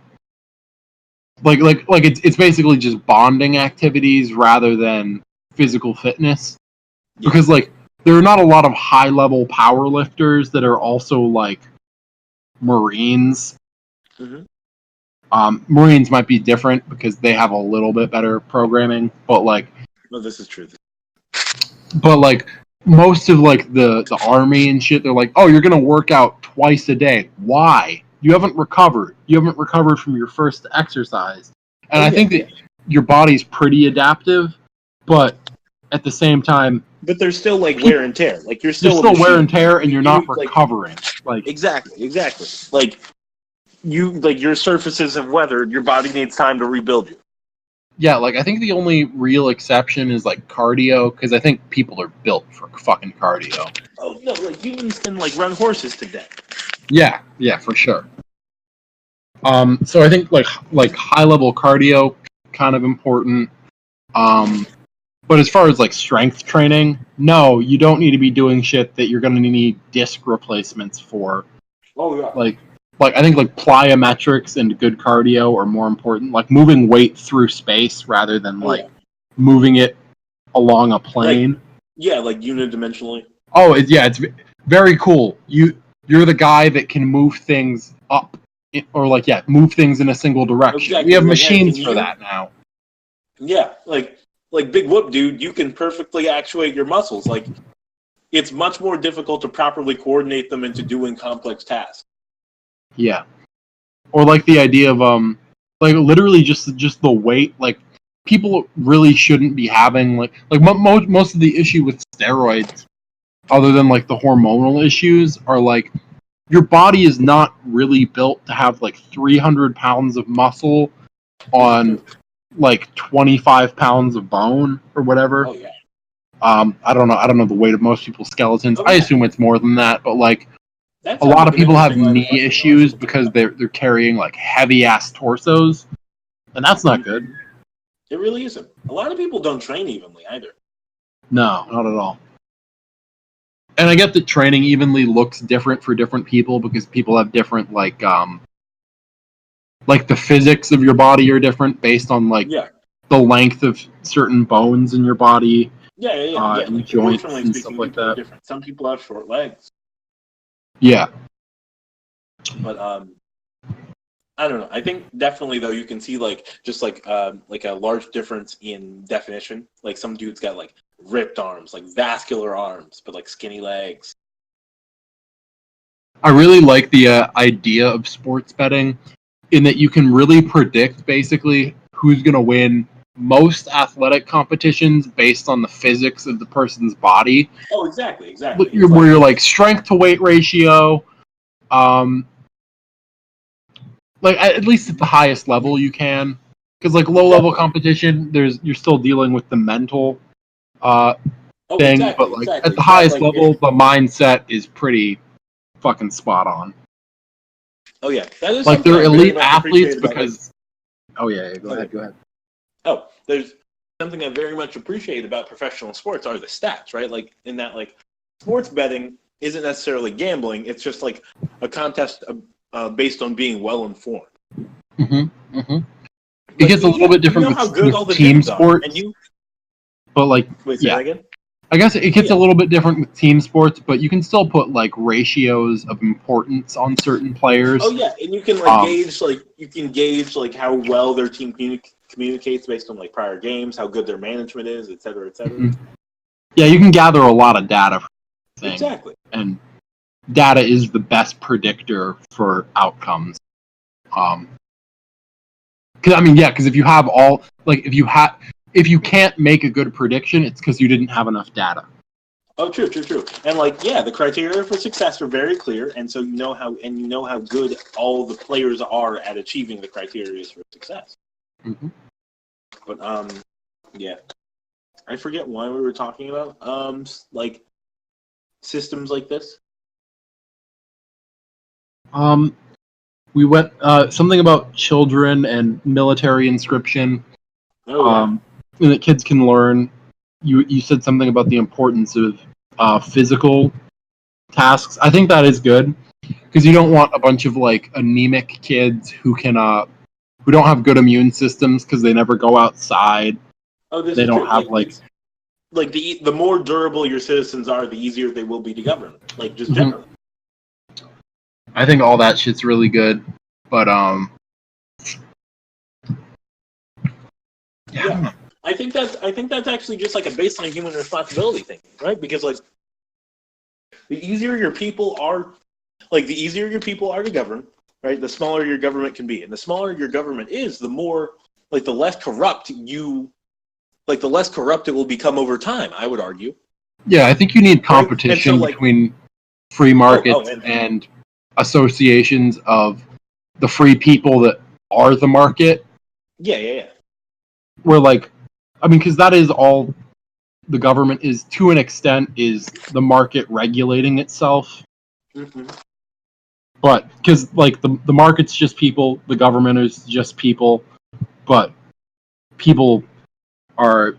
like it's basically just bonding activities rather than physical fitness. Because like there are not a lot of high level power lifters that are also like Marines. Marines might be different because they have a little bit better programming, but like this is true. But like most of like the army and shit, they're like, oh, you're gonna work out twice a day. Why? You haven't recovered. You haven't recovered from your first exercise. And I think that your body's pretty adaptive, but at the same time, but there's still like wear and tear. Like you're still wear and tear, and you're not recovering. Like exactly. Like your surfaces have weathered. Your body needs time to rebuild you. Yeah, like I think the only real exception is like cardio, because I think people are built for fucking cardio. Oh no, like humans can like run horses to death. Yeah, for sure. So I think like high level cardio kind of important. But as far as like strength training, no, you don't need to be doing shit that you're gonna need disc replacements for. Oh yeah. Like I think like plyometrics and good cardio are more important. Like moving weight through space rather than moving it along a plane. Like unidimensionally. Oh it's very cool. You're the guy that can move things up or move things in a single direction. Exactly. We have machines for that now. Yeah, like Big Whoop, dude, you can perfectly actuate your muscles. Like it's much more difficult to properly coordinate them into doing complex tasks. Yeah. Or like the idea of literally just the weight, like people really shouldn't be having most of the issue with steroids, other than like the hormonal issues, are like your body is not really built to have like 300 pounds of muscle on like 25 pounds of bone or whatever. Oh yeah. I don't know the weight of most people's skeletons. I assume it's more than that, but like That a sounds lot like of an people have interesting line of knee questioning. issues because they're carrying like heavy ass torsos, and that's not good. It really isn't. A lot of people don't train evenly either. No, not at all. And I get that training evenly looks different for different people because people have different like the physics of your body are different based on like the length of certain bones in your body. Yeah. And Like, joints proportionally and speaking, stuff like people are that. different. Some people have short legs. Yeah. But I don't know. I think definitely though you can see like just like a large difference in definition. Like some dudes got like ripped arms, like vascular arms, but like skinny legs. I really like the idea of sports betting in that you can really predict basically who's going to win most athletic competitions based on the physics of the person's body. Oh, exactly. Where you're like strength to weight ratio, like at least at the highest level you can, because like low level competition, you're still dealing with the mental thing, but like at the highest level, the mindset is pretty fucking spot on. Oh yeah, that is like they're elite athletes because. Oh yeah, go ahead. Oh, there's something I very much appreciate about professional sports are the stats, right? Like in that, like sports betting isn't necessarily gambling; it's just like a contest based on being well informed. Mm-hmm. Mm-hmm. It gets a little bit different with team sports, but like wait, say that again? I guess it gets a little bit different with team sports, but you can still put like ratios of importance on certain players. Oh yeah, and you can gauge how well their team communicates based on like prior games, how good their management is, et cetera, et cetera. Mm-hmm. Yeah, you can gather a lot of data from things, exactly, and data is the best predictor for outcomes. Because if you have all if you can't make a good prediction, it's because you didn't have enough data. Oh, true. And the criteria for success are very clear, and so you know how good all the players are at achieving the criteria for success. Mm-hmm. But I forget why we were talking about like systems like this. We went something about children and military inscription. And that kids can learn. You said something about the importance of physical tasks. I think that is good because you don't want a bunch of like anemic kids who don't have good immune systems because they never go outside. Oh, they don't have the more durable your citizens are, the easier they will be to govern. Like just generally. I think all that shit's really good, but yeah. I think that's actually just like a baseline human responsibility thing, right? Because like the easier your people are to govern, right? The smaller your government can be, and the smaller your government is, the more the less corrupt it will become over time. I would argue. Yeah, I think you need competition between free markets and associations of the free people that are the market. Yeah. Where because that is all the government is to an extent, is the market regulating itself. Mm-hmm. But because the market's just people, the government is just people, but people are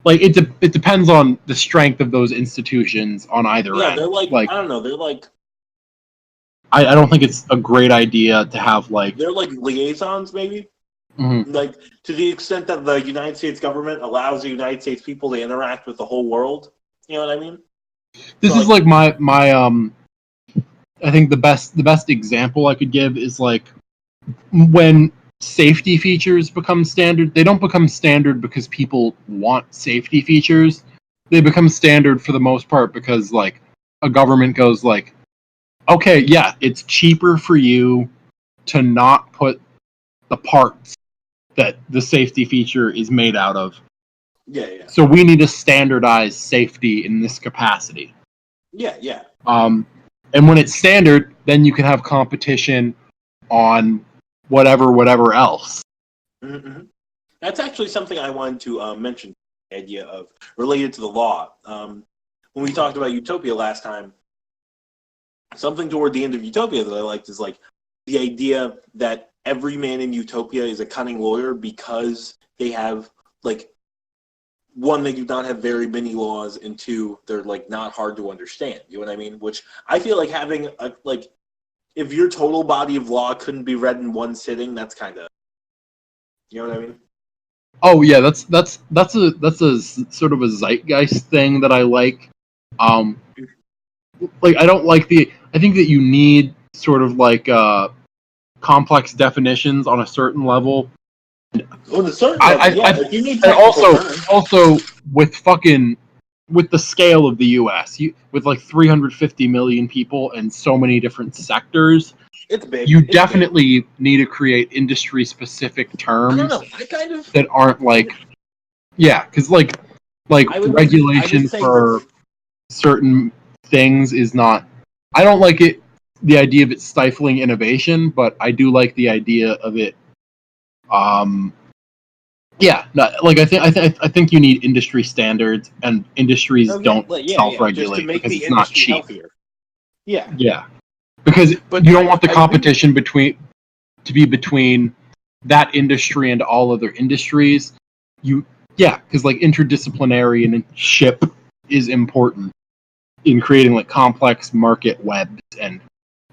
it depends on the strength of those institutions on either end. Yeah, they're I don't know, they're I don't think it's a great idea to have they're liaisons, maybe. Mm-hmm. To the extent that the United States government allows the United States people to interact with the whole world. You know what I mean? This is my I think the best example I could give is when safety features become standard. They don't become standard because people want safety features. They become standard for the most part because a government goes okay, yeah, it's cheaper for you to not put the parts that the safety feature is made out of. Yeah. So we need to standardize safety in this capacity. Yeah. And when it's standard, then you can have competition on whatever else. Mm-hmm. That's actually something I wanted to mention. The idea of related to the law. When we talked about Utopia last time, something toward the end of Utopia that I liked is like the idea that every man in Utopia is a cunning lawyer because they have like one, they do not have very many laws, and two, they're like not hard to understand. You know what I mean? Which I feel like having a like if your total body of law couldn't be read in one sitting, that's kind of, you know what I mean? Oh yeah, that's a sort of a zeitgeist thing that I like. Like I don't like I think that you need sort of like complex definitions on a certain level. On a certain level, yeah. Like you need and technical terms. also with the scale of the U.S., with like 350 million people and so many different sectors, It's big. you definitely need to create industry-specific terms. I don't know. I kind of that aren't like, yeah, because like regulation for certain things is not. I don't like it. The idea of it stifling innovation, but I do like the idea of it. Yeah, no, like I think you need industry standards, and industries don't self-regulate because it's not cheap. Healthier. Yeah. Yeah, because you don't want the competition to be between that industry and all other industries. Because like interdisciplinary and ship is important in creating like complex market webs and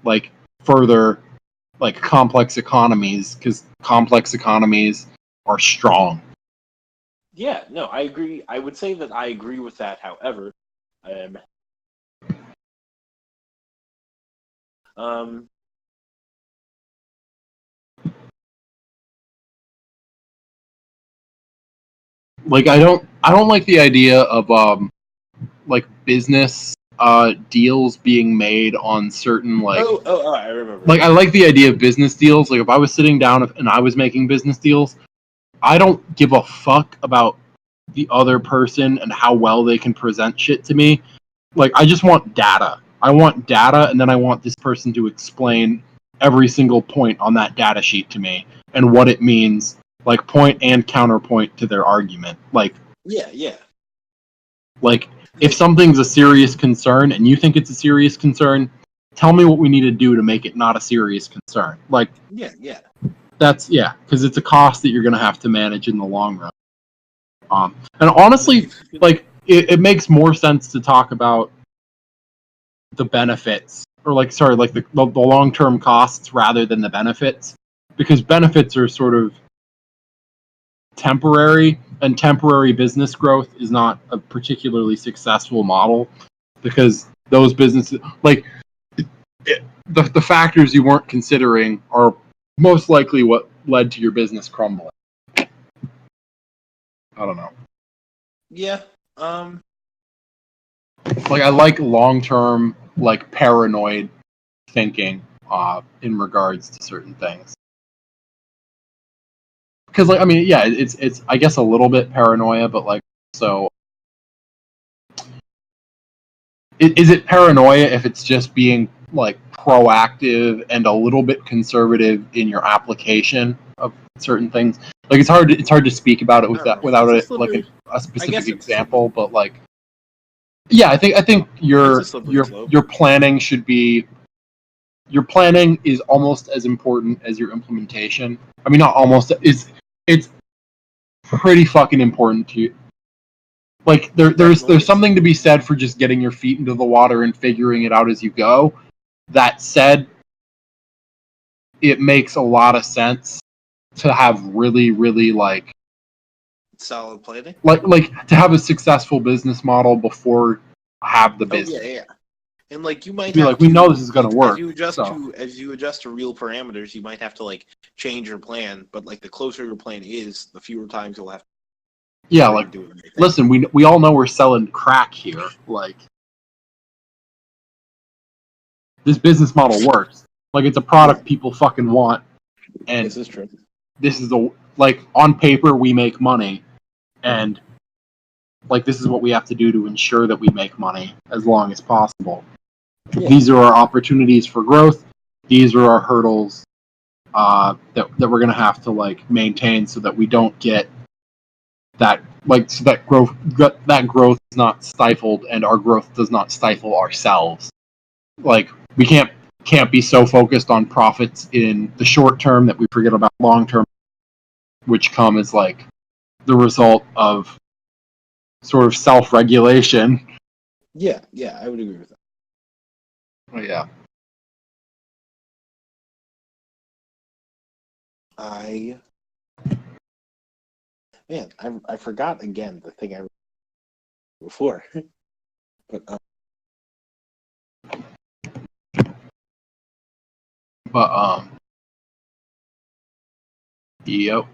like further like complex economies, because complex economies are strong. Yeah, no, I agree. I would say that I agree with that. However, like I don't like the idea of like business deals being made on certain like I remember. Like I like the idea of business deals. Like if I was sitting down and I was making business deals, I don't give a fuck about the other person and how well they can present shit to me. Like I just want data. I want data, and then I want this person to explain every single point on that data sheet to me and what it means, like point and counterpoint to their argument. Like yeah. Like if something's a serious concern and you think it's a serious concern, tell me what we need to do to make it not a serious concern. Like yeah. That's because it's a cost that you're going to have to manage in the long run. And honestly, like it makes more sense to talk about the benefits, or like the long-term costs rather than the benefits, because benefits are sort of temporary, and temporary business growth is not a particularly successful model, because those businesses, like the factors you weren't considering are most likely what led to your business crumbling. I don't know. Yeah. Like I like long-term, like paranoid thinking in regards to certain things. Because like I mean, yeah, it's I guess a little bit paranoia, but like so. Is it paranoia if it's just being like proactive and a little bit conservative in your application of certain things? Like it's hard to speak about it without a specific example, but like yeah, I think your planning should be. Your planning is almost as important as your implementation. I mean, not almost. It's pretty fucking important to you. Like there's something to be said for just getting your feet into the water and figuring it out as you go. That said, it makes a lot of sense to have really like solid planning. Like to have a successful business model before have the business. Yeah. And like you might be like, we know this is going to work. As you adjust to real parameters, you might have to like change your plan. But like the closer your plan is, the fewer times you'll have to. Yeah, like listen, we all know we're selling crack here. Like this business model works. Like it's a product people fucking want. And this is true. this is like on paper we make money, and like this is what we have to do to ensure that we make money as long as possible. Yeah. These are our opportunities for growth. These are our hurdles that we're gonna have to like maintain so that we don't get that like so that growth is not stifled and our growth does not stifle ourselves. Like we can't be so focused on profits in the short term that we forget about long term, which come as like the result of sort of self-regulation. Yeah, I would agree with that. Oh, yeah. I forgot again the thing I wrote before. But yep.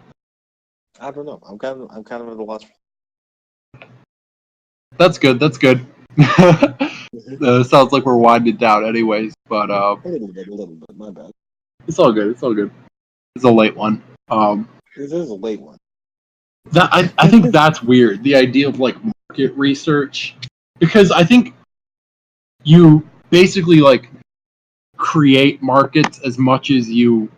I don't know. I'm kind of at a loss. That's good. Sounds like we're winding down anyways, but A little bit. My bad. it's all good. It's a late one. This is a late one. That I think that's weird. The idea of like market research, because I think you basically like create markets as much as you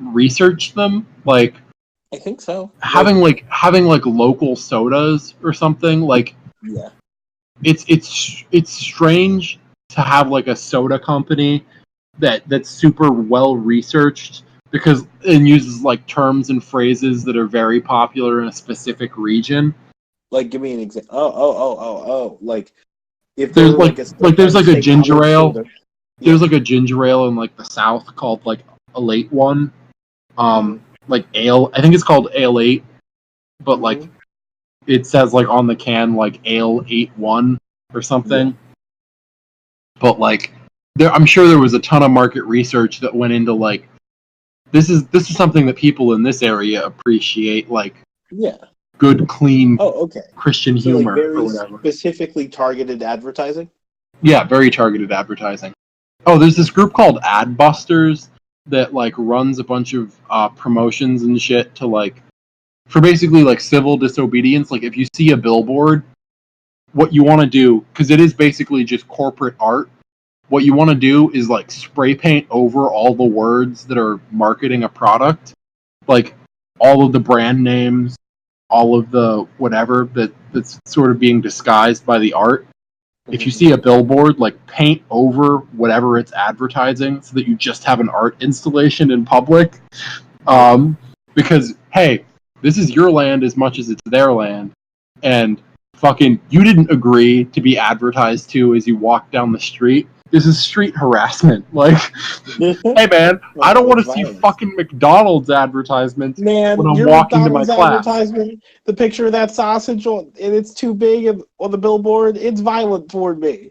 research them. Like I think so. having like local sodas or something. Like Yeah. It's strange to have like a soda company that's super well researched because it uses like terms and phrases that are very popular in a specific region. Like, give me an example. Oh. Like, if There's there like there's like a ginger ale. soda. There's like a ginger ale in like the South called like a late one. Like ale. I think it's called Ale 8, but like it says like on the can like Ale 8-1 or something. Yeah. But like I'm sure there was a ton of market research that went into like this is something that people in this area appreciate, like good, clean Christian humor like very or whatever. Specifically targeted advertising? Yeah, very targeted advertising. Oh, there's this group called Adbusters that like runs a bunch of promotions and shit to like for basically like civil disobedience. Like if you see a billboard, what you want to do, because it is basically just corporate art, what you want to do is like spray paint over all the words that are marketing a product, like all of the brand names, all of the whatever that's sort of being disguised by the art. If you see a billboard, like paint over whatever it's advertising so that you just have an art installation in public. Because, hey, this is your land as much as it's their land. And fucking, you didn't agree to be advertised to as you walk down the street. This is street harassment. Like, hey man, I don't want to see fucking McDonald's advertisements when I'm walking to my class. The picture of that sausage, and it's too big on the billboard, it's violent toward me.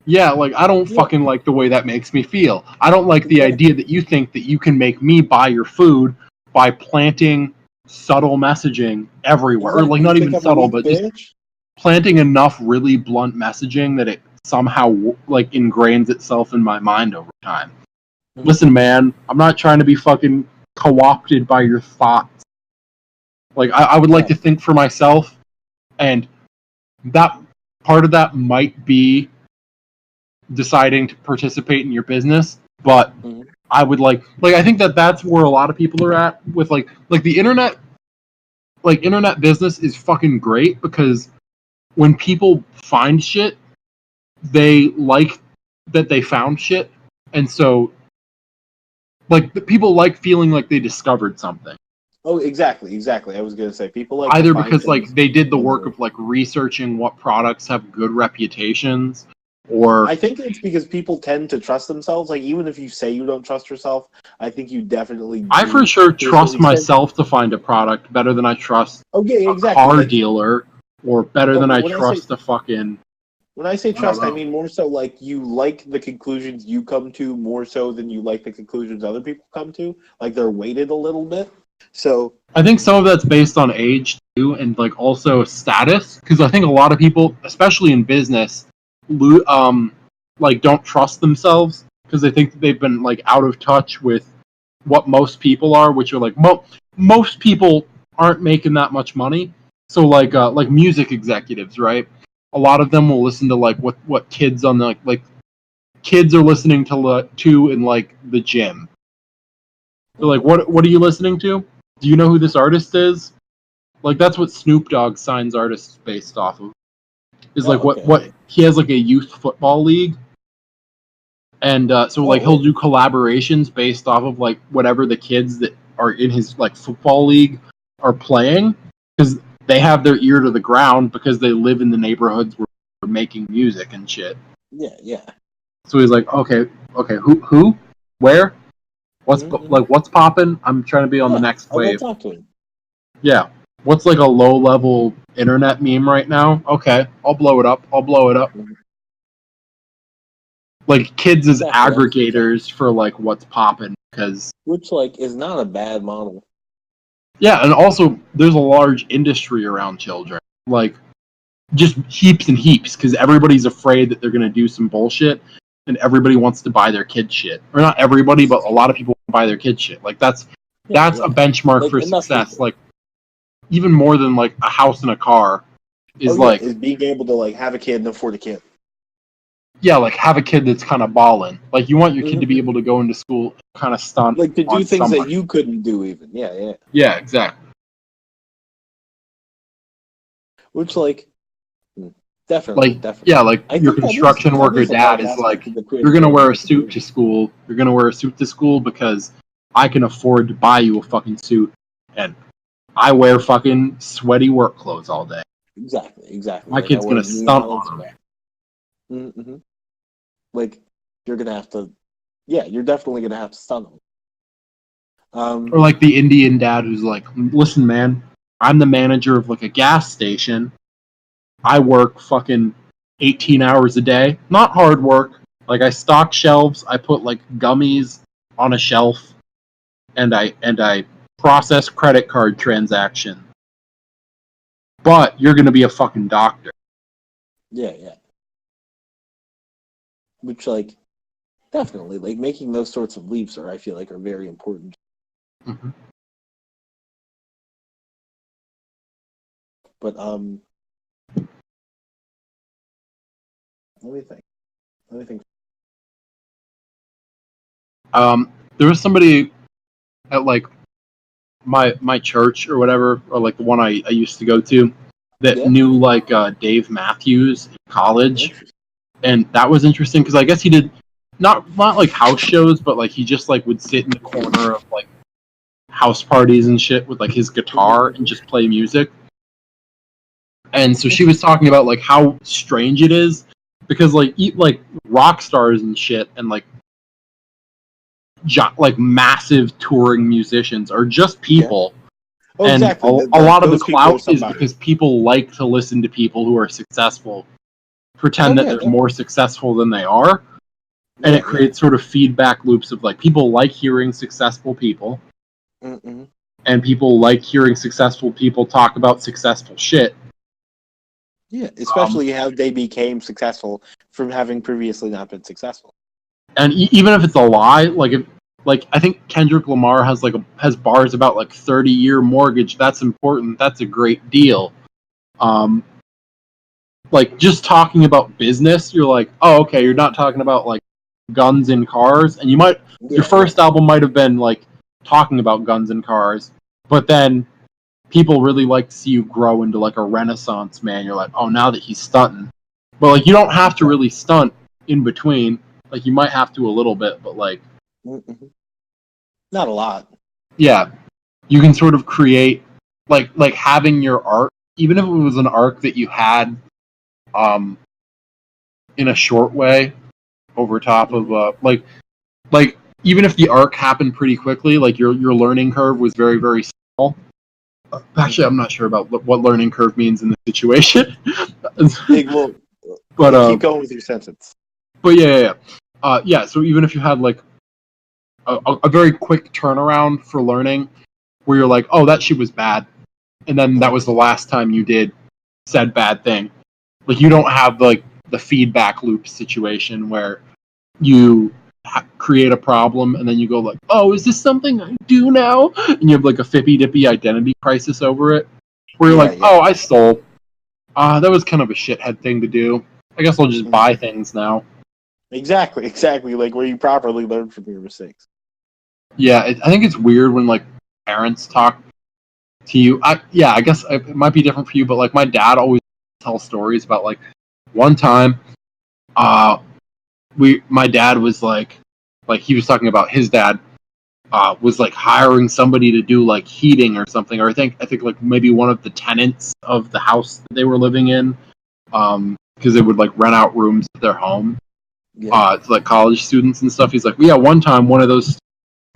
Yeah, like, I don't fucking like the way that makes me feel. I don't like the idea that you think that you can make me buy your food by planting subtle messaging everywhere. Or, like, not even subtle, but just planting enough really blunt messaging that it somehow like ingrains itself in my mind over time. Listen, man, I'm not trying to be fucking co-opted by your thoughts. Like I would like to think for myself, and that part of that might be deciding to participate in your business, but I would like I think that's where a lot of people are at with like the internet. Like internet business is fucking great because when people find shit, they like that they found shit, and so like the people like feeling like they discovered something. Oh, exactly. I was gonna say people like either because like they did the work of like researching what products have good reputations, or I think it's because people tend to trust themselves. Like even if you say you don't trust yourself, I think you definitely do. I for sure trust myself to find a product better than I trust a car dealer, or better than I trust a fucking. When I say trust, I mean more so like you like the conclusions you come to more so than you like the conclusions other people come to. Like they're weighted a little bit. So I think some of that's based on age too, and like also status. Because I think a lot of people, especially in business, like don't trust themselves because they think that they've been like out of touch with what most people are, which are like most people aren't making that much money. So like music executives, right? A lot of them will listen to like what kids on the like kids are listening to in like the gym. So like what are you listening to? Do you know who this artist is? Like that's what Snoop Dogg signs artists based off of. Is like what he has like a youth football league, and so like he'll do collaborations based off of like whatever the kids that are in his like football league are playing, because they have their ear to the ground because they live in the neighborhoods where they're making music and shit. Yeah. So he's like, okay, who, where, what's popping? I'm trying to be on the next wave. I'll talk to him. Yeah. What's like a low level internet meme right now? Okay, I'll blow it up. Like kids as aggregators for like what's popping, because which like is not a bad model. Yeah, and also there's a large industry around children, like just heaps and heaps, because everybody's afraid that they're gonna do some bullshit, and everybody wants to buy their kid shit, or not everybody, but a lot of people buy their kid shit. Like that's a benchmark like, for success. People. Like even more than like a house and a car is is being able to like have a kid and afford a kid. Yeah, like have a kid that's kind of balling. Like you want your kid to be able to go into school and kind of stunt, like to do things that you couldn't do even. Yeah, exactly. Which like definitely. Yeah, like your construction worker dad is like, you're gonna wear a suit to school. You're gonna wear a suit to school because I can afford to buy you a fucking suit, and I wear fucking sweaty work clothes all day. Exactly. My like kid's gonna stunt on them. Mm-hmm. Like you're gonna have to, you're definitely gonna have to stun them. Or like the Indian dad who's like, listen, man, I'm the manager of like a gas station. I work fucking 18 hours a day. Not hard work. Like I stock shelves. I put like gummies on a shelf, and I process credit card transactions. But you're gonna be a fucking doctor. Yeah. Which like definitely like making those sorts of leaps I feel like are very important. Mm-hmm. But let me think. There was somebody at like my church or whatever, or like the one I used to go to, that knew like Dave Matthews in college, and that was interesting because I guess he did not like house shows, but like he just like would sit in the corner of like house parties and shit with like his guitar and just play music. And so she was talking about like how strange it is because like rock stars and shit and like massive touring musicians are just people. Oh, and exactly. a lot of the clout is because people like to listen to people who are successful, pretend that they're more successful than they are, and it creates sort of feedback loops of like people like hearing successful people, and people like hearing successful people talk about successful shit. Yeah, especially how they became successful from having previously not been successful. And even if it's a lie, like I think Kendrick Lamar has bars about like 30-year mortgage. That's important. That's a great deal. Like just talking about business, you're like, oh, okay, you're not talking about like guns and cars. And your first album might have been like talking about guns and cars, but then people really like to see you grow into like a renaissance man. You're like, oh, now that he's stunting. But like you don't have to really stunt in between. Like you might have to a little bit, but like not a lot. Yeah, you can sort of create like having your arc, even if it was an arc that you had in a short way over top of like even if the arc happened pretty quickly, like your learning curve was very, very small. Actually, I'm not sure about what learning curve means in this situation. But keep going with your sentence. But yeah. So even if you had like a very quick turnaround for learning, where you're like, oh, that shit was bad, and then that was the last time you did said bad thing. Like you don't have like the feedback loop situation where you create a problem, and then you go like, oh, is this something I do now? And you have like a fippy-dippy identity crisis over it, where you're like, oh, I stole. That was kind of a shithead thing to do. I guess I'll just buy things now. Exactly. Like where you properly learn from your mistakes. Yeah, I think it's weird when like parents talk to you. I guess it might be different for you, but like my dad always tells stories about like one time, my dad was like he was talking about his dad was like hiring somebody to do like heating or something, or I think like maybe one of the tenants of the house that they were living in, because they would like rent out rooms at their home to like college students and stuff. He's like, yeah, one time one of those,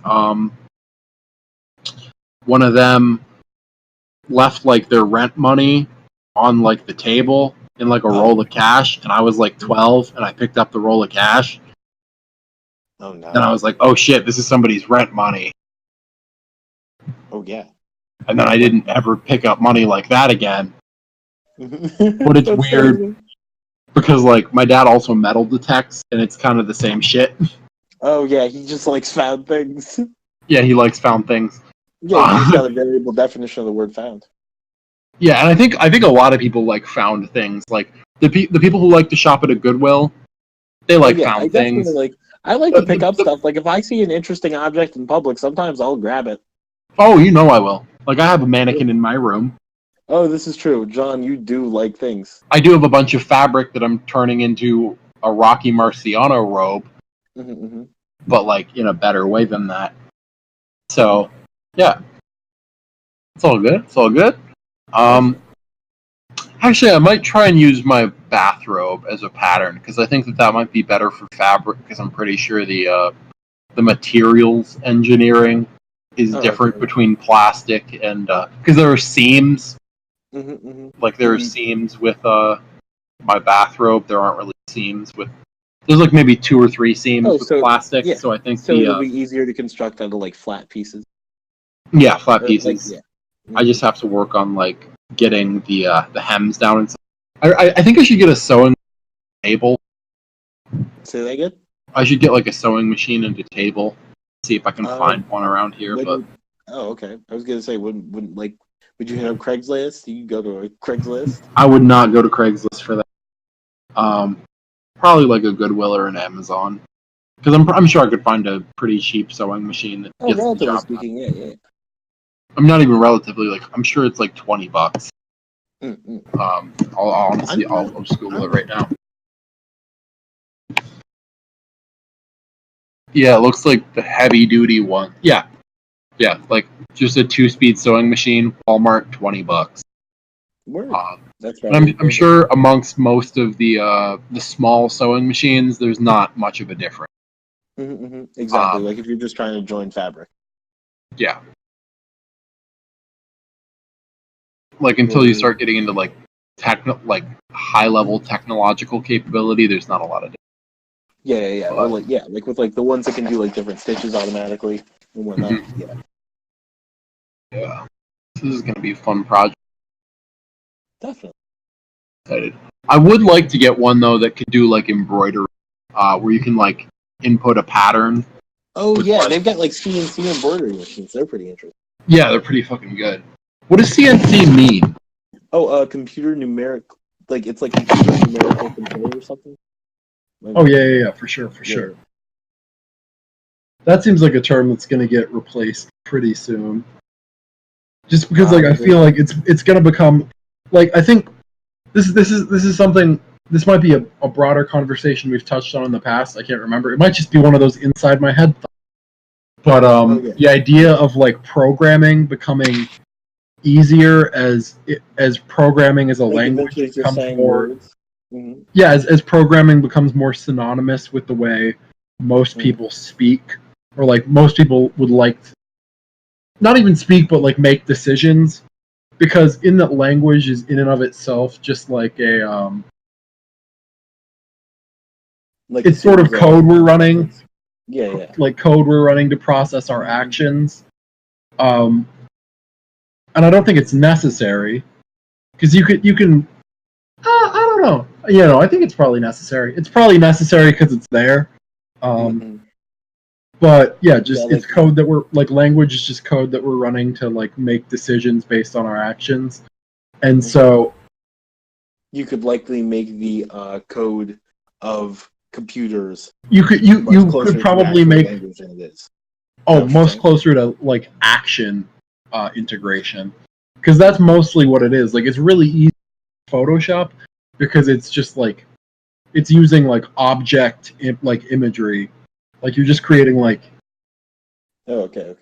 one of them left like their rent money on like the table in like a roll of cash, and I was like 12, and I picked up the roll of cash. Oh no! And I was like, oh shit, this is somebody's rent money. Oh yeah. And then I didn't ever pick up money like that again. But it's weird because like my dad also metal detects, and it's kind of the same shit. Oh yeah, he just likes found things. Yeah, he likes found things. Yeah, he's got a variable definition of the word found. Yeah, and I think a lot of people like found things. Like the people who like to shop at a Goodwill, they like found things. I like to pick up stuff. Like if I see an interesting object in public, sometimes I'll grab it. Oh, you know I will. Like I have a mannequin in my room. Oh, this is true, John. You do like things. I do have a bunch of fabric that I'm turning into a Rocky Marciano robe, but like in a better way than that. So, yeah, it's all good. It's all good. Actually, I might try and use my bathrobe as a pattern because I think that might be better for fabric. Because I'm pretty sure the materials engineering is different between plastic and because there are seams. Like there are seams with my bathrobe. There aren't really seams with. There's like maybe 2 or 3 seams with plastic. Yeah. So I think it'll be easier to construct out of like flat pieces. Yeah, flat pieces. I just have to work on like getting the hems down and stuff. I think I should get a sewing table. Say that again? I should get like a sewing machine and a table. See if I can find one around here. But okay. I was gonna say, would you hit up Craigslist? You go to a Craigslist? I would not go to Craigslist for that. Probably like a Goodwill or an Amazon, because I'm sure I could find a pretty cheap sewing machine that gets the job done. Yeah. I'm not even relatively like I'm sure it's like $20. I'll honestly I'll Google it right now. Yeah, it looks like the heavy duty one. Yeah, like just a 2-speed sewing machine. Walmart, $20. Word. That's right. I'm sure amongst most of the small sewing machines, there's not much of a difference. Exactly. Like if you're just trying to join fabric. Yeah. Like until you start getting into like high level technological capability, there's not a lot of difference. Yeah. Or like with like the ones that can do like different stitches automatically and whatnot. Yeah. This is gonna be a fun project. Definitely. Excited. I would like to get one though that could do like embroidery, where you can like input a pattern. Oh yeah, they've got like CNC embroidery machines. They're pretty interesting. Yeah, they're pretty fucking good. What does CNC mean? Oh, computer numeric, like it's like computer numerical control or something. Oh yeah, for sure. That seems like a term that's going to get replaced pretty soon. Just because, like, I feel like it's going to become, like, I think this is something. This might be a broader conversation we've touched on in the past. I can't remember. It might just be one of those inside my head thoughts. But the idea of like programming becoming easier as programming as a language becomes more. Yeah, as programming becomes more synonymous with the way most people speak, or like most people would like not even speak, but like make decisions, because in that language is in and of itself just like a like it's sort of code we're running. Yeah. Like code we're running to process our actions. And I don't think it's necessary, because you can. I don't know. I think it's probably necessary. It's probably necessary because it's there. But yeah, just Yeah, it's code that we're like language is just code that we're running to like make decisions based on our actions. And so you could likely make the code of computers you could closer to probably actual make language than it is. most closer to like action integration, because that's mostly what it is. Like it's really easy in Photoshop because it's just like it's using like object like imagery, like you're just creating like okay.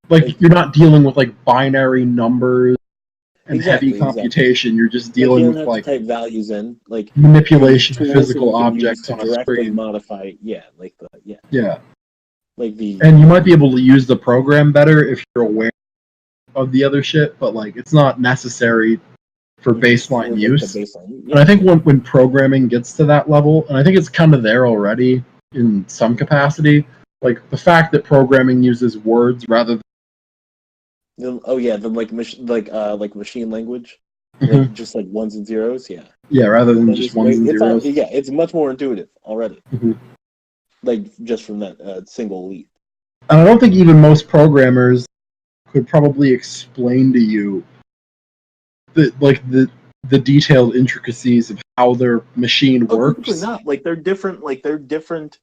like you're not dealing with like binary numbers and heavy Exactly. computation. You're just Like dealing you don't with have to like type values in. Like manipulation of tools that physical you can objects use to on a directly screen. modify. Yeah, Yeah, like the and you might be able to use the program better if you're aware of the other shit, but like it's not necessary for baseline like, use. the baseline. Yeah. And I think when programming gets to that level, and I think it's kind of there already in some capacity, like the fact that programming uses words rather Then, then like machine language, than like just like ones and zeros. Yeah. rather than That just is ones and it's zeros. it's much more intuitive already. Mhm. Like just from that single leap. And I don't think even most programmers could probably explain to you the detailed intricacies of how their machine Oh, typically works. not. Like they're different. Like they're different.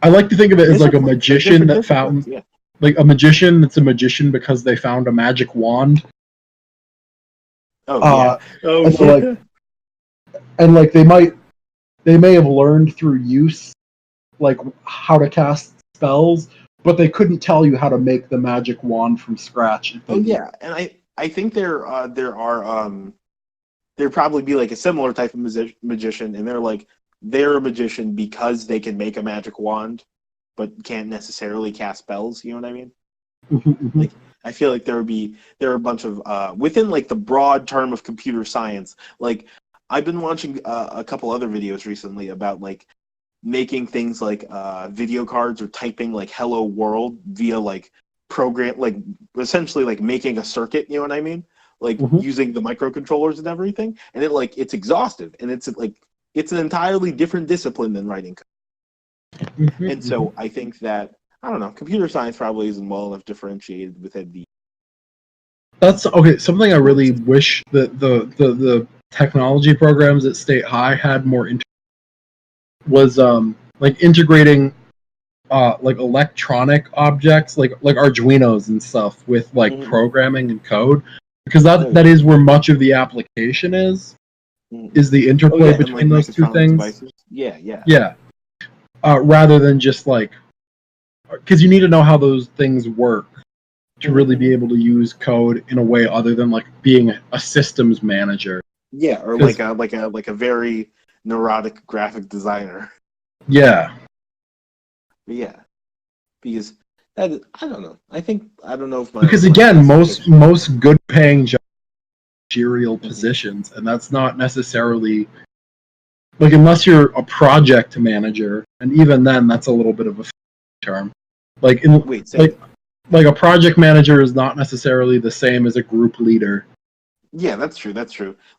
I like to think of it as like a magician that disciplines, found like a magician that's a magician because they found a magic wand. Oh yeah. And so, like they may have learned through use like how to cast spells, but they couldn't tell you how to make the magic wand from scratch. And I think there probably be like a similar type of magician, and they're a magician because they can make a magic wand, but can't necessarily cast spells. You know what I mean? Like I feel like there are a bunch of within like the broad term of computer science. Like I've been watching a couple other videos recently about like making things like video cards or typing like "Hello World" via like program, like essentially like making a circuit. You know what I mean? Like using the microcontrollers and everything, and it's exhaustive, and it's an entirely different discipline than writing code. And so I think that I don't know, computer science probably isn't well enough differentiated within the. That's okay. Something I really wish that the technology programs at State High had more was like integrating like electronic objects like Arduinos and stuff with like programming and code, because that is where much of the application is the interplay between those two things. Devices. Yeah. Rather than just like, because you need to know how those things work to really be able to use code in a way other than like being a systems manager. Yeah, or like a very neurotic graphic designer. Yeah. Yeah, because I don't know. I don't know if because again, most good paying jobs are managerial positions, and that's not necessarily like unless you're a project manager, and even then, that's a little bit of a term. Like like a project manager is not necessarily the same as a group leader. Yeah, that's true.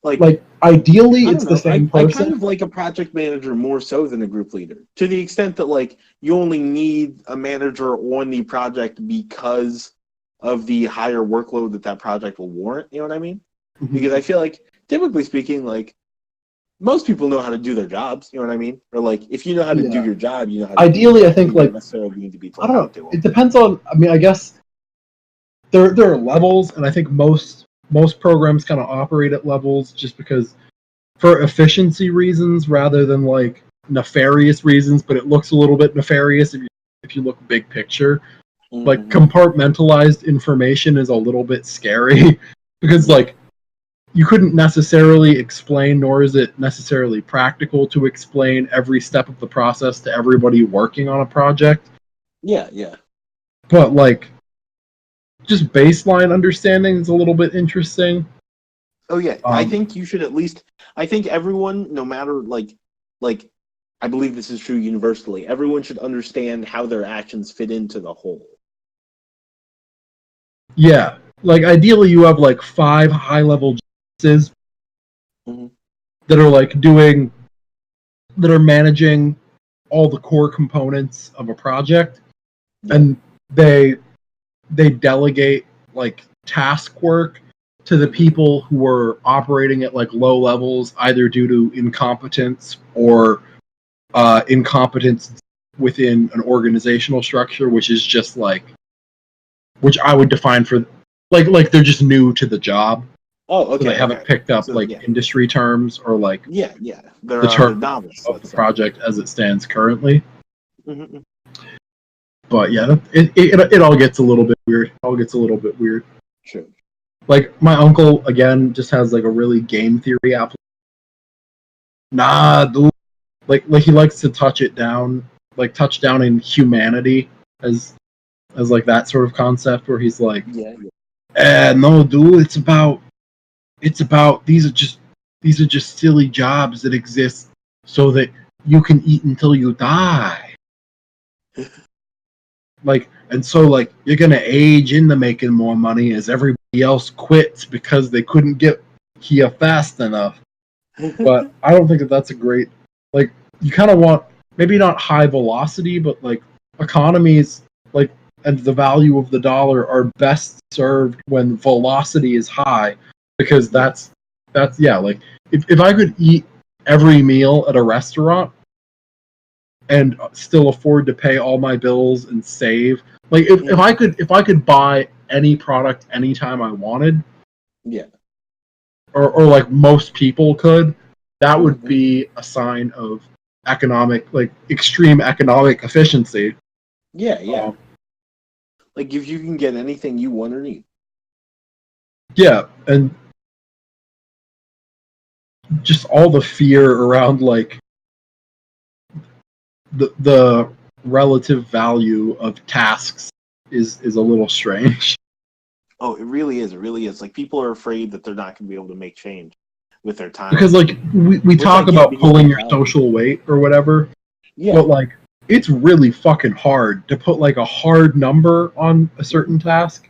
Like ideally, it's the same person. I kind of like a project manager more so than a group leader, to the extent that like you only need a manager on the project because of the higher workload that project will warrant. You know what I mean? Because I feel like, typically speaking, like most people know how to do their jobs. You know what I mean? Or like if you know how to do your job, you know how to. Ideally, I think like necessarily need to be told I don't know. It depends on. I mean, I guess there are levels, and I think most programs kind of operate at levels just because for efficiency reasons rather than like nefarious reasons, but it looks a little bit nefarious if you look big picture. Like compartmentalized information is a little bit scary because like you couldn't necessarily explain, nor is it necessarily practical to explain every step of the process to everybody working on a project. Yeah. But like just baseline understanding is a little bit interesting. Oh yeah, I think you should at least. I think everyone, no matter like, I believe this is true universally. Everyone should understand how their actions fit into the whole. Yeah, like ideally, you have like 5 high-level jobs that are like that are managing all the core components of a project, and they delegate like task work to the people who are operating at like low levels, either due to incompetence or incompetence within an organizational structure, which is just like, which I would define for like they're just new to the job. Oh, okay. So they haven't picked up industry terms or like They're the term novice of the project as it stands currently. Mm-hmm. But yeah, it all gets a little bit weird. It all gets a little bit weird. Sure. Like my uncle again just has like a really game theory application. Nah, dude. Like he likes to touch down in humanity as like that sort of concept where he's like, no, dude, it's about these are just silly jobs that exist so that you can eat until you die. Like, and so like you're gonna age into making more money as everybody else quits because they couldn't get here fast enough. But I don't think that that's a great, like, you kind of want maybe not high velocity, but like economies like and the value of the dollar are best served when velocity is high, because that's like if I could eat every meal at a restaurant and still afford to pay all my bills and save, like if I could buy any product anytime I wanted, or like most people could, that would be a sign of extreme economic efficiency. Like if you can get anything you want or need. Yeah, and just all the fear around like the relative value of tasks is a little strange. Oh, it really is. It really is. Like people are afraid that they're not going to be able to make change with their time. Because like we talk about pulling your social weight or whatever. Yeah. But like it's really fucking hard to put like a hard number on a certain task.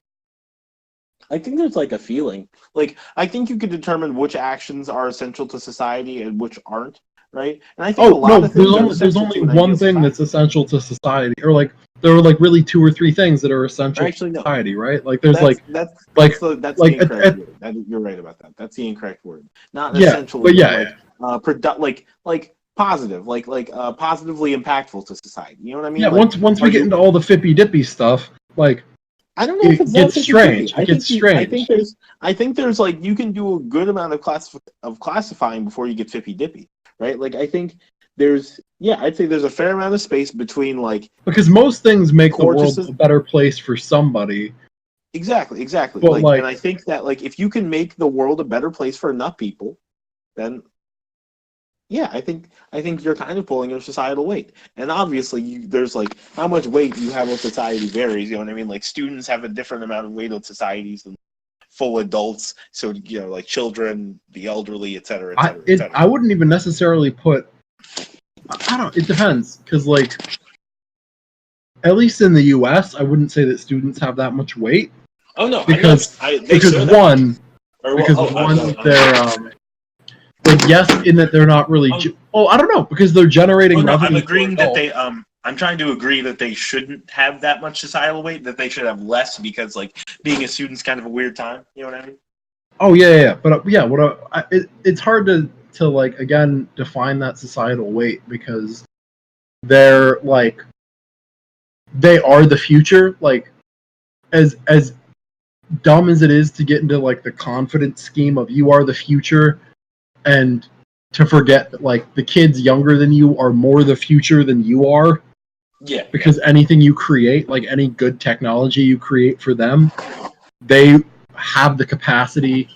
I think there's like a feeling. Like I think you can determine which actions are essential to society and which aren't, right? And I think there's only one thing that's essential to society, or like there are like really two or three things that are essential to society, right? Like there's that's the incorrect word. You're right about that. That's the incorrect word. Not essential, like positive, positively impactly to society. You know what I mean? Yeah. Like, once we get into all the fippy dippy stuff, like I don't know if it gets strange. It gets strange. I think there's like you can do a good amount of classifying before you get fippy dippy, right? Like I think I'd say there's a fair amount of space between like, because most things make the world a better place for somebody. Exactly. But and I think that like if you can make the world a better place for enough people, then I think you're kind of pulling your societal weight. And obviously there's like how much weight you have on society varies, you know what I mean? Like students have a different amount of weight on societies than full adults, so you know, like children, the elderly, etc. I wouldn't even necessarily put, I don't, it depends, because like at least in the US I wouldn't say that students have that much weight. Oh no, because they're like, yes, in that they're not really. I don't know, because they're generating revenue. I'm agreeing that they. I'm trying to agree that they shouldn't have that much societal weight. That they should have less, because like being a student's kind of a weird time. You know what I mean? Oh yeah. But it's hard to like again define that societal weight, because they're like they are the future. Like as dumb as it is to get into like the confidence scheme of you are the future, and to forget that like the kids younger than you are more the future than you are. Yeah. Because anything you create, like any good technology you create for them, they have the capacity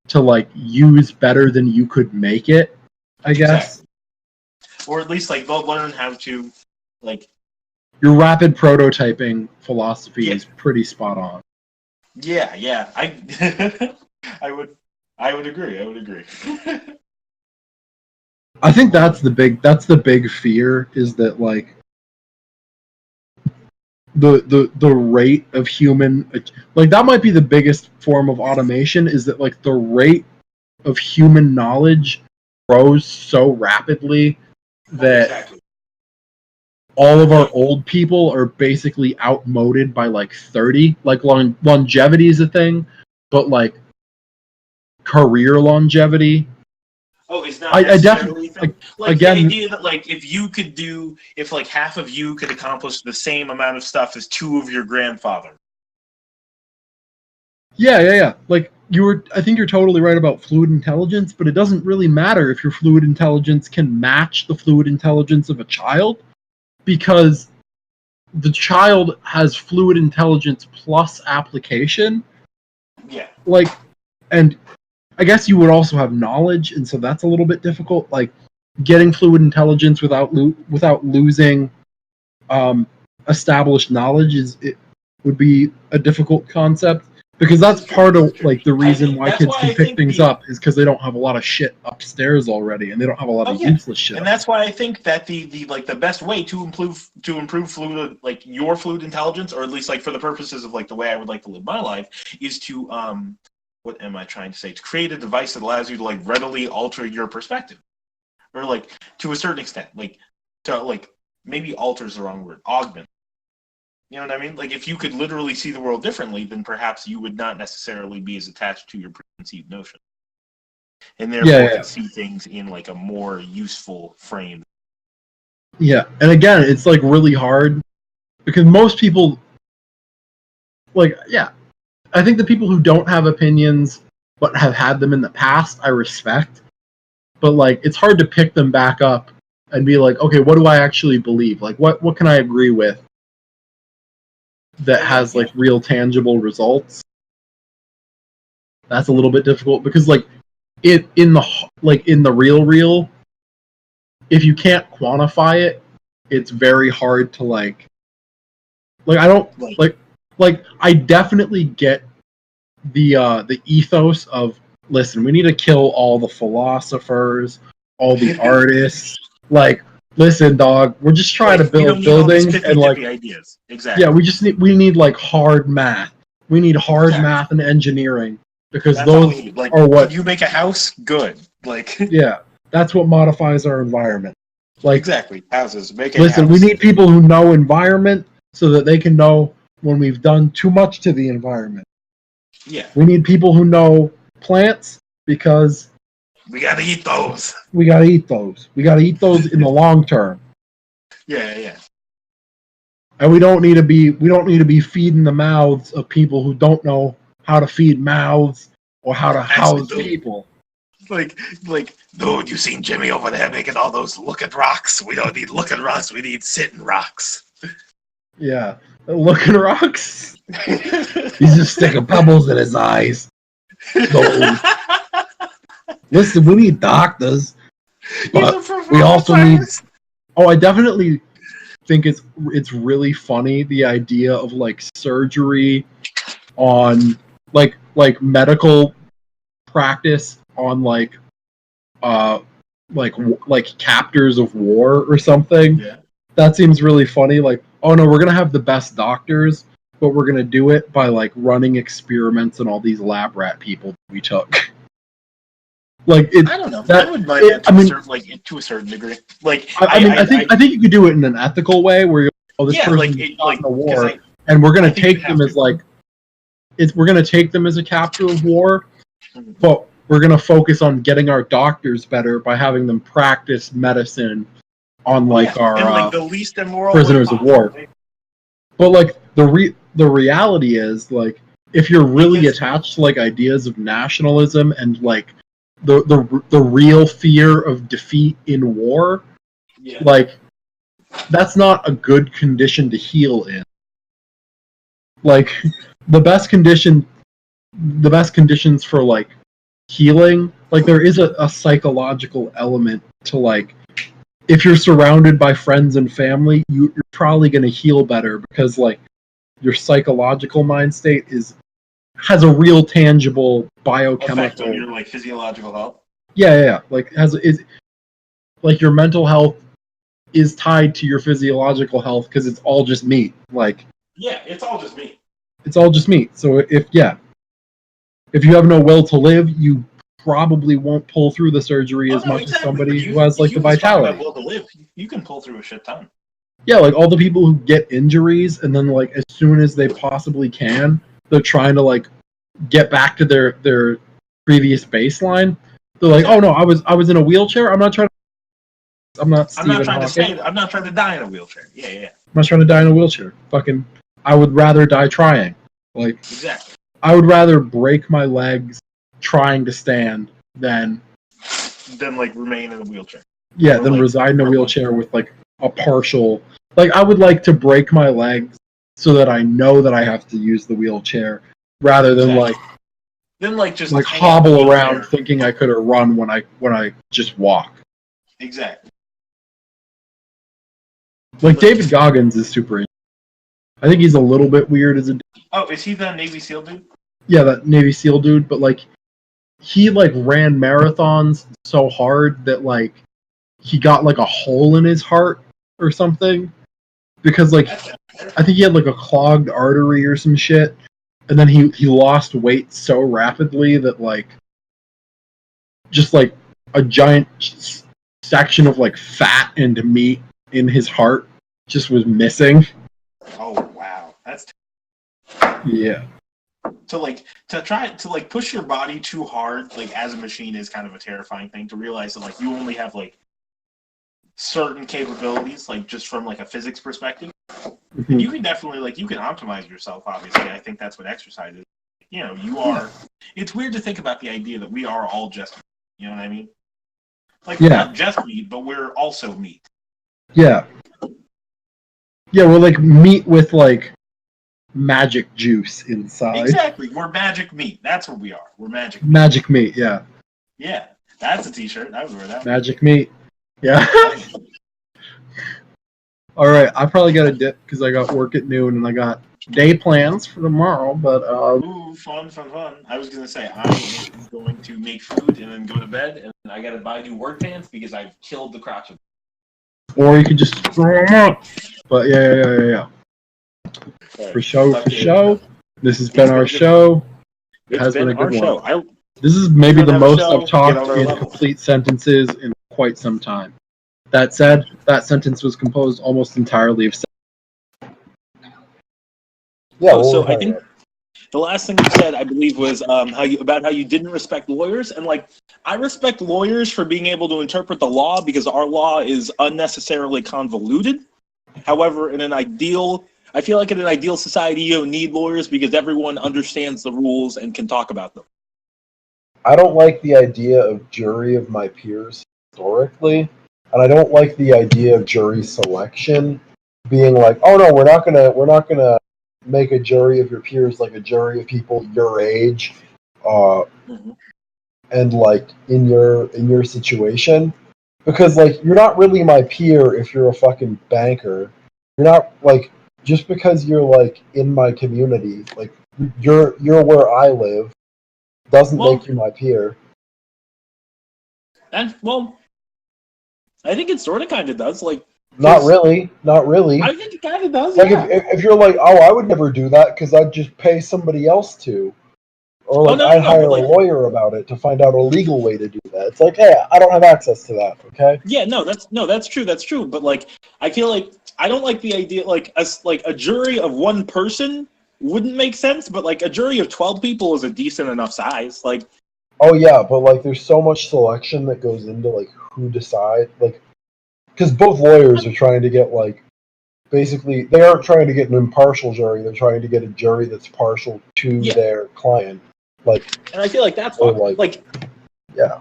to like use better than you could make it, I guess. Exactly. Or at least like they'll learn how to like. Your rapid prototyping philosophy is pretty spot on. Yeah. I would agree. I think that's the big fear, is that like the rate of human, like that might be the biggest form of automation, is that like the rate of human knowledge grows so rapidly that all of our old people are basically outmoded by like 30. Like longevity is a thing, but like career longevity. Oh, it's not I necessarily definitely like again. the idea that like if like half of you could accomplish the same amount of stuff as two of your grandfather. Yeah. Like I think you're totally right about fluid intelligence, but it doesn't really matter if your fluid intelligence can match the fluid intelligence of a child, because the child has fluid intelligence plus application. Yeah. Like, and I guess you would also have knowledge, and so that's a little bit difficult. Like, getting fluid intelligence without losing established knowledge would be a difficult concept, because that's part of like the reason why kids can pick things up is because they don't have a lot of shit upstairs already, and they don't have a lot of useless shit. And that's why I think that the like the best way to improve fluid, like your fluid intelligence, or at least like for the purposes of like the way I would like to live my life, is to what am I trying to say? To create a device that allows you to like readily alter your perspective, or like to a certain extent, like to like maybe alter is the wrong word, augment. You know what I mean? Like if you could literally see the world differently, then perhaps you would not necessarily be as attached to your preconceived notion, and therefore could see things in like a more useful frame. Yeah, and again, it's like really hard because most people, like, I think the people who don't have opinions but have had them in the past, I respect. But like, it's hard to pick them back up and be like, okay, what do I actually believe? Like, what can I agree with that has like real tangible results? That's a little bit difficult because like in the real, if you can't quantify it, it's very hard to like I don't like I definitely get the ethos of, listen, we need to kill all the philosophers, all the artists. Like, listen, dog, we're just trying to build buildings and like ideas. Exactly. Yeah, we need like hard math. We need hard math and engineering, because that's those like, are what. Can you make a house? Good. Like yeah, that's what modifies our environment. Like, exactly, houses. Listen, we need people who know environment so that they can know when we've done too much to the environment. Yeah. We need people who know plants because we gotta eat those. We gotta eat those. We gotta eat those in the long term. Yeah. And we don't need to be feeding the mouths of people who don't know how to feed mouths or how to house people. Like, dude, you seen Jimmy over there making all those looking rocks? We don't need looking rocks. We need sitting rocks. Yeah, looking rocks. He's just sticking pebbles in his eyes. Listen, we need doctors, but we also need. Oh, I definitely think it's really funny, the idea of like surgery on like medical practice on like captors of war or something. Yeah. That seems really funny. Like, oh no, we're gonna have the best doctors, but we're gonna do it by like running experiments on all these lab rat people we took. Like, I don't know. I would mind that to a certain degree. Like, I think you could do it in an ethical way where you're, this person is in a war, and we're gonna take them as like we're gonna take them as a capture of war, but we're gonna focus on getting our doctors better by having them practice medicine on our the least immoral prisoners of war. But like the reality is, like, if you're really attached to like ideas of nationalism and like the real fear of defeat in war, like, that's not a good condition to heal in. Like, the best conditions for like healing, like, there is a psychological element to, like, if you're surrounded by friends and family, you're probably going to heal better because like your psychological mind state has a real tangible biochemical effect on your like physiological health. Yeah. Like, like your mental health is tied to your physiological health because it's all just meat. Like, yeah, it's all just meat. It's all just meat. So if you have no will to live, you probably won't pull through the surgery as much as somebody who has like the vitality. Will to live, you can pull through a shit ton. Yeah, like all the people who get injuries and then like as soon as they possibly can, they're trying to like get back to their previous baseline. They're like, "Oh no, I was in a wheelchair. I'm not trying to I'm not Stephen Hawking. I'm not trying to die in a wheelchair. Yeah. I'm not trying to die in a wheelchair. Fucking I would rather die trying. Like Exactly. I would rather break my legs trying to stand than like remain in a wheelchair. Yeah, than like, reside in a wheelchair with like a partial. Like I would like to break my legs so that I know that I have to use the wheelchair rather than just like hobble around thinking I could have run when I just walk. Exactly. Like David Goggins is super. I think he's a little bit weird as a. Oh, is he the Navy SEAL dude? Yeah, that Navy SEAL dude. But like, he like ran marathons so hard that like he got like a hole in his heart or something because like I think he had like a clogged artery or some shit, and then he lost weight so rapidly that like just like a giant section of like fat and meat in his heart just was missing. Oh wow, that's yeah. To try to like push your body too hard, like as a machine, is kind of a terrifying thing. To realize that like you only have like certain capabilities, like just from like a physics perspective. Mm-hmm. You can definitely you can optimize yourself. Obviously, I think that's what exercise is. You know, you are. It's weird to think about the idea that we are all just meat. You know what I mean? Like we're not just meat, but we're also meat. Yeah. Yeah, we're like meat with like magic juice inside. Exactly. We're magic meat. That's what we are. We're magic meat. Magic meat, yeah. Yeah. That's a t-shirt. I would wear that. Magic meat. Yeah. Alright, I probably got a dip because I got work at noon and I got day plans for tomorrow, but Ooh, fun. I was gonna say I am going to make food and then go to bed, and I gotta buy new work pants because I've killed the crotch of. Or you could just throw them up. But yeah. Right. For show. This has been our show. It has been a good one. This is maybe the most I've talked in complete sentences in quite some time. That said, that sentence was composed almost entirely of. Yeah. So I think the last thing you said, I believe, was how you didn't respect lawyers, and like I respect lawyers for being able to interpret the law because our law is unnecessarily convoluted. However, I feel like in an ideal society, you don't need lawyers because everyone understands the rules and can talk about them. I don't like the idea of jury of my peers historically, and I don't like the idea of jury selection being like, oh no, we're not gonna make a jury of your peers like a jury of people your age, and like in your situation, because like you're not really my peer if you're a fucking banker. You're not like. Just because you're like in my community, like you're where I live, doesn't make you my peer. And I think it sort of kind of does. Like, not really. I think it kind of does. Like if you're like, oh, I would never do that because I'd just pay somebody else to, or like I'd hire a lawyer about it to find out a legal way to do that. It's like, hey, I don't have access to that. Okay. Yeah, that's true. But like, I feel like. I don't like the idea, like a jury of one person wouldn't make sense, but like a jury of 12 people is a decent enough size. Like, oh yeah, but like there's so much selection that goes into like who decide, like, because both lawyers are trying to get like, basically they aren't trying to get an impartial jury; they're trying to get a jury that's partial to their client. Like, and I feel like that's like, yeah.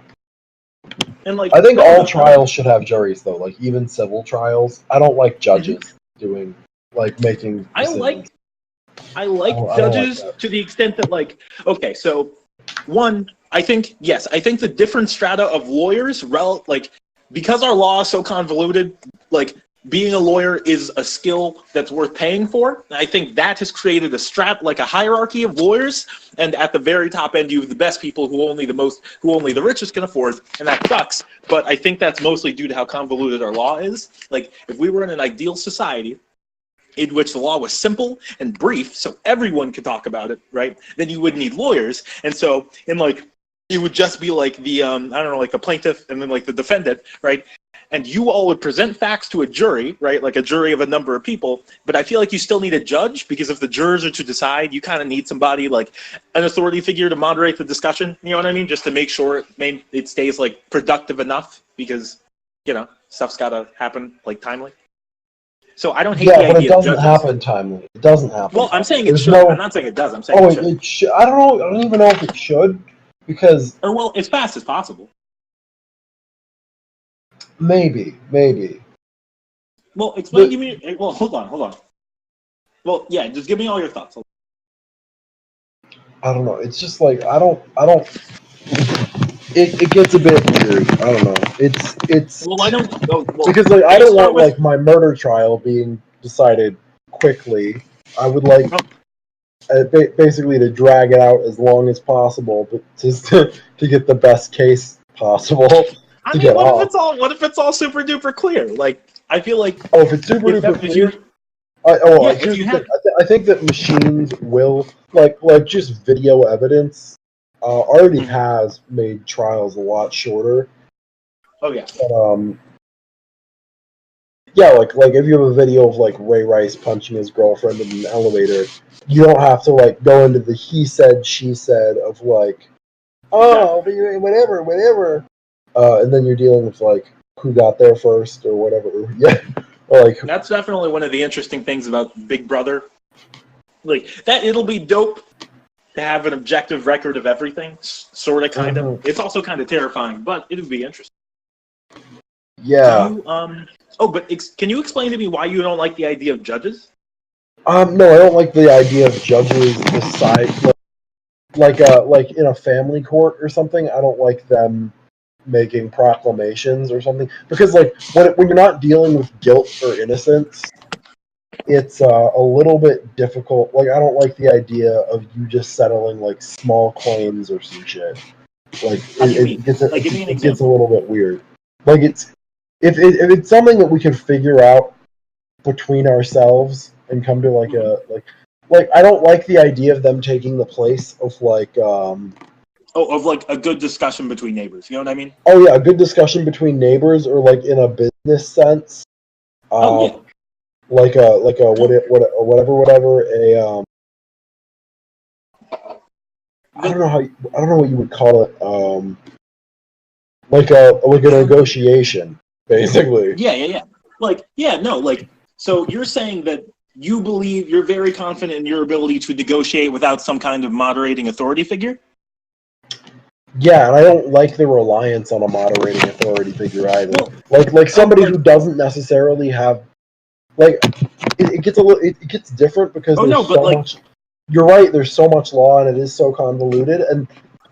And like, I think all trials should have juries, though. Like even civil trials, I don't like judges doing making decisions. I like judges to the extent that like, okay, so one, I think the different strata of lawyers, because our law is so convoluted, like being a lawyer is a skill that's worth paying for. I think that has created a hierarchy of lawyers, and at the very top end, you have the best people who only the richest can afford, and that sucks. But I think that's mostly due to how convoluted our law is. Like, if we were in an ideal society in which the law was simple and brief, so everyone could talk about it, right? Then you wouldn't need lawyers, and so it would just be like the the plaintiff and then like the defendant, right? and you all would present facts to a jury, right? Like a jury of a number of people. But I feel like you still need a judge, because if the jurors are to decide, you kind of need somebody like an authority figure to moderate the discussion. You know what I mean? Just to make sure it stays like productive enough, because stuff's got to happen like timely. So I don't hate the idea. Yeah, but it doesn't of happen timely. It doesn't happen. Well, I'm saying it There's should. no... I'm not saying it does. I'm saying it should. it should. I don't know. I don't even know if it should, because Or well, as fast as possible. maybe. Well, explain to me. Well, hold on. Well, yeah, just give me all your thoughts. I don't know. It's just like I don't. It gets a bit weird. I don't know. It's. Well, I don't. Because like I don't want like my murder trial being decided quickly. I would like basically to drag it out as long as possible, but just to get the best case possible. I mean, what if it's all super duper clear? Like, I feel like if it's super duper clear. I think that machines will like just video evidence already has made trials a lot shorter. Oh yeah. But, yeah, like if you have a video of like Ray Rice punching his girlfriend in an elevator, you don't have to like go into the he said she said of like, whatever. And then you're dealing with like who got there first or whatever. Yeah. Like, that's definitely one of the interesting things about Big Brother. Like that, it'll be dope to have an objective record of everything, sort of, kind of. It's also kind of terrifying, but it would be interesting. Yeah. But can you explain to me why you don't like the idea of judges? No, I don't like the idea of judges decide like in a family court or something. I don't like them making proclamations or something, because like when you're not dealing with guilt or innocence, it's a little bit difficult. Like I don't like the idea of you just settling like small claims or some shit. Like it gets a little bit weird. Like it's if it's something that we can figure out between ourselves and come to like like I don't like the idea of them taking the place of like of like a good discussion between neighbors. You know what I mean? Oh yeah, a good discussion between neighbors, or like in a business sense. Yeah. Like a whatever. I don't know what you would call it. Like a negotiation, basically. Yeah. So you're saying that you believe you're very confident in your ability to negotiate without some kind of moderating authority figure? Yeah, and I don't like the reliance on a moderating authority figure either. Like somebody who doesn't necessarily have, like, it gets different because much. You're right. There's so much law, and it is so convoluted. And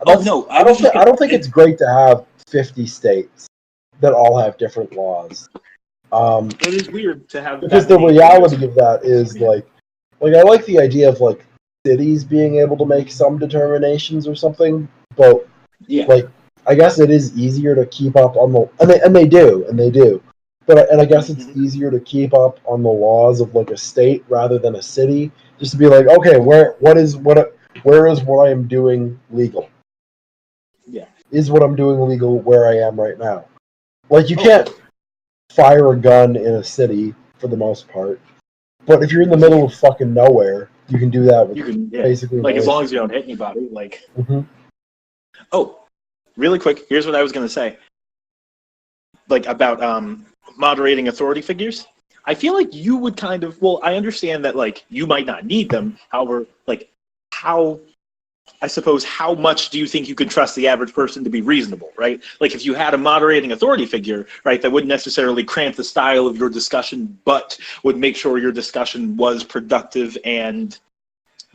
I don't think it's great to have 50 states that all have different laws. It is weird to have, because the reality of that is like I like the idea of like cities being able to make some determinations or something, but like I guess it is easier to keep up on the and they do, but I guess it's easier to keep up on the laws of like a state rather than a city, just to be like, okay, where is what I am doing legal? Yeah, is what I'm doing legal where I am right now? Like you can't fire a gun in a city for the most part, but if you're in the middle of fucking nowhere, you can do that with basically like as long as you don't hit anybody. Like, really quick, here's what I was gonna say, like about moderating authority figures. I feel like you would kind of, well, I understand that like you might not need them. However, like how much do you think you can trust the average person to be reasonable, right? Like if you had a moderating authority figure, right, that wouldn't necessarily cramp the style of your discussion, but would make sure your discussion was productive and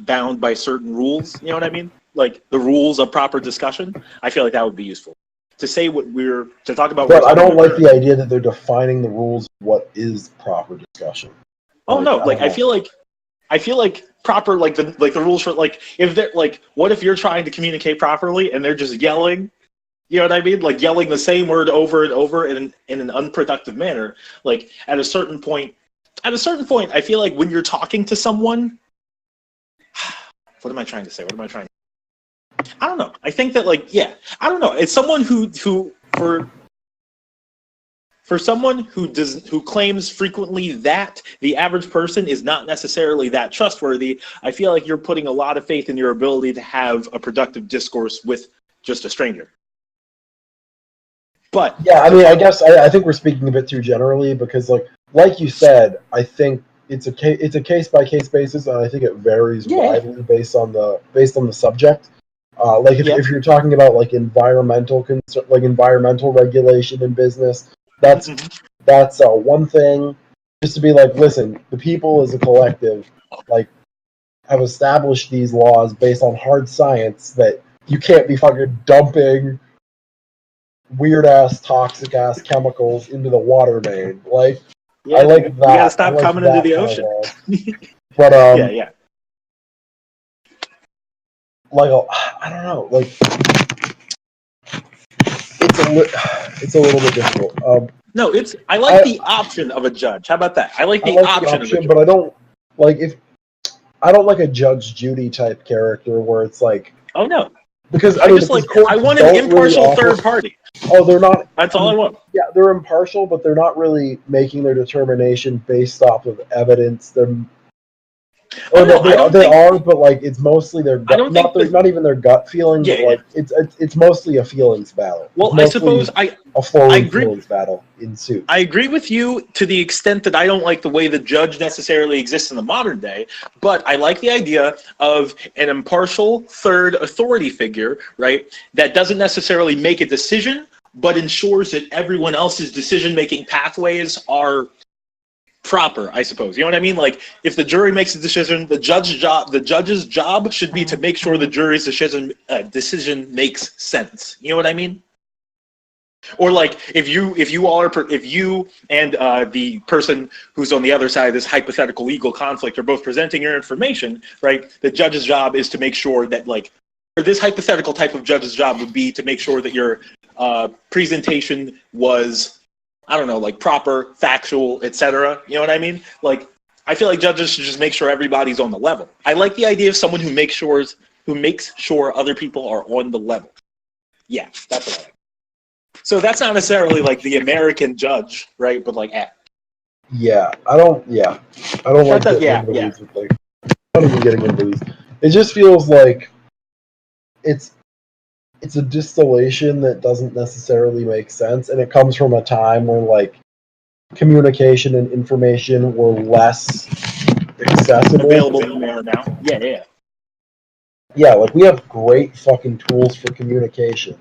bound by certain rules, you know what I mean? Like the rules of proper discussion, I feel like that would be useful. To say to talk about. But I don't like the idea that they're defining the rules of what is proper discussion. I feel like proper, like the rules for, like, if they're like, what if you're trying to communicate properly and they're just yelling, you know what I mean? Like yelling the same word over and over in an unproductive manner. Like at a certain point, I feel like when you're talking to someone, what am I trying to say? I don't know. I think that I don't know. It's someone who for for someone who claims frequently that the average person is not necessarily that trustworthy, I feel like you're putting a lot of faith in your ability to have a productive discourse with just a stranger. But yeah, I mean, I guess I think we're speaking a bit too generally because, like you said, I think it's a case by case basis, and I think it varies widely based on the subject. If you're talking about environmental regulation in business, that's one thing. Just to be listen, the people as a collective have established these laws based on hard science that you can't be fucking dumping weird ass toxic ass chemicals into the water main. I like that. You gotta stop coming into the ocean. But yeah. I don't know. It's a little bit difficult. No, I like the option of a judge. How about that? I like the option of a judge. But I don't I don't like a Judge Judy type character where it's oh no. Because I want an impartial third party. Oh, they're not. That's all I want. Yeah, they're impartial, but they're not really making their determination based off of evidence. They are, but it's mostly their gut. Not even their gut feeling, but it's mostly a feelings battle. Well, I suppose I agree. Feelings battle ensues. I agree with you to the extent that I don't like the way the judge necessarily exists in the modern day, but I like the idea of an impartial third authority figure, right? That doesn't necessarily make a decision, but ensures that everyone else's decision-making pathways are proper, I suppose. You know what I mean? If the jury makes a decision, the judge's job should be to make sure the jury's decision makes sense. You know what I mean? Or if you and the person who's on the other side of this hypothetical legal conflict are both presenting your information, right? The judge's job is to make sure that or this hypothetical type of judge's job would be to make sure that your presentation was, I don't know, proper, factual, etc. You know what I mean? I feel like judges should just make sure everybody's on the level. I like the idea of someone who makes sure other people are on the level. Yeah, that's what I like. So that's not necessarily the American judge, right? But Yeah, I don't like getting into these with not even getting into these. It just feels like it's a distillation that doesn't necessarily make sense, and it comes from a time where communication and information were less accessible. Available now. Yeah. Yeah, we have great fucking tools for communication.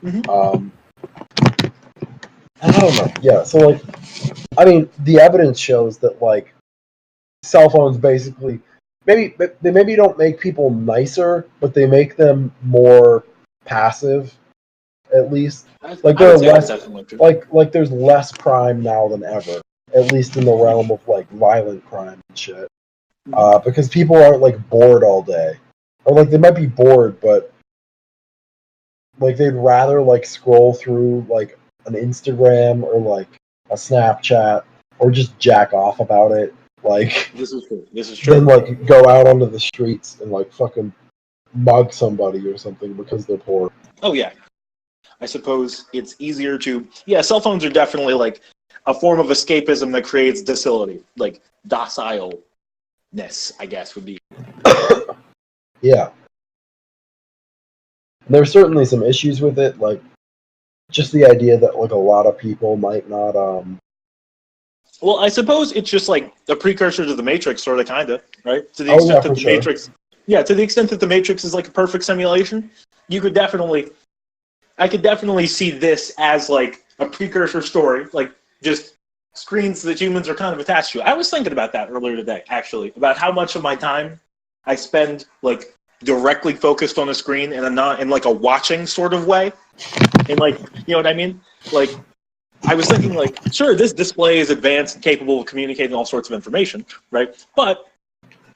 Mm-hmm. I don't know. Yeah, so I mean, the evidence shows that cell phones basically maybe don't make people nicer, but they make them more passive, at least. There are less there's less crime now than ever, at least in the realm of violent crime and shit. Because people aren't bored all day, or they might be bored, but they'd rather scroll through an Instagram or a Snapchat or just jack off about it. This is true. Then go out onto the streets and fucking mug somebody or something because they're poor. Oh yeah, I suppose it's easier to. Yeah, cell phones are definitely a form of escapism that creates docility, docileness, I guess would be. Yeah. There's certainly some issues with it, just the idea that a lot of people might not. Well, I suppose it's just a precursor to the Matrix, sort of, kind of, right? To the extent that the Matrix. Yeah, to the extent that the Matrix is a perfect simulation, I could definitely see this as a precursor story, just screens that humans are kind of attached to. I was thinking about that earlier today, actually, about how much of my time I spend directly focused on a screen and not in a watching sort of way. And you know what I mean? I was thinking sure, this display is advanced and capable of communicating all sorts of information, right? But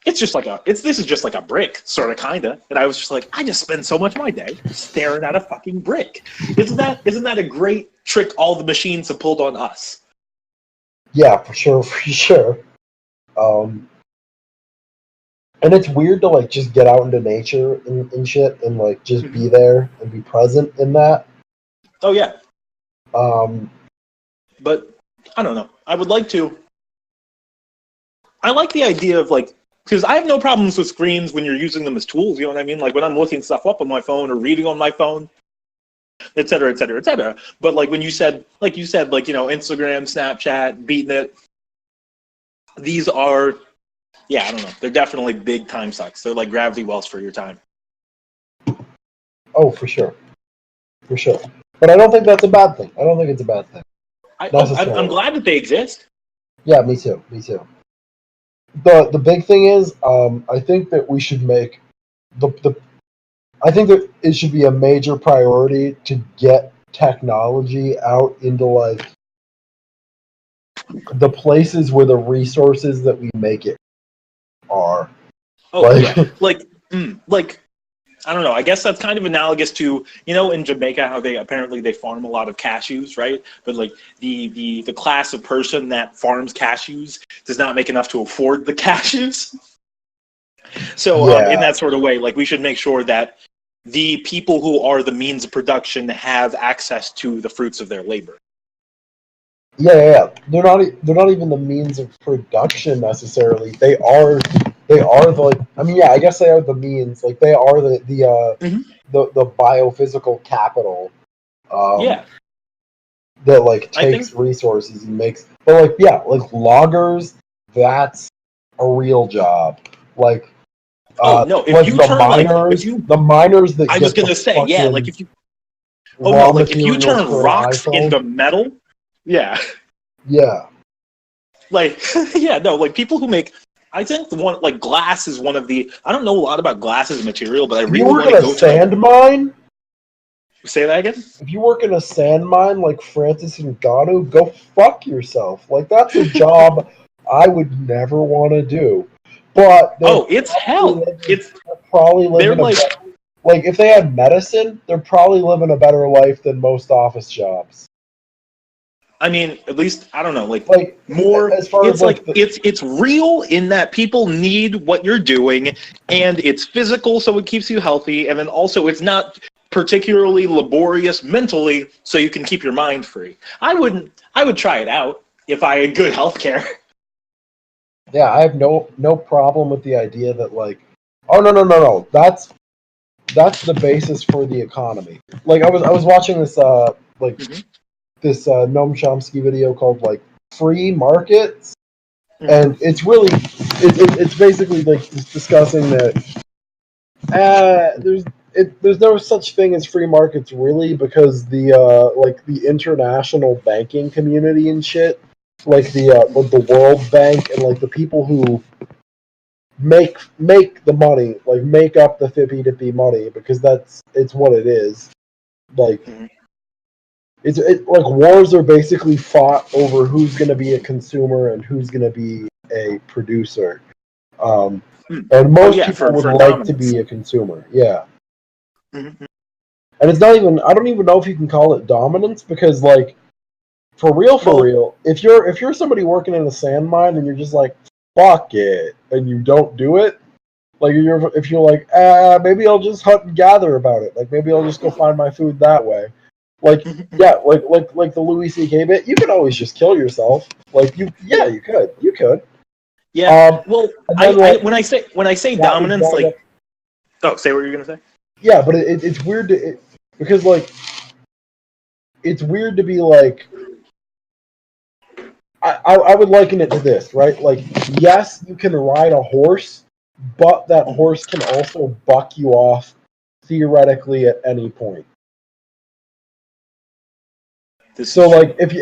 it's just this is just a brick, sort of, kinda. And I was just I just spend so much of my day staring at a fucking brick. Isn't that a great trick all the machines have pulled on us? Yeah, for sure. And it's weird to just get out into nature and shit and just be there and be present in that. Oh yeah. But I don't know. I would like to. I like the idea of like, because I have no problems with screens when you're using them as tools. You know what I mean? Like when I'm looking stuff up on my phone or reading on my phone, et cetera, et cetera, et cetera. But like when you said, like Instagram, Snapchat, beating it. These are, yeah, I don't know. They're definitely big time sucks. They're like gravity wells for your time. Oh, for sure. For sure. But I don't think that's a bad thing. I don't think it's a bad thing. I'm glad that they exist. Yeah, me too. Me too. The big thing is, I think that we should make I think that it should be a major priority to get technology out into like the places where the resources that we make it are. Oh, like, yeah. Like, I don't know. I guess that's kind of analogous to, in Jamaica, how they farm a lot of cashews, right? But like the class of person that farms cashews does not make enough to afford the cashews. So in that sort of way, like we should make sure that the people who are the means of production have access to the fruits of their labor. Yeah. They're not even the means of production necessarily. They are the, I mean, yeah, I guess they are the means. Like they are the biophysical capital. Yeah. That like takes resources and makes, but like yeah, like loggers, that's a real job. Like no, if like you the turn miners, the miners that I was gonna say, yeah, like if you if you turn rocks into metal, yeah. Yeah. Like yeah, no, like people who make, I think the one like glass is one of the, I don't know a lot about glass as a material, but I really want to go to a sand mine. Say that again? If you work in a sand mine like Francis Ngannou, go fuck yourself. Like that's a job I would never want to do. But it's hell. It's probably living like if they had medicine, they're probably living a better life than most office jobs. I mean, at least I don't know, like more as far it's as like it's real in that people need what you're doing, and it's physical, so it keeps you healthy, and then also it's not particularly laborious mentally, so you can keep your mind free. I would try it out if I had good health care. Yeah, I have no problem with the idea that like, oh no, that's the basis for the economy. Like I was watching this this Noam Chomsky video called like Free Markets, and it's really it's basically like discussing that there's no such thing as free markets really, because the like the international banking community and shit, like the World Bank and like the people who make the money, like make up the fippy dippy money, because it's what it is. Like it's like wars are basically fought over who's going to be a consumer and who's going to be a producer. And most people would like dominance. To be a consumer, yeah. And it's not even, I don't even know if you can call it dominance, because like for real, if you're somebody working in a sand mine and you're just like fuck it and you don't do it, like if you're like maybe I'll just hunt and gather about it, like maybe I'll just go find my food that way, like yeah, like the Louis C.K. bit, you can always just kill yourself, like you could. Yeah. Well, when I say dominance, like, say what you're gonna say. Yeah, but it's weird because like it's weird to be like, I would liken it to this, right? Like, yes, you can ride a horse, but that horse can also buck you off theoretically at any point. So, like, if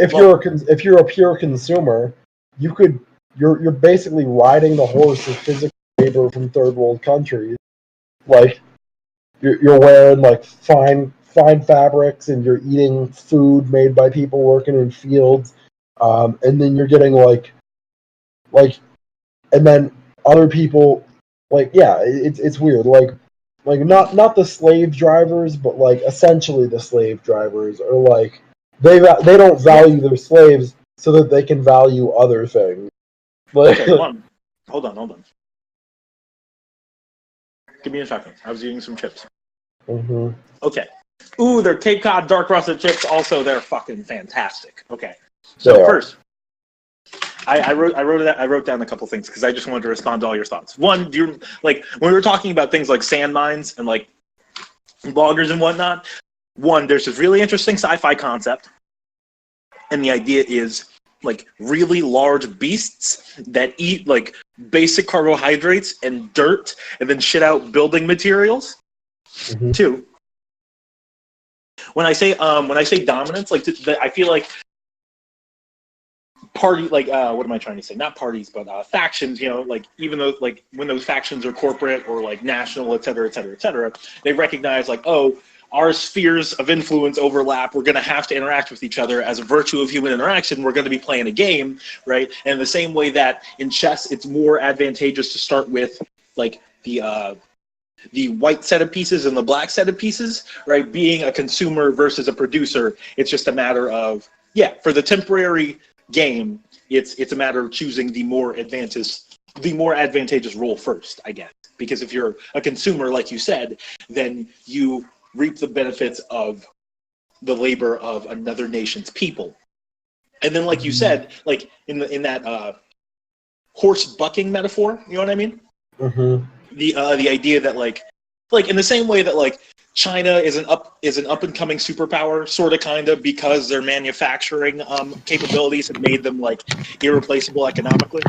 you're a pure consumer, you're basically riding the horse of physical labor from third world countries. Like, you're wearing like fine fabrics, and you're eating food made by people working in fields, and then you're getting like, and then other people, like, yeah, it's weird, like not the slave drivers, but like essentially the slave drivers are like they don't value their slaves so that they can value other things. Like, okay, hold on. Give me a second. I was eating some chips. Okay. Ooh, they're Cape Cod dark russet chips. Also, they're fucking fantastic. Okay. So first, I wrote down a couple things because I just wanted to respond to all your thoughts. One, do you like when we were talking about things like sand mines and like loggers and whatnot? One, there's this really interesting sci-fi concept, and the idea is like really large beasts that eat like basic carbohydrates and dirt and then shit out building materials. Mm-hmm. Two, when I say dominance, like I feel like party, like what am I trying to say? Not parties, but factions. You know, like even though like when those factions are corporate or like national, et cetera, et cetera, et cetera, they recognize like, oh, our spheres of influence overlap. We're going to have to interact with each other as a virtue of human interaction. We're going to be playing a game, right? And the same way that in chess, it's more advantageous to start with like the white set of pieces and the black set of pieces, right? Being a consumer versus a producer, it's just a matter of, yeah, for the temporary game, it's a matter of choosing the more advantageous role first, I guess. Because if you're a consumer, like you said, then you reap the benefits of the labor of another nation's people. And then, like you said, like in that horse bucking metaphor, you know what I mean? Mm-hmm. The idea that like in the same way that like China is an up and coming superpower, sort of, kind of, because their manufacturing capabilities have made them like irreplaceable economically.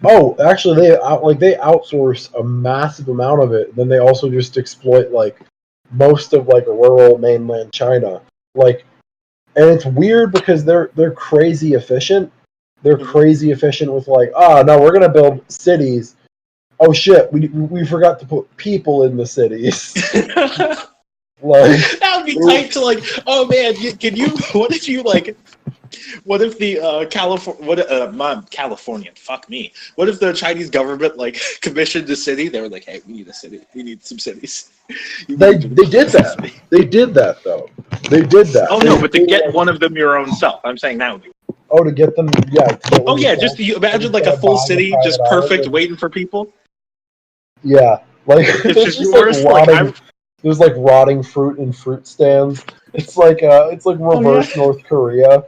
Oh, actually, they outsource a massive amount of it. Then they also just exploit like most of like rural mainland China. Like, and it's weird because they're crazy efficient. They're crazy efficient with like, no, we're gonna build cities. Oh shit, we forgot to put people in the cities. Like that would be tight to like, oh man, what if the Californian, fuck me. What if the Chinese government like commissioned a city? They were like, hey, we need a city. We need some cities. They did that. They did that though. They did that. Oh no, but to get one of them your own self. I'm saying that would be. Oh, to get them, yeah. Oh yeah, just you imagine like a full city, just perfect, waiting for people. Yeah, like it's just yours. Like, there's like rotting fruit in fruit stands. It's like reverse North Korea.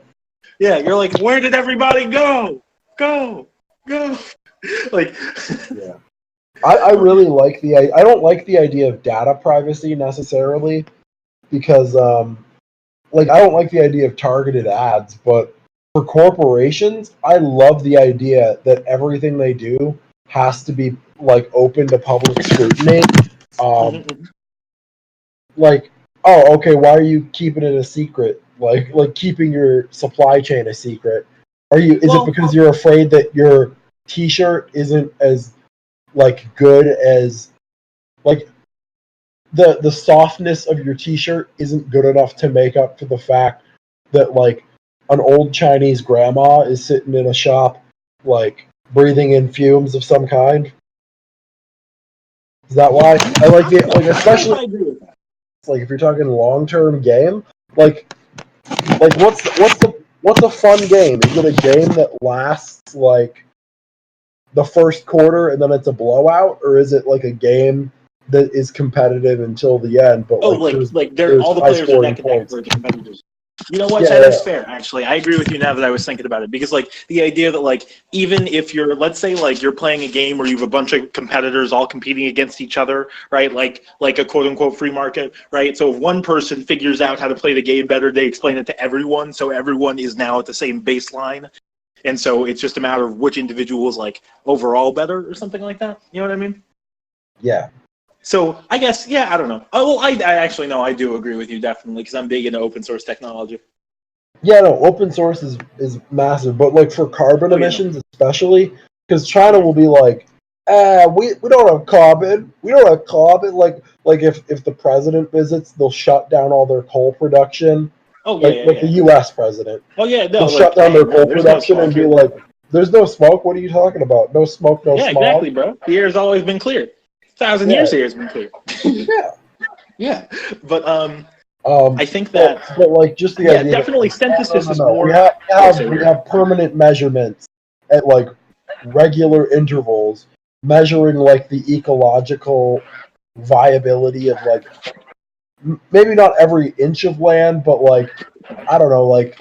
Yeah, you're like, where did everybody go? Go. Like, yeah. I really like I don't like the idea of data privacy necessarily, because like I don't like the idea of targeted ads, but for corporations, I love the idea that everything they do has to be like open to public scrutiny. Like, oh, okay, why are you keeping it a secret? Like keeping your supply chain a secret. Is it because you're afraid that your T-shirt isn't as like good as like the softness of your T-shirt isn't good enough to make up for the fact that like an old Chinese grandma is sitting in a shop like breathing in fumes of some kind? Is that why? I like it, like especially like if you're talking long-term game, like what's a fun game? Is it a game that lasts like the first quarter and then it's a blowout, or is it like a game that is competitive until the end? But they're all the players are neck and neck for the competitors. You know what? Yeah, that's fair. Actually, I agree with you now that I was thinking about it, because like the idea that like even if you're, let's say like you're playing a game where you have a bunch of competitors all competing against each other, right? Like a quote unquote free market, right? So if one person figures out how to play the game better, they explain it to everyone, so everyone is now at the same baseline, and so it's just a matter of which individual is like overall better or something like that. You know what I mean? Yeah. So I guess, yeah, I don't know. Oh, well, I actually know I do agree with you definitely, because I'm big into open source technology. Yeah, no, open source is massive, but like for carbon emissions especially, because China will be like, we don't have carbon. We don't have carbon. Like if the president visits, they'll shut down all their coal production. Oh yeah, like the U.S. president. Oh yeah, no, they'll shut down their coal production and be like, "There's no smoke. What are you talking about? No smoke, no smog." Yeah, exactly, bro. The air's always been clear. 1,000 years the air's been clear. Yeah, but I think that, but like just the idea. Definitely synthesis is more. We have permanent measurements at like regular intervals, measuring like the ecological viability of like maybe not every inch of land, but like I don't know, like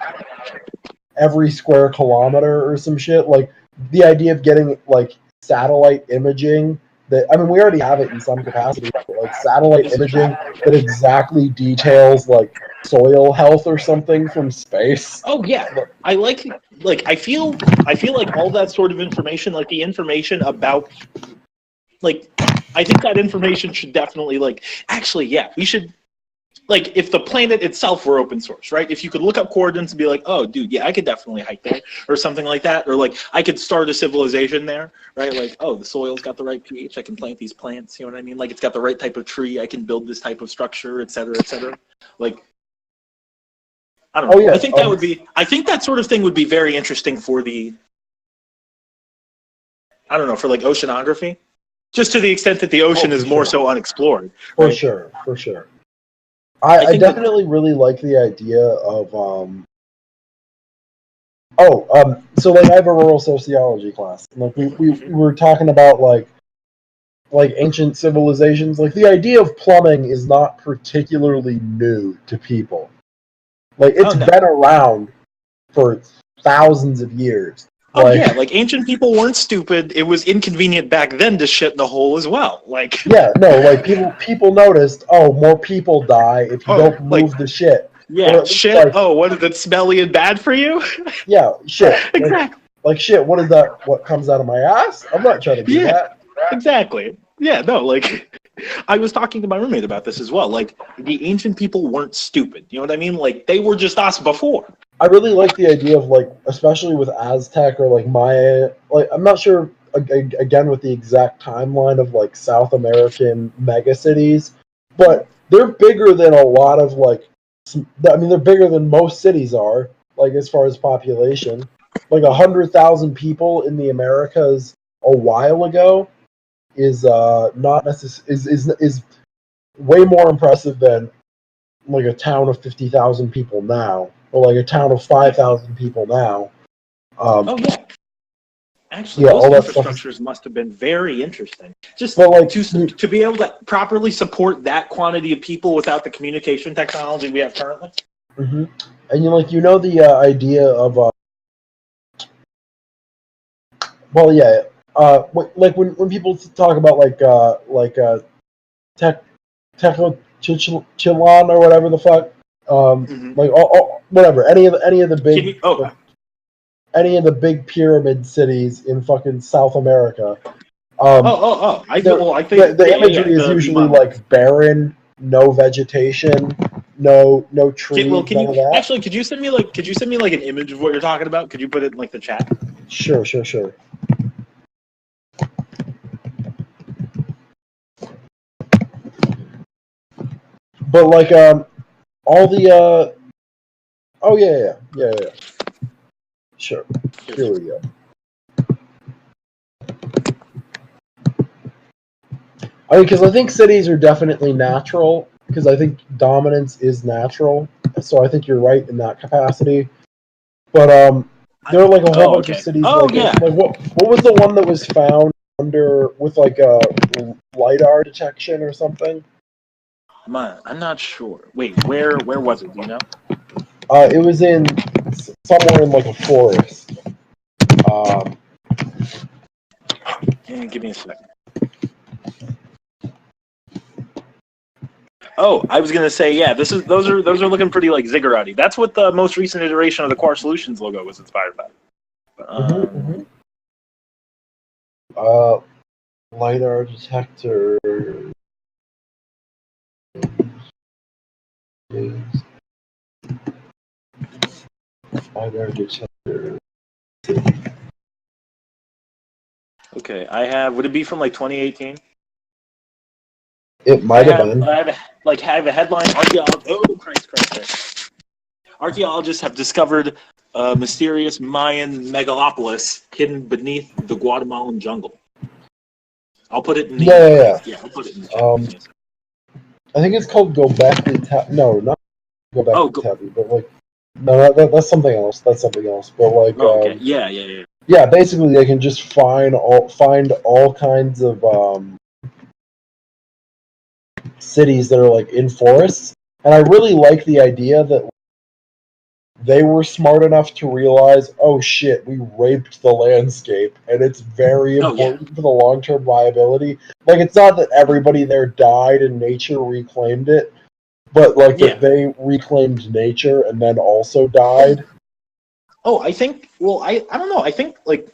every square kilometer or some shit. Like the idea of getting like satellite imaging that, I mean, we already have it in some capacity, but like satellite imaging that exactly details like soil health or something from space. Oh yeah, I I feel like all that sort of information, like the information about, like, I think that information should definitely, like, actually, yeah, we should, like, if the planet itself were open source, right? If you could look up coordinates and be like, oh, dude, yeah, I could definitely hike there, or something like that, or like I could start a civilization there, right? Like, oh, the soil's got the right pH, I can plant these plants, you know what I mean? Like, it's got the right type of tree, I can build this type of structure, et cetera, et cetera. Like, I don't know. Oh, yeah. I think that would be. I think that sort of thing would be very interesting for the. I don't know, for like oceanography, just to the extent that the ocean is more so unexplored. For Right? sure, for sure. I I think definitely really like the idea of so like I have a rural sociology class. And, like we were talking about like ancient civilizations. Like the idea of plumbing is not particularly new to people. Like it's no. been around for thousands of years. Oh yeah, like ancient people weren't stupid. It was inconvenient back then to shit in the hole as well. Like yeah, no, like people noticed. Oh, more people die if you don't move the shit. Yeah, shit. Like, oh, what is it? Smelly and bad for you? Yeah, shit. Exactly. Like shit. What is that? What comes out of my ass? I'm not trying to do that. Exactly. Yeah, no, like I was talking to my roommate about this as well. Like the ancient people weren't stupid. You know what I mean? Like they were just us before. I really like the idea of like, especially with Aztec or like Maya. Like I'm not sure again with the exact timeline of like South American megacities, but they're bigger than a lot of like. I mean, they're bigger than most cities are. Like as far as population, like 100,000 people in the Americas a while ago is not is way more impressive than like a town of 50,000 people now, or like a town of 5,000 people now. Oh yeah, actually, yeah, those infrastructures must have been very interesting. Just like, to be able to properly support that quantity of people without the communication technology we have currently. Mm-hmm. And you know the idea of well, yeah, like when people talk about Technochilan or whatever the fuck, like whatever, any of the big any of the big pyramid cities in fucking South America. I think the imagery is usually like barren, no vegetation, no trees. Well, can you actually could you send me like an image of what you're talking about? Could you put it in like the chat? Sure. But like all the oh yeah. Sure. Here we go. I mean, because I think cities are definitely natural, because I think dominance is natural. So I think you're right in that capacity. But there are like a whole bunch of cities. Like what was the one that was found with like a LiDAR detection or something? I'm not sure. Wait, where was it? Do you know? It was in somewhere in like a forest. Give me a second. Oh, I was gonna say, yeah. Those are looking pretty like zigguratty. That's what the most recent iteration of the Quar Solutions logo was inspired by. LiDAR detector. LiDAR detector. Okay, I have. Would it be from like 2018? It might have been. I have a headline. Archaeologists have discovered a mysterious Mayan megalopolis hidden beneath the Guatemalan jungle. I'll put it in the yeah. I'll put it in the chat. I think it's called Gobekli Tepe. No, not Gobekli Tepe, but like no, that's something else. That's something else. But like okay. Yeah. Yeah, basically they can just find all kinds of cities that are like in forests, and I really like the idea that they were smart enough to realize, oh shit, we raped the landscape, and it's very Oh, yeah. important for the long-term viability. Like, it's not that everybody there died and nature reclaimed it, but like Yeah. that they reclaimed nature and then also died. Oh, I think. Well, I don't know. I think like.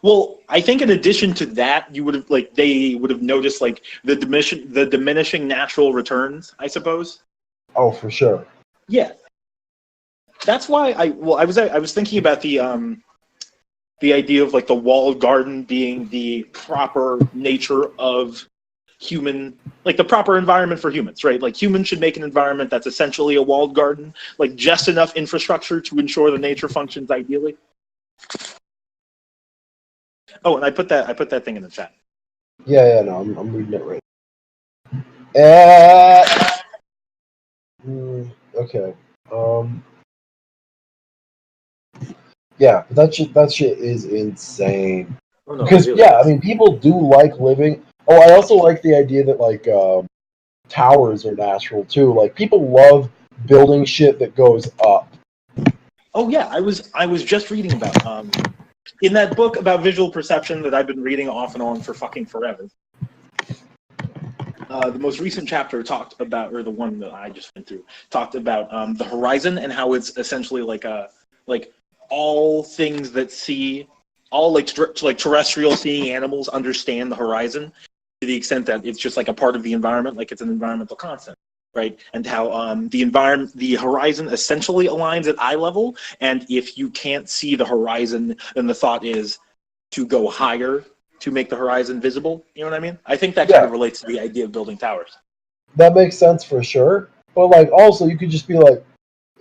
Well, I think in addition to that, you would have like they would have noticed like the diminishing natural returns, I suppose. Oh, for sure. Yeah, that's why I was thinking about the idea of like the walled garden being the proper nature of human, like the proper environment for humans, right? Like humans should make an environment that's essentially a walled garden, like just enough infrastructure to ensure the nature functions ideally. Oh, and I put that thing in the chat. Yeah, no, I'm reading it right. Okay. Yeah, that shit is insane. Oh, no, Because really yeah, is. I mean, people do like living. Oh, I also like the idea that like towers are natural too. Like people love building shit that goes up. Oh yeah, I was just reading about in that book about visual perception that I've been reading off and on for fucking forever. The most recent chapter talked about, or the one that I just went through, talked about the horizon and how it's essentially like all things that see, all like terrestrial seeing animals understand the horizon to the extent that it's just like a part of the environment, like it's an environmental constant, right? And how the horizon essentially aligns at eye level, and if you can't see the horizon, then the thought is to go higher to make the horizon visible. You know what I mean? I think that kind of relates to the idea of building towers. That makes sense for sure. But like also you could just be like,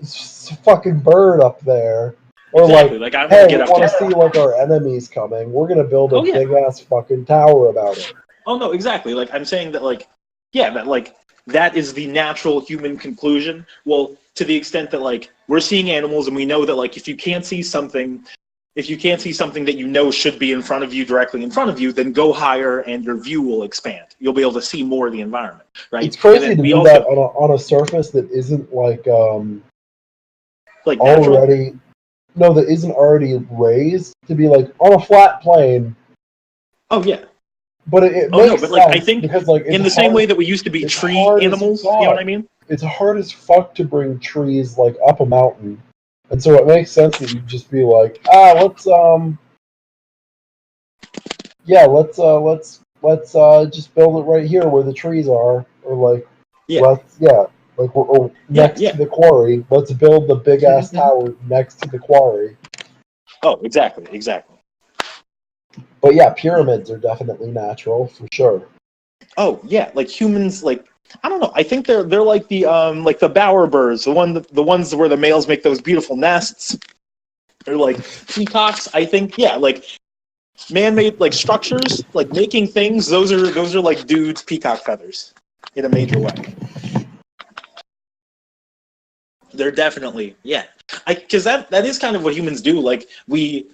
it's a fucking bird up there. Or Exactly. like, Like I want hey, to we get up want to there. see like our enemies coming. We're gonna build a Oh, yeah. big ass fucking tower about it. Oh no, exactly. Like I'm saying that like yeah, that like that is the natural human conclusion. Well, to the extent that like we're seeing animals and we know that like if you can't see something that you know should be in front of you, directly in front of you, then go higher and your view will expand. You'll be able to see more of the environment, right? It's crazy to we do also, that on a surface that isn't like like natural. already no, that isn't already raised, to be like on a flat plane. Oh yeah. But it Oh no, makes but like I sense think because like it's in the same hard, way that we used to be it's tree hard as animals, fuck. you know what I mean? It's hard as fuck to bring trees like up a mountain. And so it makes sense that you just be like, let's just build it right here where the trees are, or like Yeah. or next Yeah. to the quarry. Let's build the big ass tower next to the quarry. Oh, exactly. But yeah, pyramids are definitely natural for sure. Oh yeah, like humans, like I don't know. I think they're like the bowerbirds, the ones where the males make those beautiful nests. They're like peacocks. I think yeah, like man-made like structures, like making things. Those are like dudes' peacock feathers in a major way. They're definitely because that is kind of what humans do. Like we're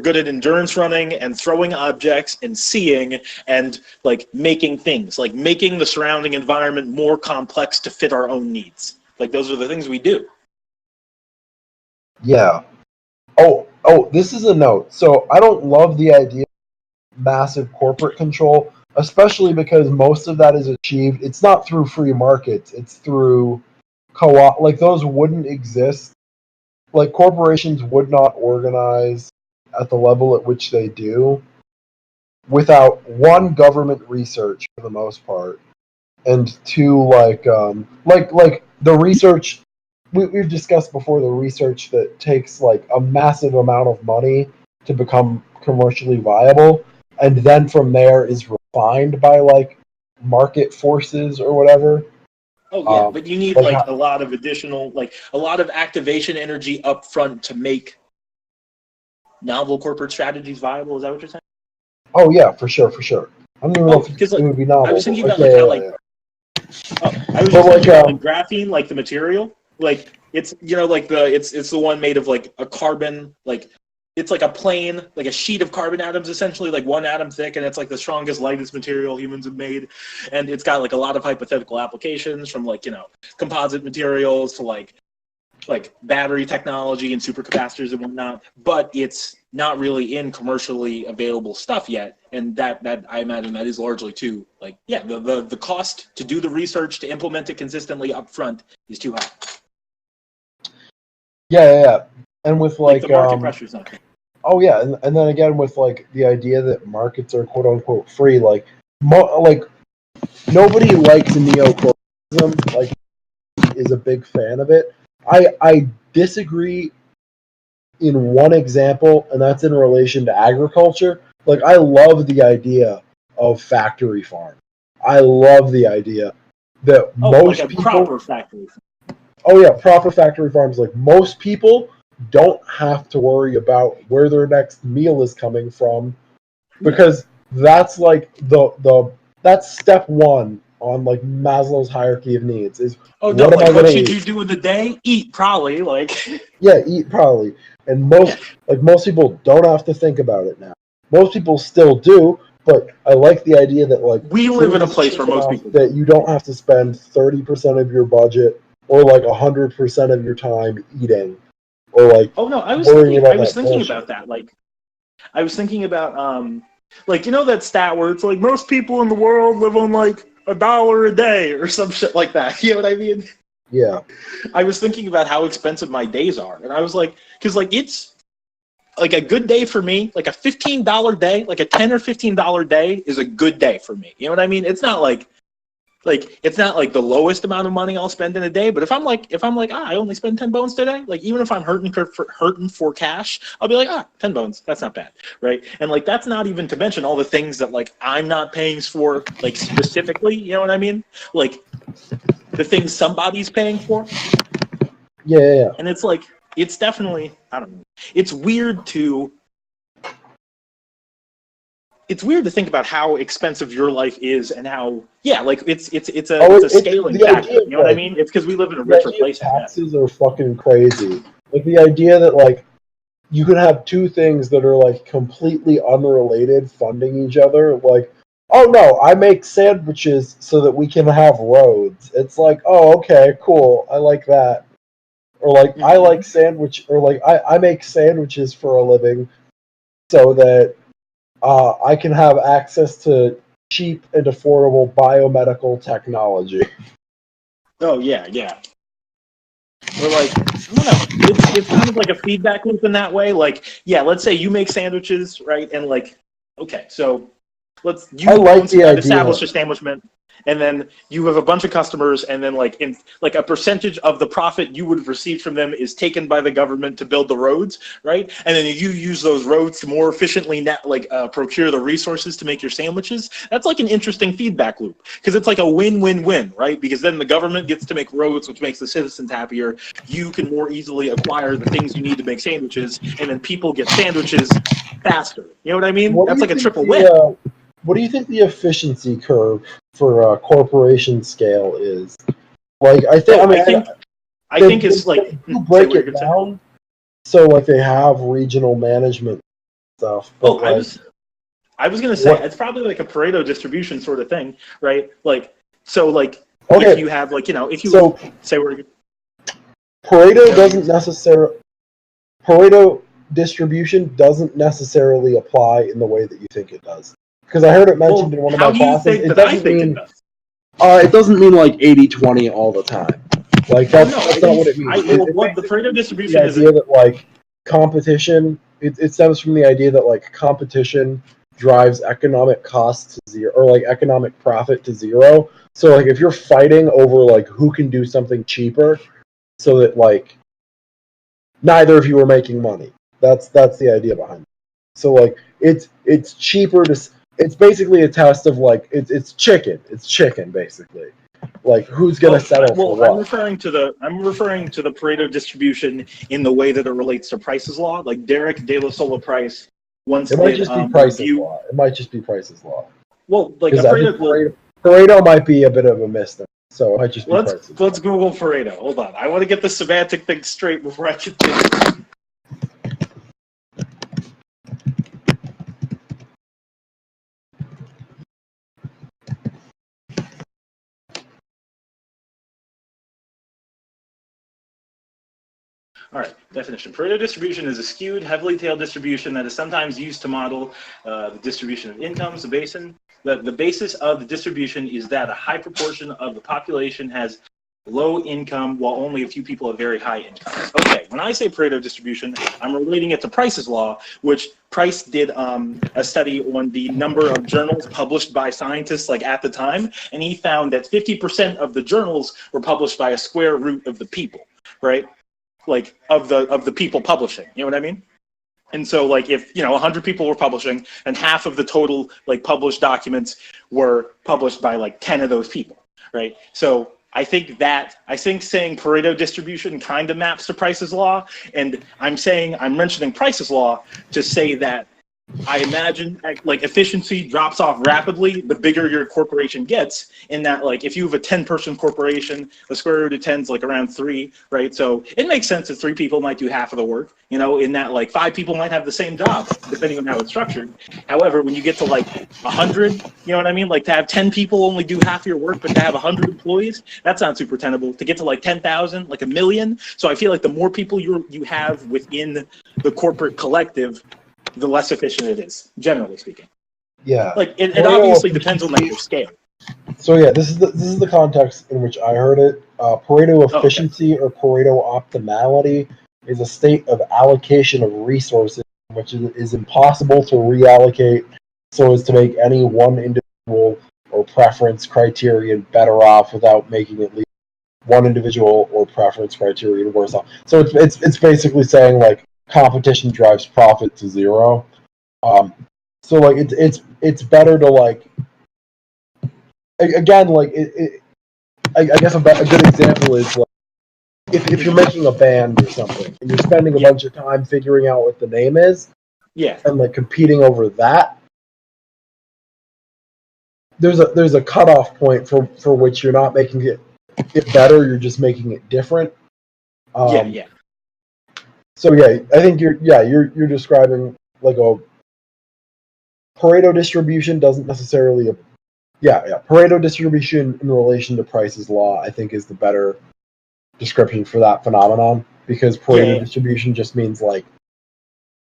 good at endurance running and throwing objects and seeing and like making things, like making the surrounding environment more complex to fit our own needs. Like those are the things we do. Yeah. Oh, this is a note. So I don't love the idea of massive corporate control, especially because most of that is achieved. It's not through free markets. It's through co-op. Like those wouldn't exist. Like corporations would not organize at the level at which they do without one, government research for the most part, and two, like the research we've discussed before, the research that takes like a massive amount of money to become commercially viable, and then from there is refined by like market forces or whatever. Oh yeah, but you need like like a lot of additional, like a lot of activation energy up front to make novel corporate strategies viable. Is that what you're saying? Oh yeah, for sure. I don't even know if because it would be novel. I was thinking about like, like how like I was just thinking about like graphene, like the material, like it's like it's the one made of like a carbon, like it's like a plane, like a sheet of carbon atoms, essentially like one atom thick, and it's like the strongest, lightest material humans have made, and it's got like a lot of hypothetical applications from like composite materials to like like battery technology and supercapacitors and whatnot, but it's not really in commercially available stuff yet. And that I imagine that is largely too like, yeah, the cost to do the research to implement it consistently up front is too high. Yeah. And with Like the market pressure is not. oh yeah, and then again with like the idea that markets are quote unquote free, like nobody likes neoliberalism, like is a big fan of it. I disagree in one example, and that's in relation to agriculture. Like I love the idea of factory farm. I love the idea that most like a people proper factory. oh yeah, proper factory farms. Like most people don't have to worry about where their next meal is coming from, because that's like the that's step one on like Maslow's hierarchy of needs. Is Oh no, what am I like what gonna should eat? you do in the day? Eat, probably. Like Yeah, eat probably. And most people don't have to think about it now. Most people still do, but I like the idea that like we live in a food is place cheap where most enough people that you don't have to spend 30% of your budget or like 100% of your time eating or like Oh no, worrying about I was that thinking bullshit. about that. Like I was thinking about like you know that stat where it's like most people in the world live on like $1 a day or some shit like that. You know what I mean? Yeah. I was thinking about how expensive my days are, and I was like, because like it's like a good day for me, like a $15 day, like a $10 or $15 day is a good day for me. You know what I mean? It's not like it's not like the lowest amount of money I'll spend in a day, but if I'm like I only spend 10 bones today, like even if I'm hurting for cash, I'll be like 10 bones, that's not bad, right? And like that's not even to mention all the things that like I'm not paying for like specifically, you know what I mean? Like the things somebody's paying for. Yeah. And it's like it's definitely, I don't know. It's weird to think about how expensive your life is and how like it's a scaling the factor. idea You of, know what I like, mean? It's because we live in a the richer idea of place. taxes are fucking crazy. Like the idea that like you can have two things that are like completely unrelated funding each other. Like, oh no, I make sandwiches so that we can have roads. It's like, oh okay, cool, I like that. Or like I like sandwich, or like I make sandwiches for a living so that I can have access to cheap and affordable biomedical technology. Oh yeah. Or like I don't know. It's kind of like a feedback loop in that way. Like yeah, let's say you make sandwiches, right? And like okay, so I you like the have idea. established establishment, and then you have a bunch of customers, and then like in like a percentage of the profit you would have received from them is taken by the government to build the roads, right? And then you use those roads to more efficiently procure the resources to make your sandwiches. That's like an interesting feedback loop because it's like a win-win-win, right? Because then the government gets to make roads, which makes the citizens happier. You can more easily acquire the things you need to make sandwiches, and then people get sandwiches faster. You know what I mean? What do That's you like a think triple win. what do you think the efficiency curve for corporation scale is? Like, I think, I think it's like you say break what you're it gonna say. down. So, like, they have regional management stuff. But, I was gonna say it's probably like a Pareto distribution sort of thing, right? Like, so like okay, if you have like if you so say we're Pareto doesn't necessarily Pareto distribution doesn't necessarily apply in the way that you think it does. Because I heard it mentioned in one of how my do you classes. think It that I doesn't think it mean does? it doesn't mean like 80-20 all the time. Like that's not what it means. What the Pareto The distribution is. idea that like competition, it stems from the idea that like competition drives economic cost to zero, or like economic profit to zero. So like if you're fighting over like who can do something cheaper, so that like neither of you are making money. That's the idea behind it. So like it's cheaper to. It's basically a test of like it's chicken. It's chicken basically. Like who's gonna settle for what? I'm referring to the Pareto distribution in the way that it relates to Price's Law. Like Derek De La Sola Price once It might did just be a Price's review. law. It might just be Price's law. Well, like a Because I think Pareto. Pareto might be a bit of a misstep. So it might just be Price's law. Let's Google Pareto. Hold on, I want to get the semantic thing straight before I continue. All right, definition. Pareto distribution is a skewed, heavily tailed distribution that is sometimes used to model the distribution of incomes. The basis of the distribution is that a high proportion of the population has low income, while only a few people have very high incomes. Okay, when I say Pareto distribution, I'm relating it to Price's Law, which Price did a study on the number of journals published by scientists like at the time, and he found that 50% of the journals were published by a square root of the people, right? Like of the people publishing, you know what I mean? And so like if 100 people were publishing, and half of the total like published documents were published by like 10 of those people, right? So I think saying Pareto distribution kind of maps to Price's Law, and I'm mentioning Price's Law to say that I imagine like efficiency drops off rapidly the bigger your corporation gets, in that like if you have a 10-person corporation, the square root of 10 is like around 3, right? So it makes sense that 3 people might do half of the work, in that like 5 people might have the same job, depending on how it's structured. However, when you get to like 100, you know what I mean? Like to have 10 people only do half your work, but to have 100 employees, that's not super tenable. To get to like 10,000, like 1 million. So I feel like the more people you have within the corporate collective, the less efficient it is, generally speaking. Yeah. Like it obviously depends on like your scale. So yeah, this is the context in which I heard it. Pareto efficiency or Pareto optimality is a state of allocation of resources in which it is impossible to reallocate so as to make any one individual or preference criterion better off without making at least one individual or preference criterion worse off. So it's basically saying like competition drives profit to zero. So like it's better to like, again, like I guess a good example is like if you're making a band or something and you're spending a bunch of time figuring out what the name is, and like competing over that, there's a cutoff point for which you're not making it better, you're just making it different. So yeah, I think you're describing like a Pareto distribution doesn't necessarily. Pareto distribution in relation to Price's Law, I think, is the better description for that phenomenon, because Pareto distribution just means like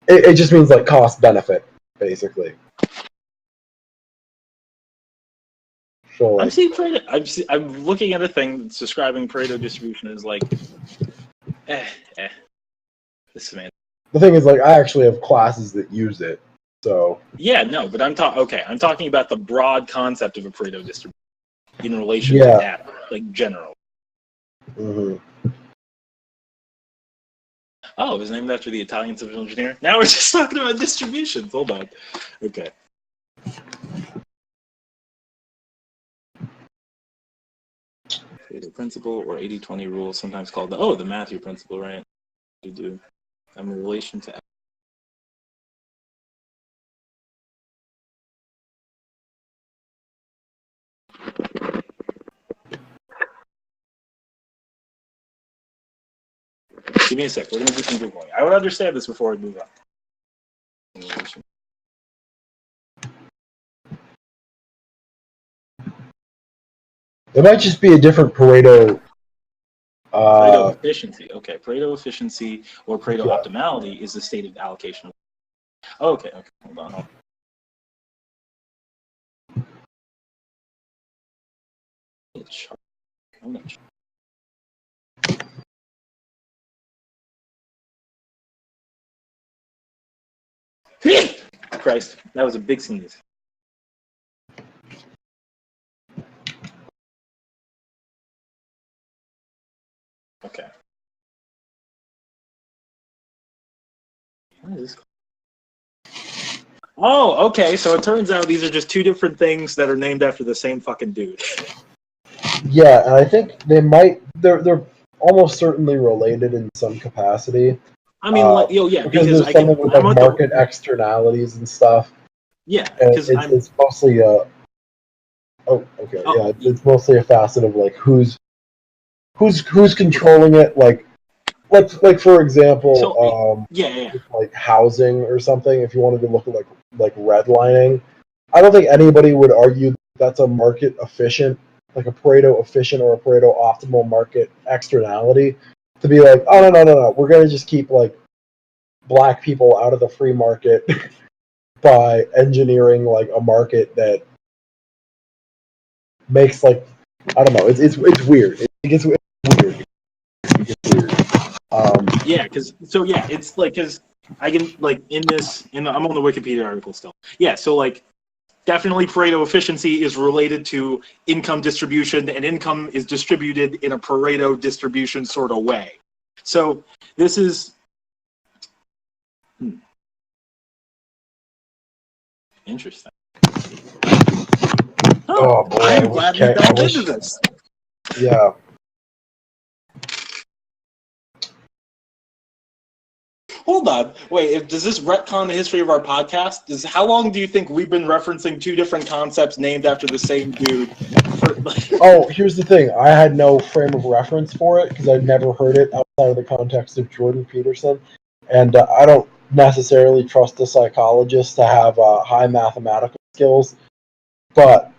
it just means like cost benefit, basically. So like, I'm seeing Pareto. I'm looking at a thing that's describing Pareto distribution as like, This man. The thing is, like, I actually have classes that use it, so. Yeah, no, but I'm talking about the broad concept of a Pareto distribution in relation to data, like general. Mm-hmm. Oh, it was named after the Italian civil engineer? Now we're just talking about distributions. Hold on. Okay. Pareto principle or 80-20 rule, sometimes called the Matthew principle, right? You do. I'm in relation to. Give me a sec. We're going to do some Googling. I would understand this before we move on. It might just be a different Pareto. Pareto efficiency. Okay. Pareto efficiency or Pareto optimality is the state of allocation. Okay. Hold on. I'm not sure. Christ, that was a big sneeze. Okay. What is this? Oh, okay. So it turns out these are just two different things that are named after the same fucking dude. Yeah, and I think they're almost certainly related in some capacity. I mean, because there's something with like market externalities and stuff. Yeah, because it's mostly it's mostly a facet of like who's controlling it, like for example, like housing or something. If you wanted to look at like redlining, I don't think anybody would argue that's a market efficient, like a Pareto efficient or a Pareto optimal market externality to be like, oh no, we're gonna just keep like black people out of the free market by engineering like a market that makes like I don't know. It's weird. It gets weird. It gets weird. Yeah, it's like because I can like I'm on the Wikipedia article still. Yeah, so like definitely Pareto efficiency is related to income distribution, and income is distributed in a Pareto distribution sort of way. So this is interesting. Oh boy, I'm glad we delved into this. Yeah. Hold on. Wait, does this retcon the history of our podcast? How long do you think we've been referencing two different concepts named after the same dude? Oh, here's the thing. I had no frame of reference for it because I'd never heard it outside of the context of Jordan Peterson. And I don't necessarily trust a psychologist to have high mathematical skills. But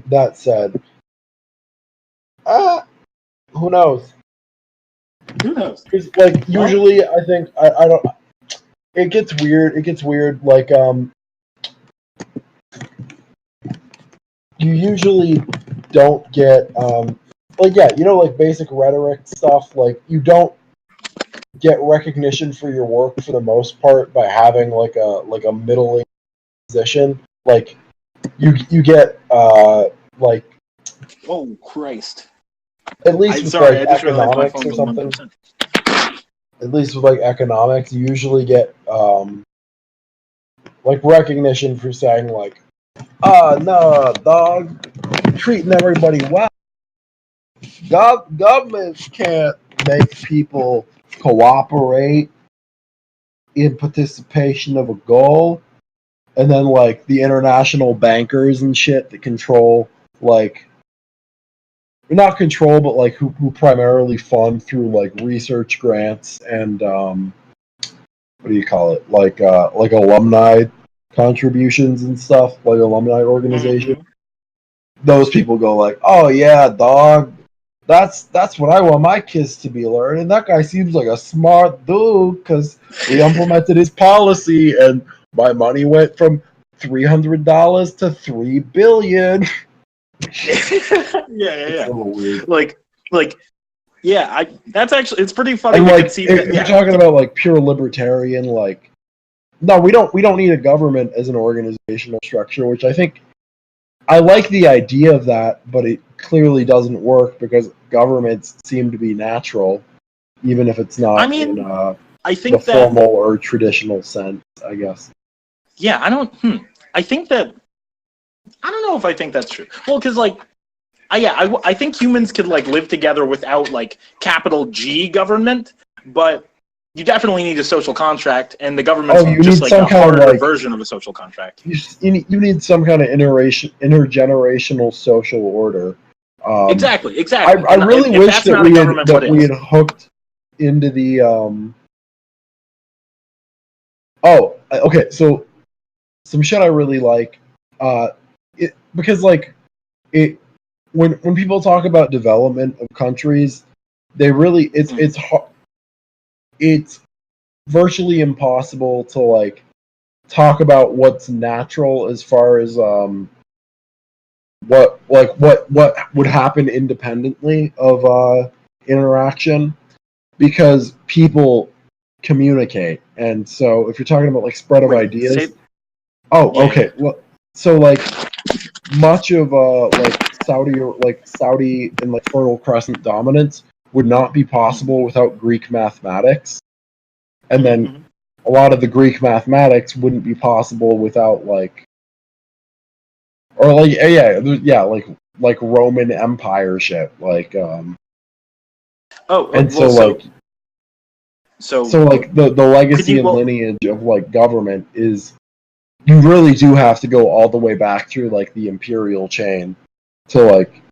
that said, who knows? Who knows? Like usually, I think I don't. It gets weird. It gets weird. Like you usually don't get like like basic rhetoric stuff. Like you don't get recognition for your work for the most part by having like a middling position. Like you get like oh Christ. At least with like economics or something. 1%. At least with like economics, you usually get like recognition for saying like, no, dog, treating everybody well. Governments can't make people cooperate in participation of a goal. And then like the international bankers and shit that control like not control, but like who primarily fund through like research grants and what do you call it? Like alumni contributions and stuff, like alumni organization. Mm-hmm. Those people go like, "Oh yeah, dog, that's what I want my kids to be learning. That guy seems like a smart dude because we implemented his policy and my money went from $300 to $3 billion." yeah. It's a little weird. Like, yeah. That's actually it's pretty funny. And like, if you're talking about like pure libertarian, like, no, we don't need a government as an organizational structure. Which I think I like the idea of that, but it clearly doesn't work because governments seem to be natural, even if it's not in I think the formal or traditional sense, I guess. Yeah, I think that. I don't know if I think that's true. Well, because like, I think humans could like live together without like capital G government, but you definitely need a social contract, and the government's just like a harder version of a social contract. You need some kind of intergenerational social order. Exactly. I really wish that we had hooked into the. Oh, okay. So some shit I really like. Because like it when people talk about development of countries, they really it's virtually impossible to like talk about what's natural as far as what would happen independently of interaction, because people communicate. And so if you're talking about like spread of ideas, okay. Well, so like much of Saudi and like Fertile Crescent dominance would not be possible without Greek mathematics, and then a lot of the Greek mathematics wouldn't be possible without like Roman Empire shit, like so like the legacy and lineage of like government is, you really do have to go all the way back through like the imperial chain to like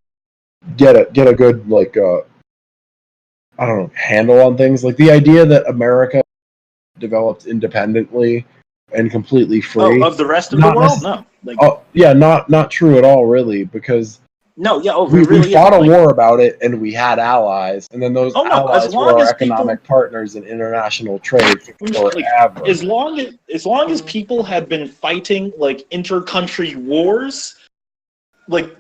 get a good like I don't know, handle on things. Like the idea that America developed independently and completely free of the rest of the world, no. Like, not true at all, really, because No, yeah, oh, We it really fought is. a Like, war about it, and we had allies, and then those oh no, as allies were long our as people, economic partners in international trade like, forever. as long as people had been fighting like inter-country wars, like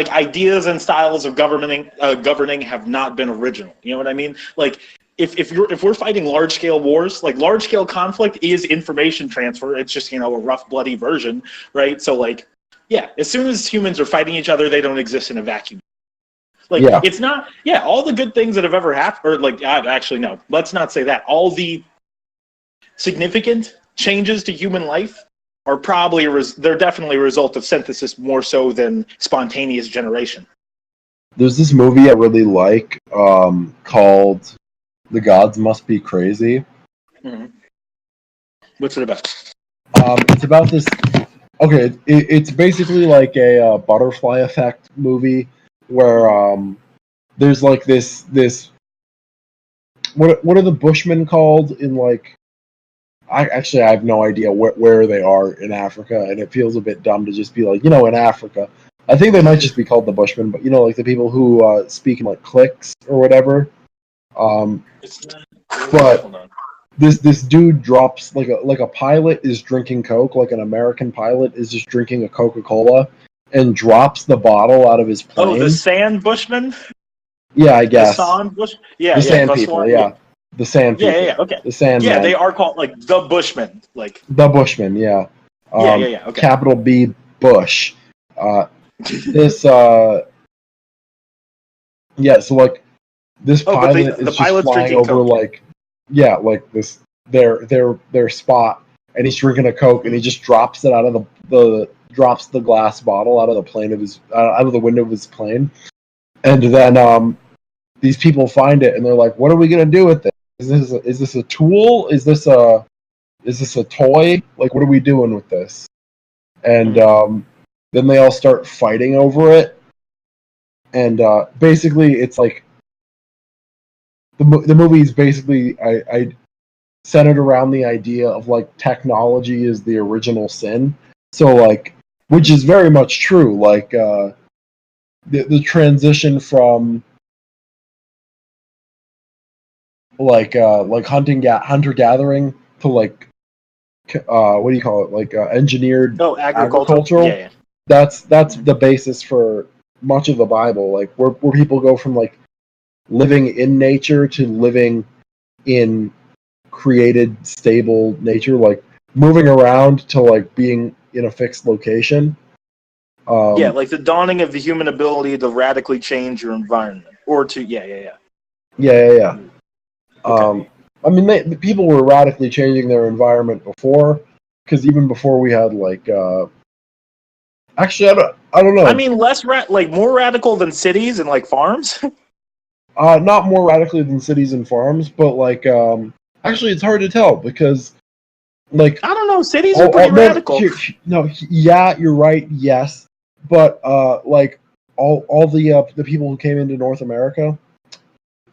ideas and styles of governing have not been original. You know what I mean? Like if we're fighting large scale wars, like large scale conflict is information transfer. It's just, a rough bloody version, right? So like, yeah, as soon as humans are fighting each other, they don't exist in a vacuum. Like, Yeah. it's not, yeah, all the good things that have ever happened, or like, actually, no, let's not say that. All the significant changes to human life are probably, they're definitely a result of synthesis more so than spontaneous generation. There's this movie I really like called The Gods Must Be Crazy. Mm-hmm. What's it about? It's about this. Okay, it's basically like a butterfly effect movie where there's like this what are the Bushmen called in like I have no idea where they are in Africa, and it feels a bit dumb to just be like, in Africa. I think they might just be called the Bushmen, but like the people who speak in like cliques or whatever. It's not, But hold on. this dude drops like a pilot is drinking Coke, like an American pilot is just drinking a Coca-Cola, and drops the bottle out of his plane. Oh, the Sand Bushmen? Yeah, I guess. The Sand Bush? Yeah, The yeah. Sand People, yeah. The Sand People. Yeah, okay. The Sandmen. Yeah, they are called like the Bushmen. Like the Bushmen, yeah. Yeah, okay. Capital B Bush. This yeah, so like this pilot is just flying over Coke. like like this their spot, and he's drinking a Coke, and he just drops it out of drops the glass bottle out of the plane of his out of the window of his plane, and then these people find it, and they're like, "What are we gonna do with this? Is this a tool? Is this a toy? Like, what are we doing with this?" And then they all start fighting over it, and basically it's like the movie is basically I centered around the idea of like technology is the original sin. So like, which is very much true. Like the transition from like hunter gathering to like what do you call it, like engineered agricultural. Yeah. That's the basis for much of the Bible, like where people go from like living in nature to living in created stable nature, like moving around to like being in a fixed location. Like the dawning of the human ability to radically change your environment, or to yeah. Okay. I mean, the people were radically changing their environment before, because even before we had like actually I don't know. I mean, more radical than cities and like farms. Not more radically than cities and farms, but like actually it's hard to tell because like I don't know, cities are pretty radical. Yeah, you're right. Yes, but like all the people who came into North America,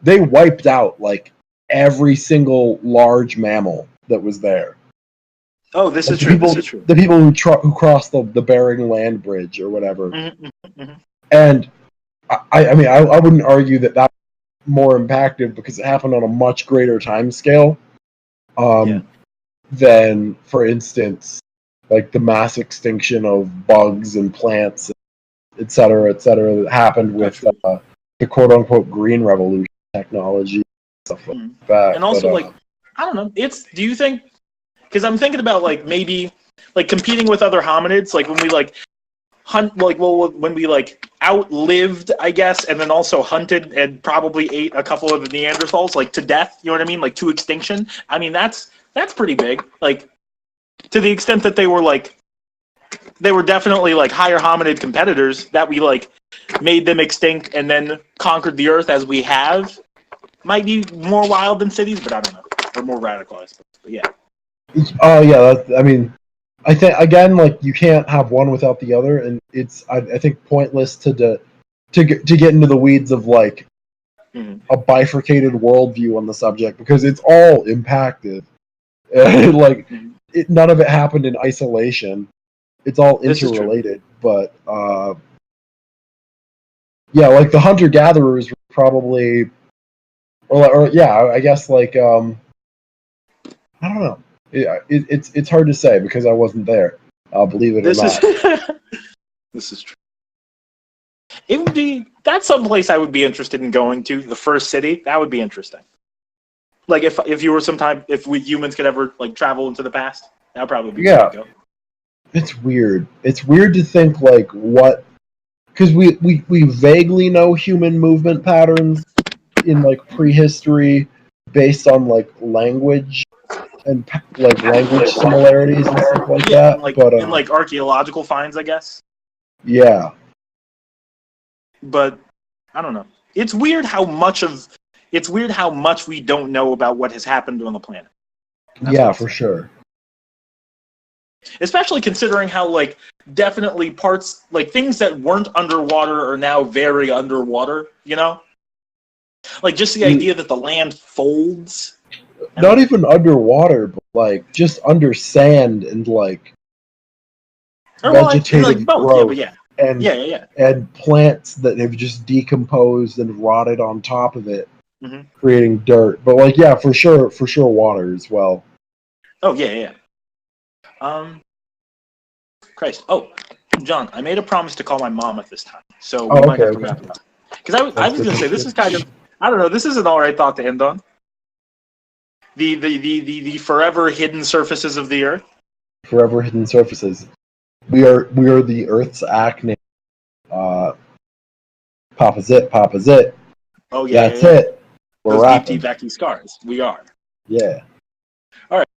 they wiped out like every single large mammal that was there. Oh, this like is true. This is true. The people who crossed the Bering Land Bridge or whatever, Mm-hmm. and I mean I wouldn't argue that more impacted because it happened on a much greater time scale than, for instance, like the mass extinction of bugs and plants, et cetera, that happened with the quote-unquote green revolution technology, stuff like that. And also, I don't know, do you think, because I'm thinking about like maybe like competing with other hominids, like when we like hunt, when we like outlived, I guess, and then also hunted and probably ate a couple of the Neanderthals like to death, you know what I mean, like to extinction. I mean, that's pretty big, like to the extent that they were definitely like higher hominid competitors, that we like made them extinct and then conquered the earth as we have. Might be more wild than cities, but I don't know, or more radicalized. But yeah. Oh yeah, I mean, I think again, like you can't have one without the other, and it's I think pointless to get into the weeds of like a bifurcated worldview on the subject because it's all impacted. Like none of it happened in isolation. It's all interrelated, but Yeah, like the hunter gatherers were probably, or yeah, I guess like I don't know. It's hard to say because I wasn't there. Believe it or This is not. this is true. It would be that's someplace I would be interested in going to. The first city that would be interesting. Like if you were sometime if we humans could ever like travel into the past, that would probably be where I'd go. It's weird. It's weird to think like what, because we vaguely know human movement patterns in like prehistory based on like language and like language similarities and stuff like Yeah, that. But in like archaeological finds, I guess. yeah, But I don't know. It's weird how much we don't know about what has happened on the planet. That's yeah, what for sure. Especially considering how like definitely parts like things that weren't underwater are now very underwater, you know? Like just the idea that the land folds. Not even underwater, but like just under sand and like vegetative like both, growth. yeah, And yeah. and plants that have just decomposed and rotted on top of it, Mm-hmm. creating dirt. But like, yeah, for sure, water as well. Oh yeah. Christ. Oh, John, I made a promise to call my mom at this time, so we might have to wrap it up. Because I was going to say this is kind of I don't know. This is an all right thought to end on. The forever hidden surfaces of the earth. Forever hidden surfaces. We are the Earth's acne. Papa Zit. Oh yeah, That's it. We're those rapping. deep Becky scars. We are. Yeah. All right.